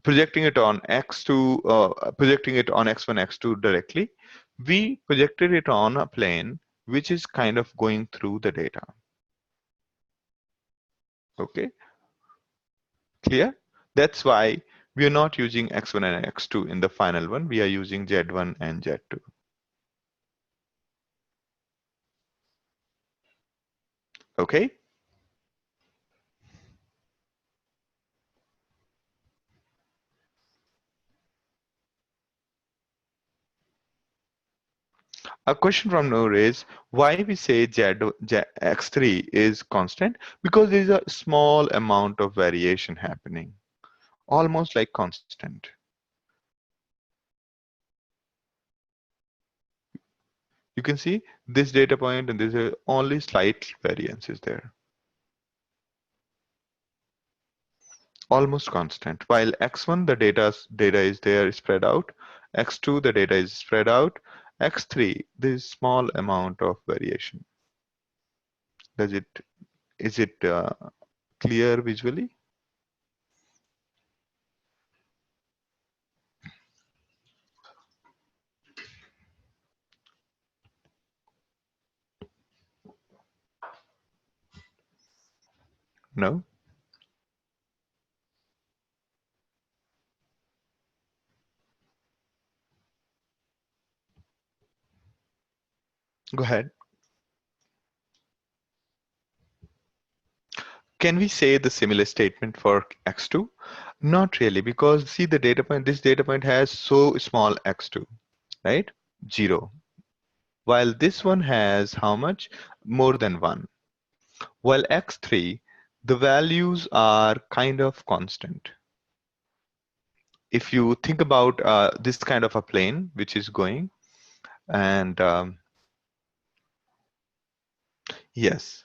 projecting it on x2, projecting it on x1, x2 directly, we projected it on a plane which is kind of going through the data. Okay, clear? That's why we are not using x1 and x2 in the final one. We are using z1 and z2. Okay. A question from Noor is why we say x3 is constant? Because there is a small amount of variation happening, almost like constant. You can see this data point and there's only slight variance is there. Almost constant. While x1 the data is there spread out, x2 the data is spread out, x3 there is small amount of variation. Is it clear visually? No? Go ahead. Can we say the similar statement for x2? Not really, because see the data point, this data point has so small x2, right? 0. While this one has how much? More than 1. While x3, the values are kind of constant. If you think about this kind of a plane which is going, and yes,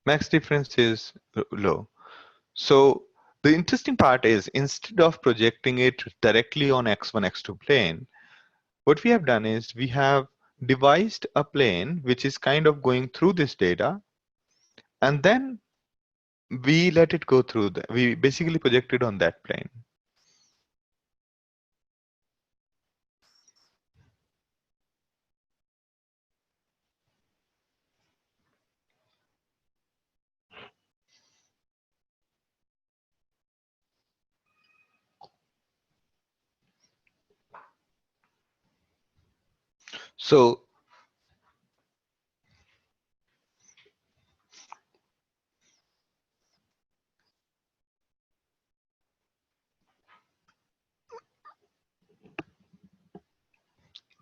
max difference is low. So the interesting part is instead of projecting it directly on x1, x2 plane, what we have done is we have devised a plane which is kind of going through this data, and then we let it go through we basically project it on that plane. So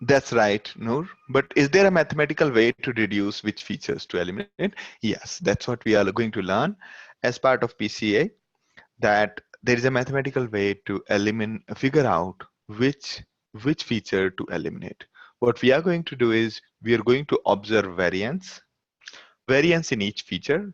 that's right, Noor. But is there a mathematical way to reduce which features to eliminate? Yes, that's what we are going to learn as part of PCA, that there is a mathematical way to figure out which feature to eliminate. What we are going to do is we are going to observe variance in each feature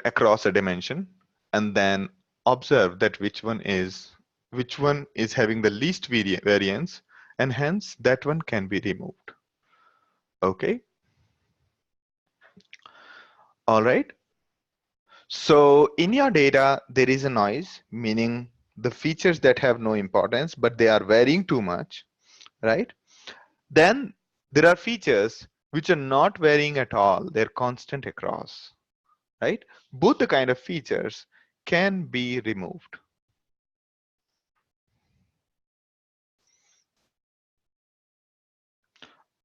across a dimension, and then observe that which one is which one is having the least variance, and hence that one can be removed. Okay, all right. So in your data, there is a noise, meaning the features that have no importance, but they are varying too much, right? Then there are features which are not varying at all. They're constant across, right? Both the kind of features can be removed.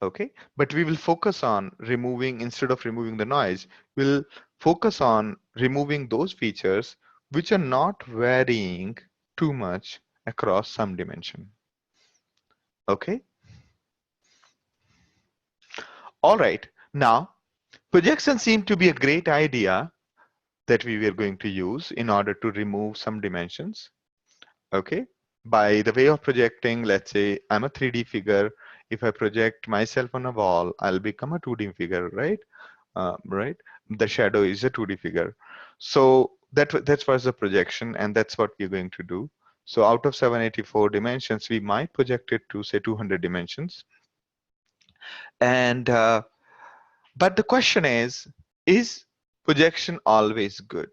Okay, but we will focus on removing, instead of removing the noise, we'll focus on removing those features which are not varying too much across some dimension. Okay, all right. Now, projection seemed to be a great idea that we were going to use in order to remove some dimensions. Okay, by the way of projecting, let's say I'm a 3D figure. If I project myself on a wall, I'll become a 2D figure, right? Right? The shadow is a 2D figure. So that's what's the projection, and that's what we're going to do. So out of 784 dimensions, we might project it to say 200 dimensions. And but the question is projection always good?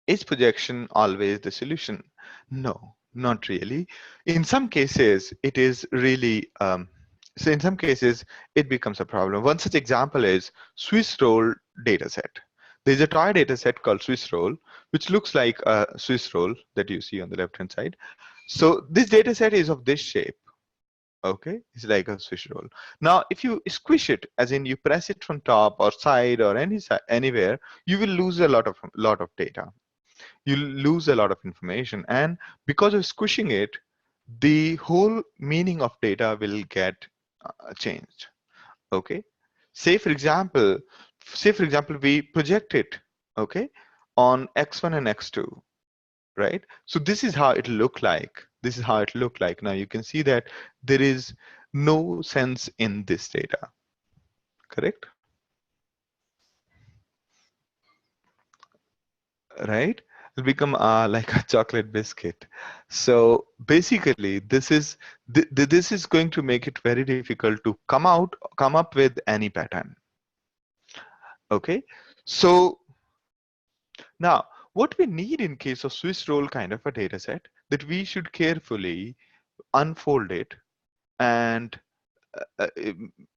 Is projection always the solution? No, not really. In some cases, it is really, so in some cases, it becomes a problem. One such example is Swiss roll dataset. There's a toy dataset called Swiss roll, which looks like a Swiss roll that you see on the left-hand side. So this dataset is of this shape. Okay, it's like a Swiss roll. Now, if you squish it, as in you press it from top or side or anywhere, you will lose a lot of data. You lose a lot of information, and because of squishing it, the whole meaning of data will get changed. Okay, say for example we project it, okay, on x1 and x2, right? So this is how it look like. This is how it looked like. Now you can see that there is no sense in this data, correct? Right? It'll become like a chocolate biscuit. So basically, this is going to make it very difficult to come up with any pattern. Okay, so now what we need in case of Swiss roll kind of a data set, that we should carefully unfold it and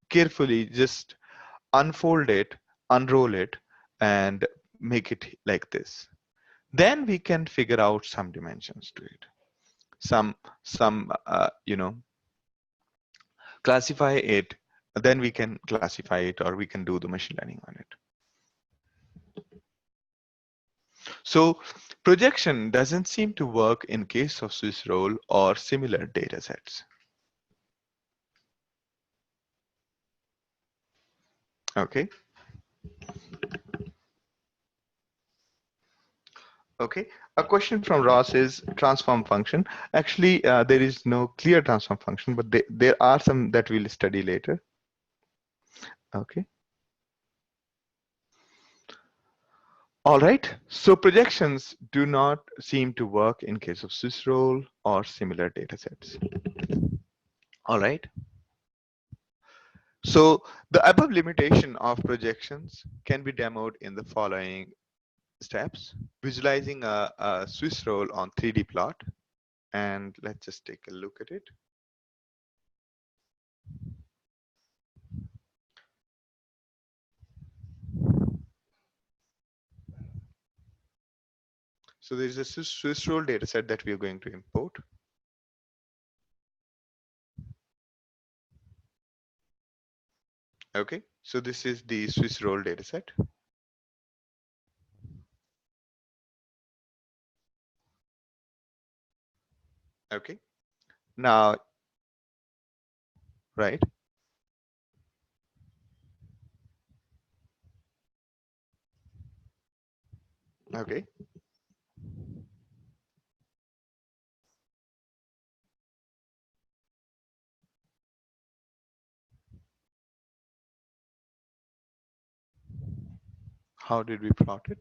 carefully just unfold it, unroll it, and make it like this. Then we can figure out some dimensions to it, some classify it. Then we can classify it, or we can do the machine learning on it. So projection doesn't seem to work in case of Swiss roll or similar data sets. Okay. Okay, a question from Ross is transform function. Actually, there is no clear transform function, but there are some that we'll study later. Okay. All right, so projections do not seem to work in case of Swiss roll or similar data sets. All right, so the above limitation of projections can be demoed in the following steps. Visualizing a Swiss roll on 3D plot, and let's just take a look at it. So there is a Swiss roll dataset that we are going to import. Okay, so this is the Swiss roll dataset. Okay, now, right. Okay, how did we plot it?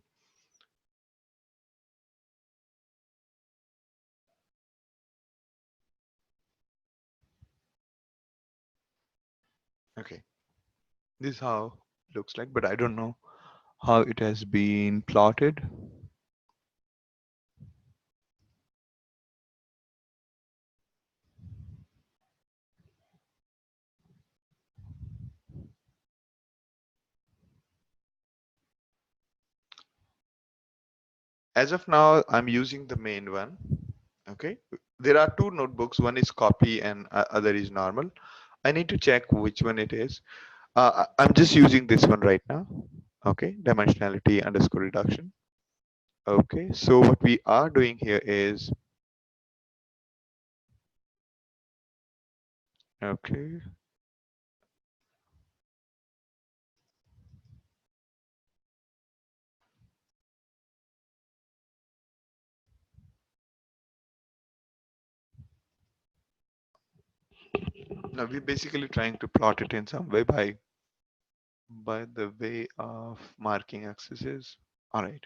Okay, this is how it looks like, but I don't know how it has been plotted. As of now, I'm using the main one. Okay, there are two notebooks. One is copy and other is normal. I need to check which one it is. I'm just using this one right now. Okay, dimensionality underscore reduction. Okay, so what we are doing here is, okay, now we're basically trying to plot it in some way by the way of marking axes. All right.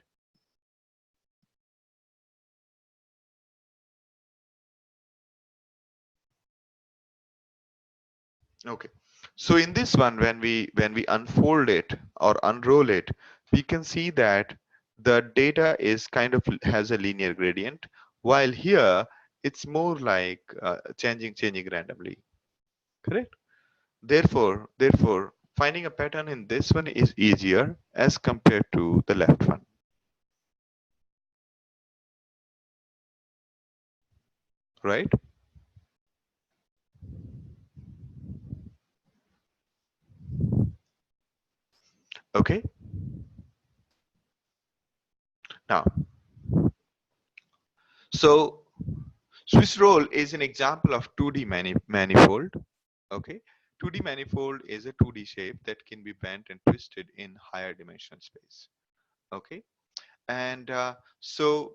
Okay. So in this one, when we unfold it or unroll it, we can see that the data is kind of has a linear gradient, while here it's more like changing randomly. Correct. Therefore, finding a pattern in this one is easier as compared to the left one, right? Okay. Now, so Swiss roll is an example of 2D manifold. Okay. 2D manifold is a 2D shape that can be bent and twisted in higher dimensional space. Okay. And so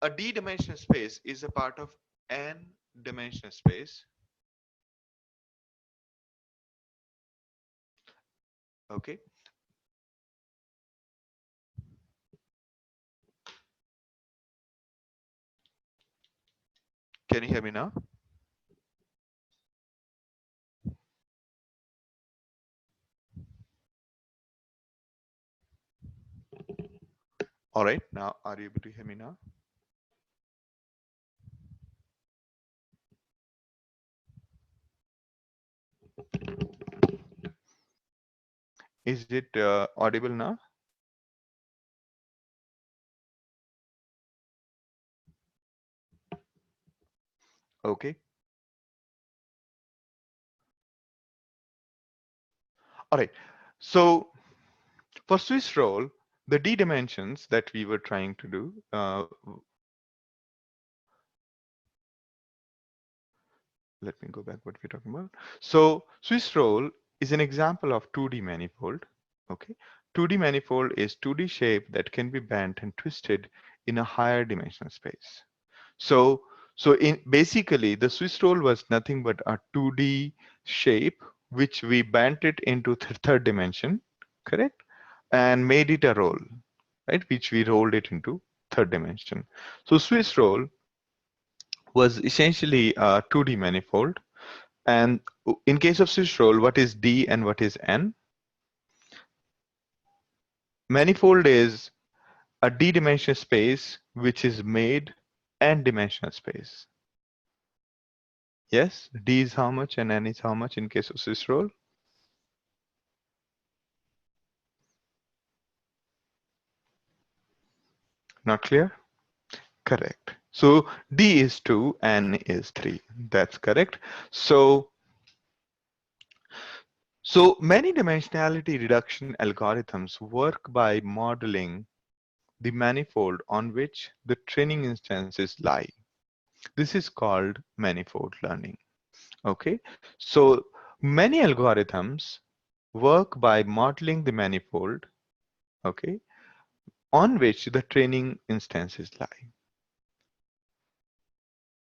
a d-dimensional space is a part of n-dimensional space. Okay. Can you hear me now? All right. Now, are you able to hear me now? Is it audible now? Okay. All right. So for Swiss roll, the d dimensions that we were trying to do, let me go back what we're talking about. So Swiss roll is an example of 2D manifold. Okay. 2D manifold is 2D shape that can be bent and twisted in a higher dimensional space. So, so in basically the Swiss roll was nothing but a 2D shape which we bent it into third dimension, correct? And made it a roll, right? Which we rolled it into third dimension. So Swiss roll was essentially a 2D manifold. And in case of Swiss roll, what is D and what is N? Manifold is a D-dimensional space which is made n-dimensional space. Yes, D is how much and N is how much in case of Swiss roll? Not clear? Correct. So D is 2, N is 3. That's correct. So many dimensionality reduction algorithms work by modeling the manifold on which the training instances lie. This is called manifold learning. Okay. So many algorithms work by modeling the manifold, okay, on which the training instances lie.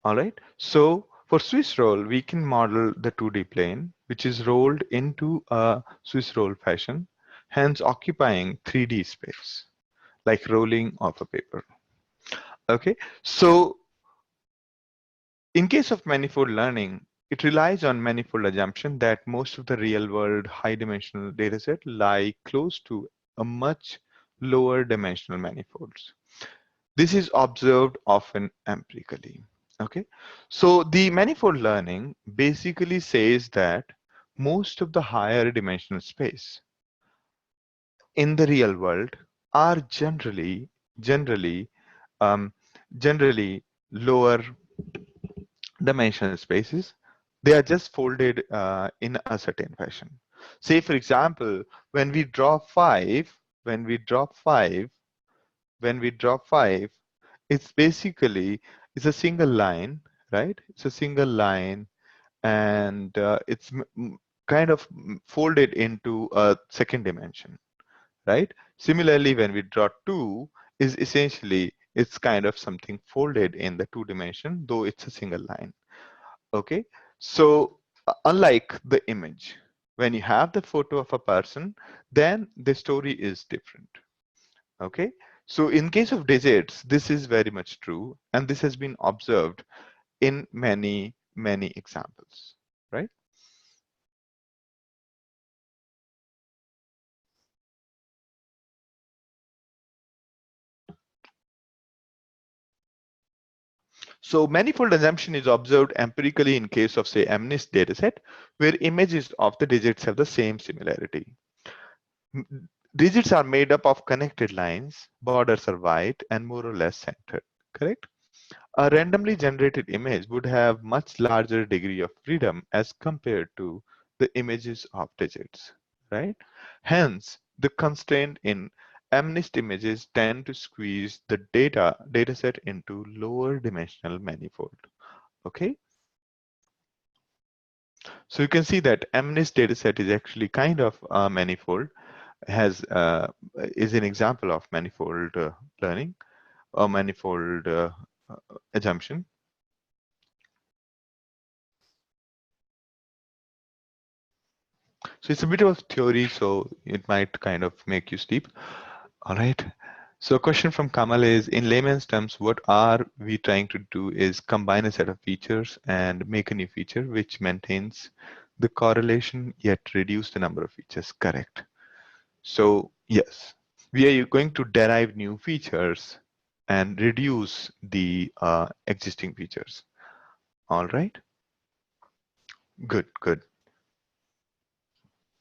All right. So for Swiss roll, we can model the 2D plane, which is rolled into a Swiss roll fashion, hence occupying 3D space, like rolling off a paper. Okay. So in case of manifold learning, it relies on manifold assumption that most of the real-world high-dimensional dataset lie close to a much lower dimensional manifolds. This is observed often empirically. Okay, so the manifold learning basically says that most of the higher dimensional space in the real world are generally um, generally lower dimensional spaces. They are just folded in a certain fashion. Say, for example, when we draw five, when we draw five, when we draw five, it's basically it's a single line, right? It's a single line, and it's kind of folded into a second dimension, right? Similarly, when we draw two, is essentially it's kind of something folded in the two dimension, though it's a single line. Okay, so unlike the image, when you have the photo of a person, then the story is different. Okay, so in case of digits, this is very much true, and this has been observed in many examples, right? So manifold assumption is observed empirically in case of, say, MNIST dataset, where images of the digits have the same similarity. Digits are made up of connected lines, borders are white and more or less centered, correct? A randomly generated image would have much larger degree of freedom as compared to the images of digits, right? Hence, the constraint in MNIST images tend to squeeze the dataset into lower dimensional manifold. Okay, so you can see that MNIST dataset is actually kind of a manifold, has is an example of manifold learning or manifold uh, assumption. So it's a bit of theory, so it might kind of make you sleep. All right. So a question from Kamal is, in layman's terms, what are we trying to do is combine a set of features and make a new feature which maintains the correlation yet reduce the number of features. Correct. So yes, we are going to derive new features and reduce the existing features. All right. Good, good.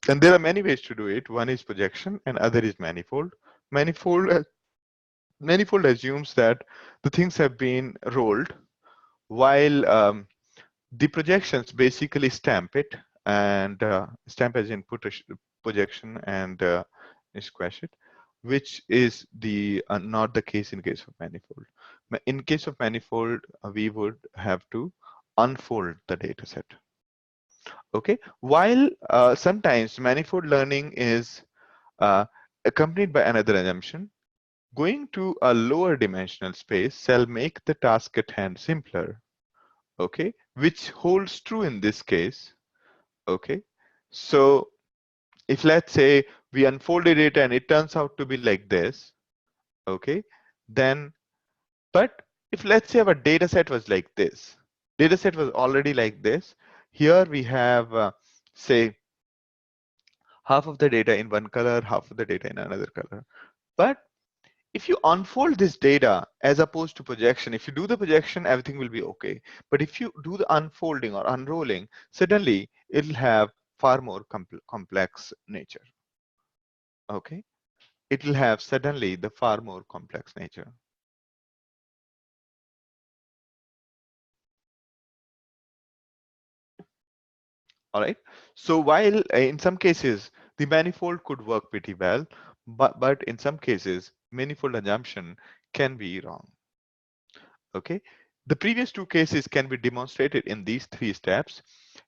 And there are many ways to do it. One is projection and other is manifold. Manifold, manifold assumes that the things have been rolled while the projections basically stamp it and stamp as input projection and squash it, which is the not the case in case of manifold. In case of manifold, we would have to unfold the data set. Okay, while sometimes manifold learning is accompanied by another assumption, going to a lower dimensional space shall make the task at hand simpler. Okay, which holds true in this case. Okay, so if let's say we unfolded it and it turns out to be like this, okay, then but if let's say our data set was like this, data set was already like this, here we have say half of the data in one color, half of the data in another color. But if you unfold this data as opposed to projection, if you do the projection, everything will be okay. But if you do the unfolding or unrolling, suddenly it'll have far more complex nature. Okay, it will have suddenly the far more complex nature. All right. So while in some cases the manifold could work pretty well, but in some cases manifold assumption can be wrong. Okay. The previous two cases can be demonstrated in these three steps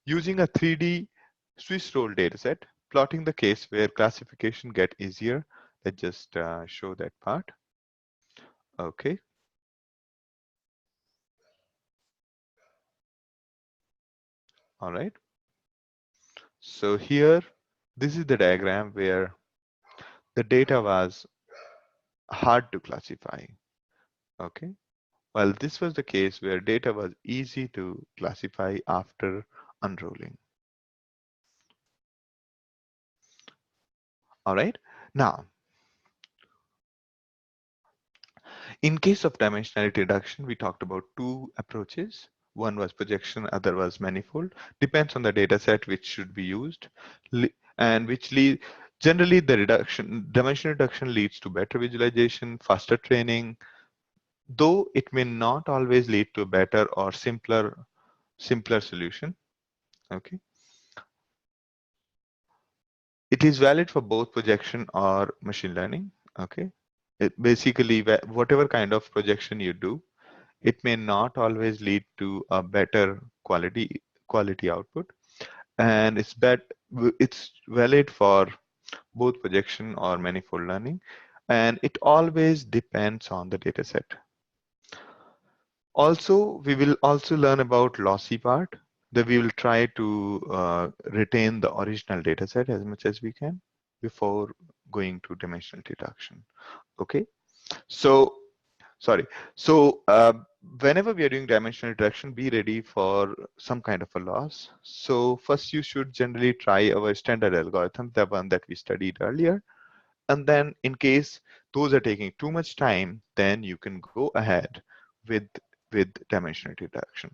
using a 3D Swiss roll dataset, plotting the case where classification get easier. Let's just show that part. Okay. All right. So here, this is the diagram where the data was hard to classify. Okay. Well, this was the case where data was easy to classify after unrolling. All right. Now, in case of dimensionality reduction, we talked about two approaches. One was projection, other was manifold. Depends on the data set which should be used, and which generally the dimension reduction leads to better visualization, faster training, though it may not always lead to a better or simpler solution. Okay. It is valid for both projection or machine learning. Okay. Basically, whatever kind of projection you do, it may not always lead to a better quality output, and it's valid for both projection or manifold learning, and it always depends on the data set. Also, we will also learn about lossy part, that we will try to retain the original data set as much as we can before going to dimensional reduction. Okay, so sorry. So whenever we are doing dimensional reduction, be ready for some kind of a loss. So first you should generally try our standard algorithm, the one that we studied earlier. And then in case those are taking too much time, then you can go ahead with with dimensionality reduction,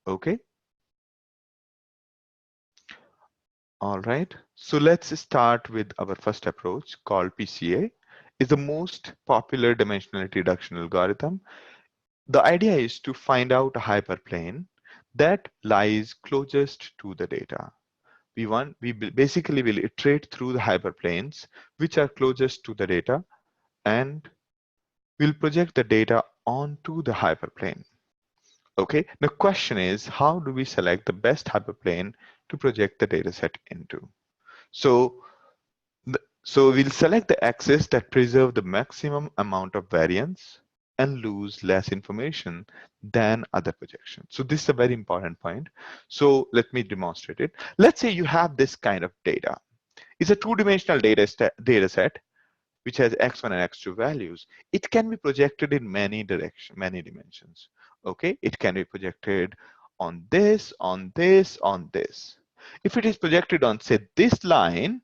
Okay. All right. So let's start with our first approach called PCA. Is the most popular dimensionality reduction algorithm. The idea is to find out a hyperplane that lies closest to the data. Basically will iterate through the hyperplanes which are closest to the data, and we'll project the data onto the hyperplane. Okay, the question is, how do we select the best hyperplane to project the data set into? So, so we'll select the axis that preserve the maximum amount of variance and lose less information than other projections. So this is a very important point. So let me demonstrate it. Let's say you have this kind of data. It's a two-dimensional data set which has x1 and x2 values. It can be projected in many dimensions. Okay, it can be projected on this, on this, on this. If it is projected on, say, this line,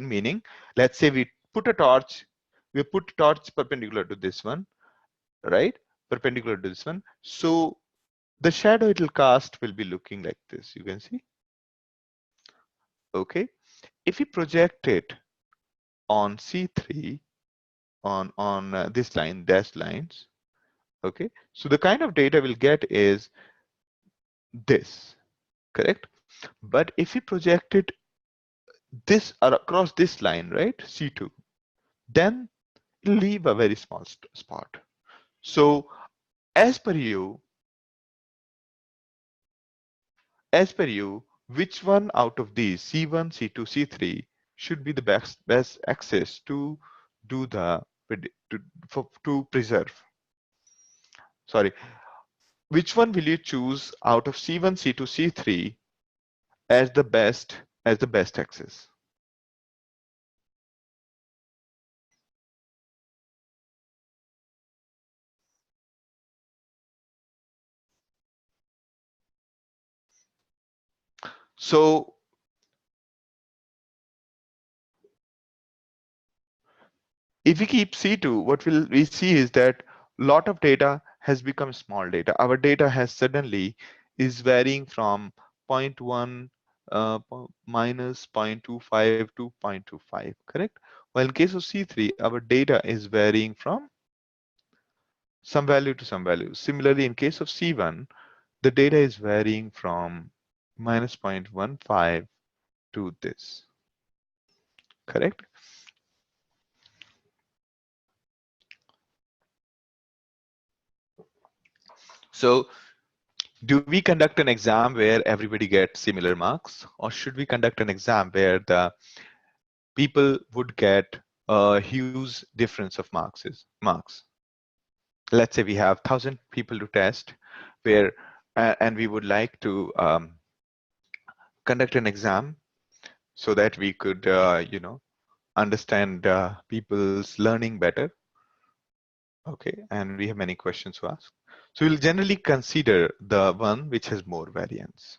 meaning, let's say we put a torch perpendicular to this one, right? Perpendicular to this one. So the shadow it will cast will be looking like this. You can see. Okay. If we project it on C3, on this line, dashed lines, okay, so the kind of data we'll get is this, correct? But if we project it this across this line, right, C2, then it'll leave a very small spot. So as per you, which one out of these, C1, C2, C3, should be the best access to do the to preserve? Sorry, which one will you choose out of C1, C2, C3 as the best access? So if we keep C2, what will we see is that lot of data has become small data. Our data has suddenly is varying from zero point 0.1 minus 0.25 to 0.25, correct? While in case of C3, our data is varying from some value to some value. Similarly, in case of C1, the data is varying from minus 0.15 to this, correct? So do we conduct an exam where everybody gets similar marks, or should we conduct an exam where the people would get a huge difference of marks? Let's say we have 1,000 people to test, where and we would like to conduct an exam so that we could, understand people's learning better. Okay, and we have many questions to ask. So we'll generally consider the one which has more variance,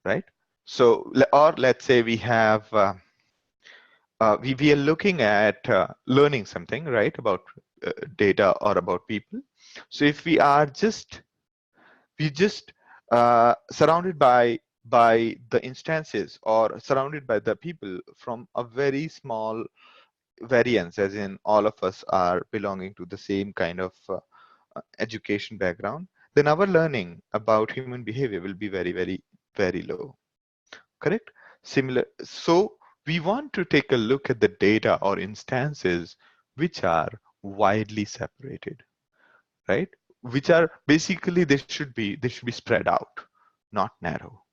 right? So, or let's say we have, we are looking at learning something, right, about data or about people. So if we just surrounded by the instances or surrounded by the people from a very small variance, as in all of us are belonging to the same kind of education background, then our learning about human behavior will be very, very, very low. Correct? Similar. So we want to take a look at the data or instances which are widely separated, right? Which are basically they should be spread out, not narrow.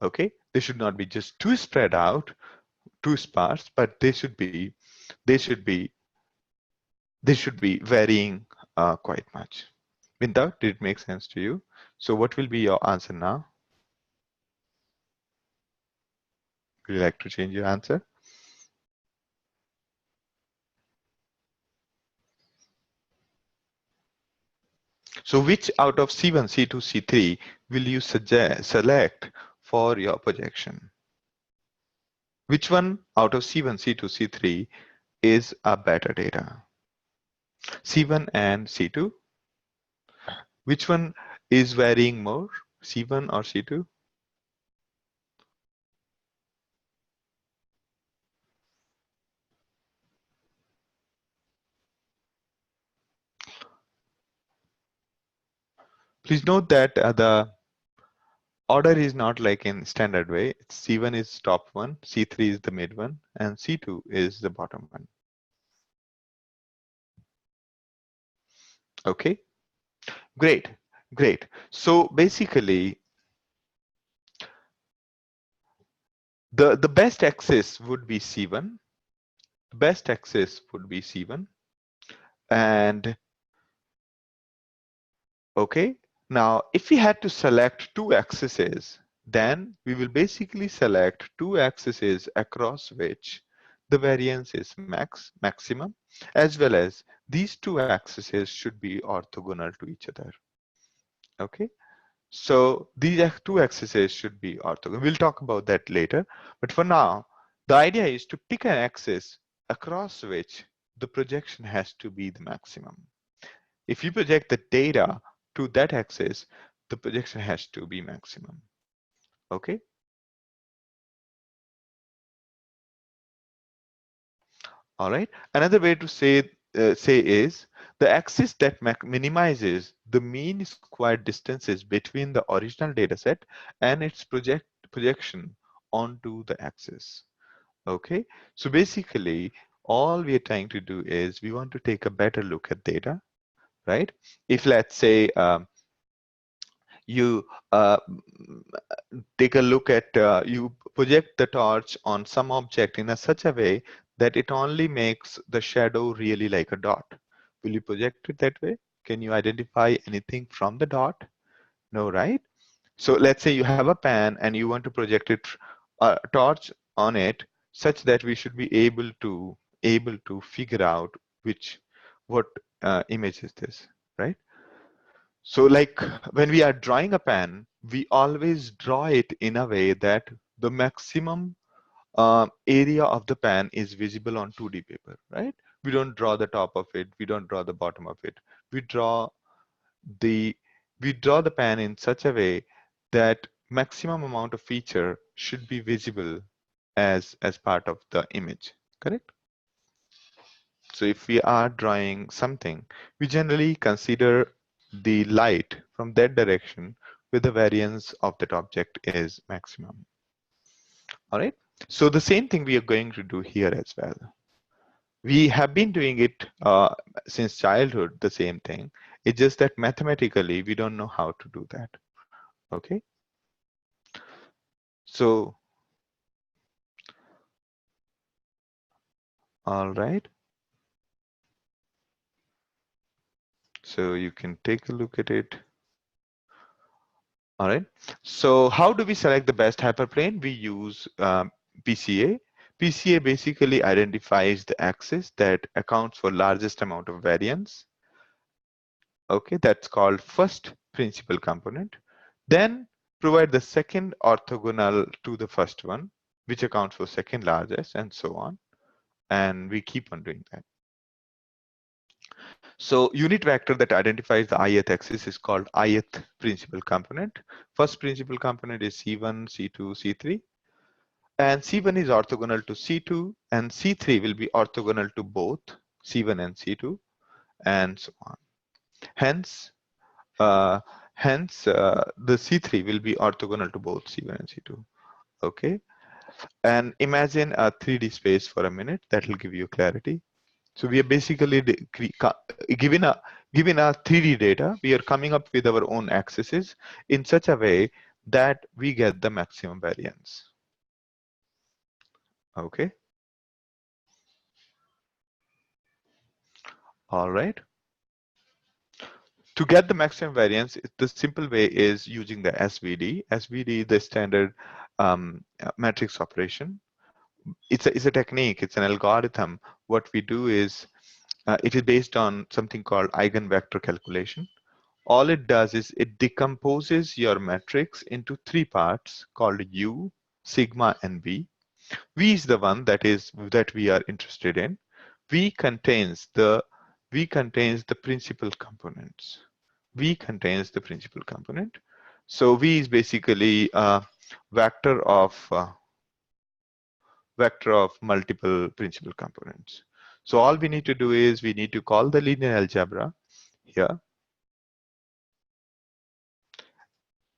Okay? They should not be just too spread out, too sparse, but they should be they should be varying quite much. Vinta, did it make sense to you? So what will be your answer now? Would you like to change your answer? So which out of C1, C2, C3 will you select for your projection? Which one out of C1, C2, C3 is a better data? C1 and C2? Which one is varying more? C1 or C2? Please note that the order is not like in standard way. C1 is top one, C3 is the mid one, and C2 is the bottom one. Okay, great, great. So basically, the best axis would be C1. The best axis would be C1. And okay, now if we had to select two axes, then we will basically select two axes across which the variance is maximum, as well as these two axes should be orthogonal to each other. Okay, so these two axes should be orthogonal. We'll talk about that later, but for now, the idea is to pick an axis across which the projection has to be the maximum. If you project the data to that axis, the projection has to be maximum. Okay. All right. Another way to say is the axis that minimizes the mean squared distances between the original data set and its projection onto the axis. Okay. So basically, all we are trying to do is we want to take a better look at data, right? If let's say you take a look at, you project the torch on some object in such a way that it only makes the shadow really like a dot. Will you project it that way? Can you identify anything from the dot? No, right? So let's say you have a pan and you want to project it, a torch on it, such that we should be able to figure out what image is this, right? So like when we are drawing a pan, we always draw it in a way that the maximum area of the pan is visible on 2D paper, right? We don't draw the top of it. We don't draw the bottom of it. We draw the we draw the pan in such a way that maximum amount of feature should be visible as part of the image, correct? So if we are drawing something, we generally consider the light from that direction where the variance of that object is maximum. All right. So the same thing we are going to do here as well. We have been doing it since childhood, the same thing. It's just that mathematically we don't know how to do that. Okay. So, all right. So you can take a look at it. All right. So how do we select the best hyperplane? We use PCA. PCA basically identifies the axis that accounts for largest amount of variance. Okay, that's called first principal component. Then provide the second orthogonal to the first one, which accounts for second largest, and so on. And we keep on doing that. So unit vector that identifies the ith axis is called ith principal component. First principal component is C1, C2, C3. And C1 is orthogonal to C2, and C3 will be orthogonal to both C1 and C2, and so on. Hence, uh, the C3 will be orthogonal to both C1 and C2. Okay, and imagine a 3D space for a minute. That will give you clarity. So we are basically given a 3D data. We are coming up with our own axes in such a way that we get the maximum variance. Okay. All right. To get the maximum variance, the simple way is using the SVD. SVD, the standard matrix operation. It's a technique. It's an algorithm. What we do is it is based on something called eigenvector calculation. All it does is it decomposes your matrix into three parts called U, sigma, and V. V is the one that we are interested in. V contains the principal components. V contains the principal component. So V is basically a vector of multiple principal components. So all we need to do is we need to call the linear algebra here.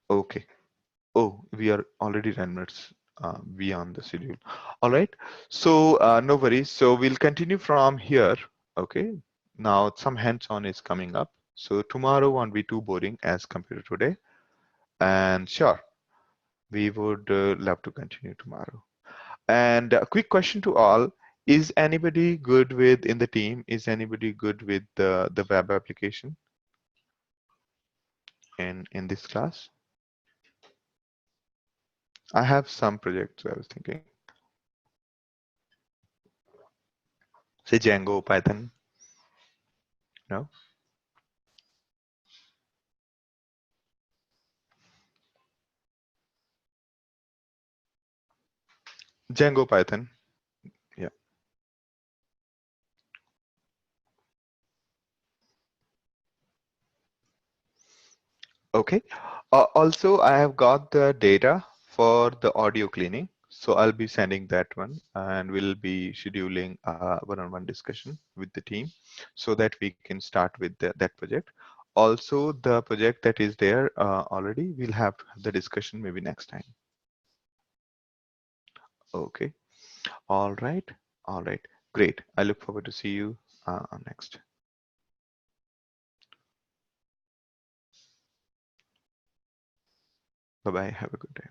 Okay. Oh, we are already 10 minutes beyond the schedule. All right. So no worries. So we'll continue from here. Okay. Now some hands-on is coming up. So tomorrow won't be too boring as compared to today. And sure, we would love to continue tomorrow. And a quick question to all. Is anybody good with in the team? Is anybody good with the web application in this class? I have some projects I was thinking. Say Django, Python, no? Django, Python, yeah. Okay. Also, I have got the data for the audio cleaning. So I'll be sending that one and we'll be scheduling a one-on-one discussion with the team so that we can start with that project. Also, the project that is there already, we'll have the discussion maybe next time. Okay. All right. All right. Great. I look forward to see you next. Bye-bye. Have a good day.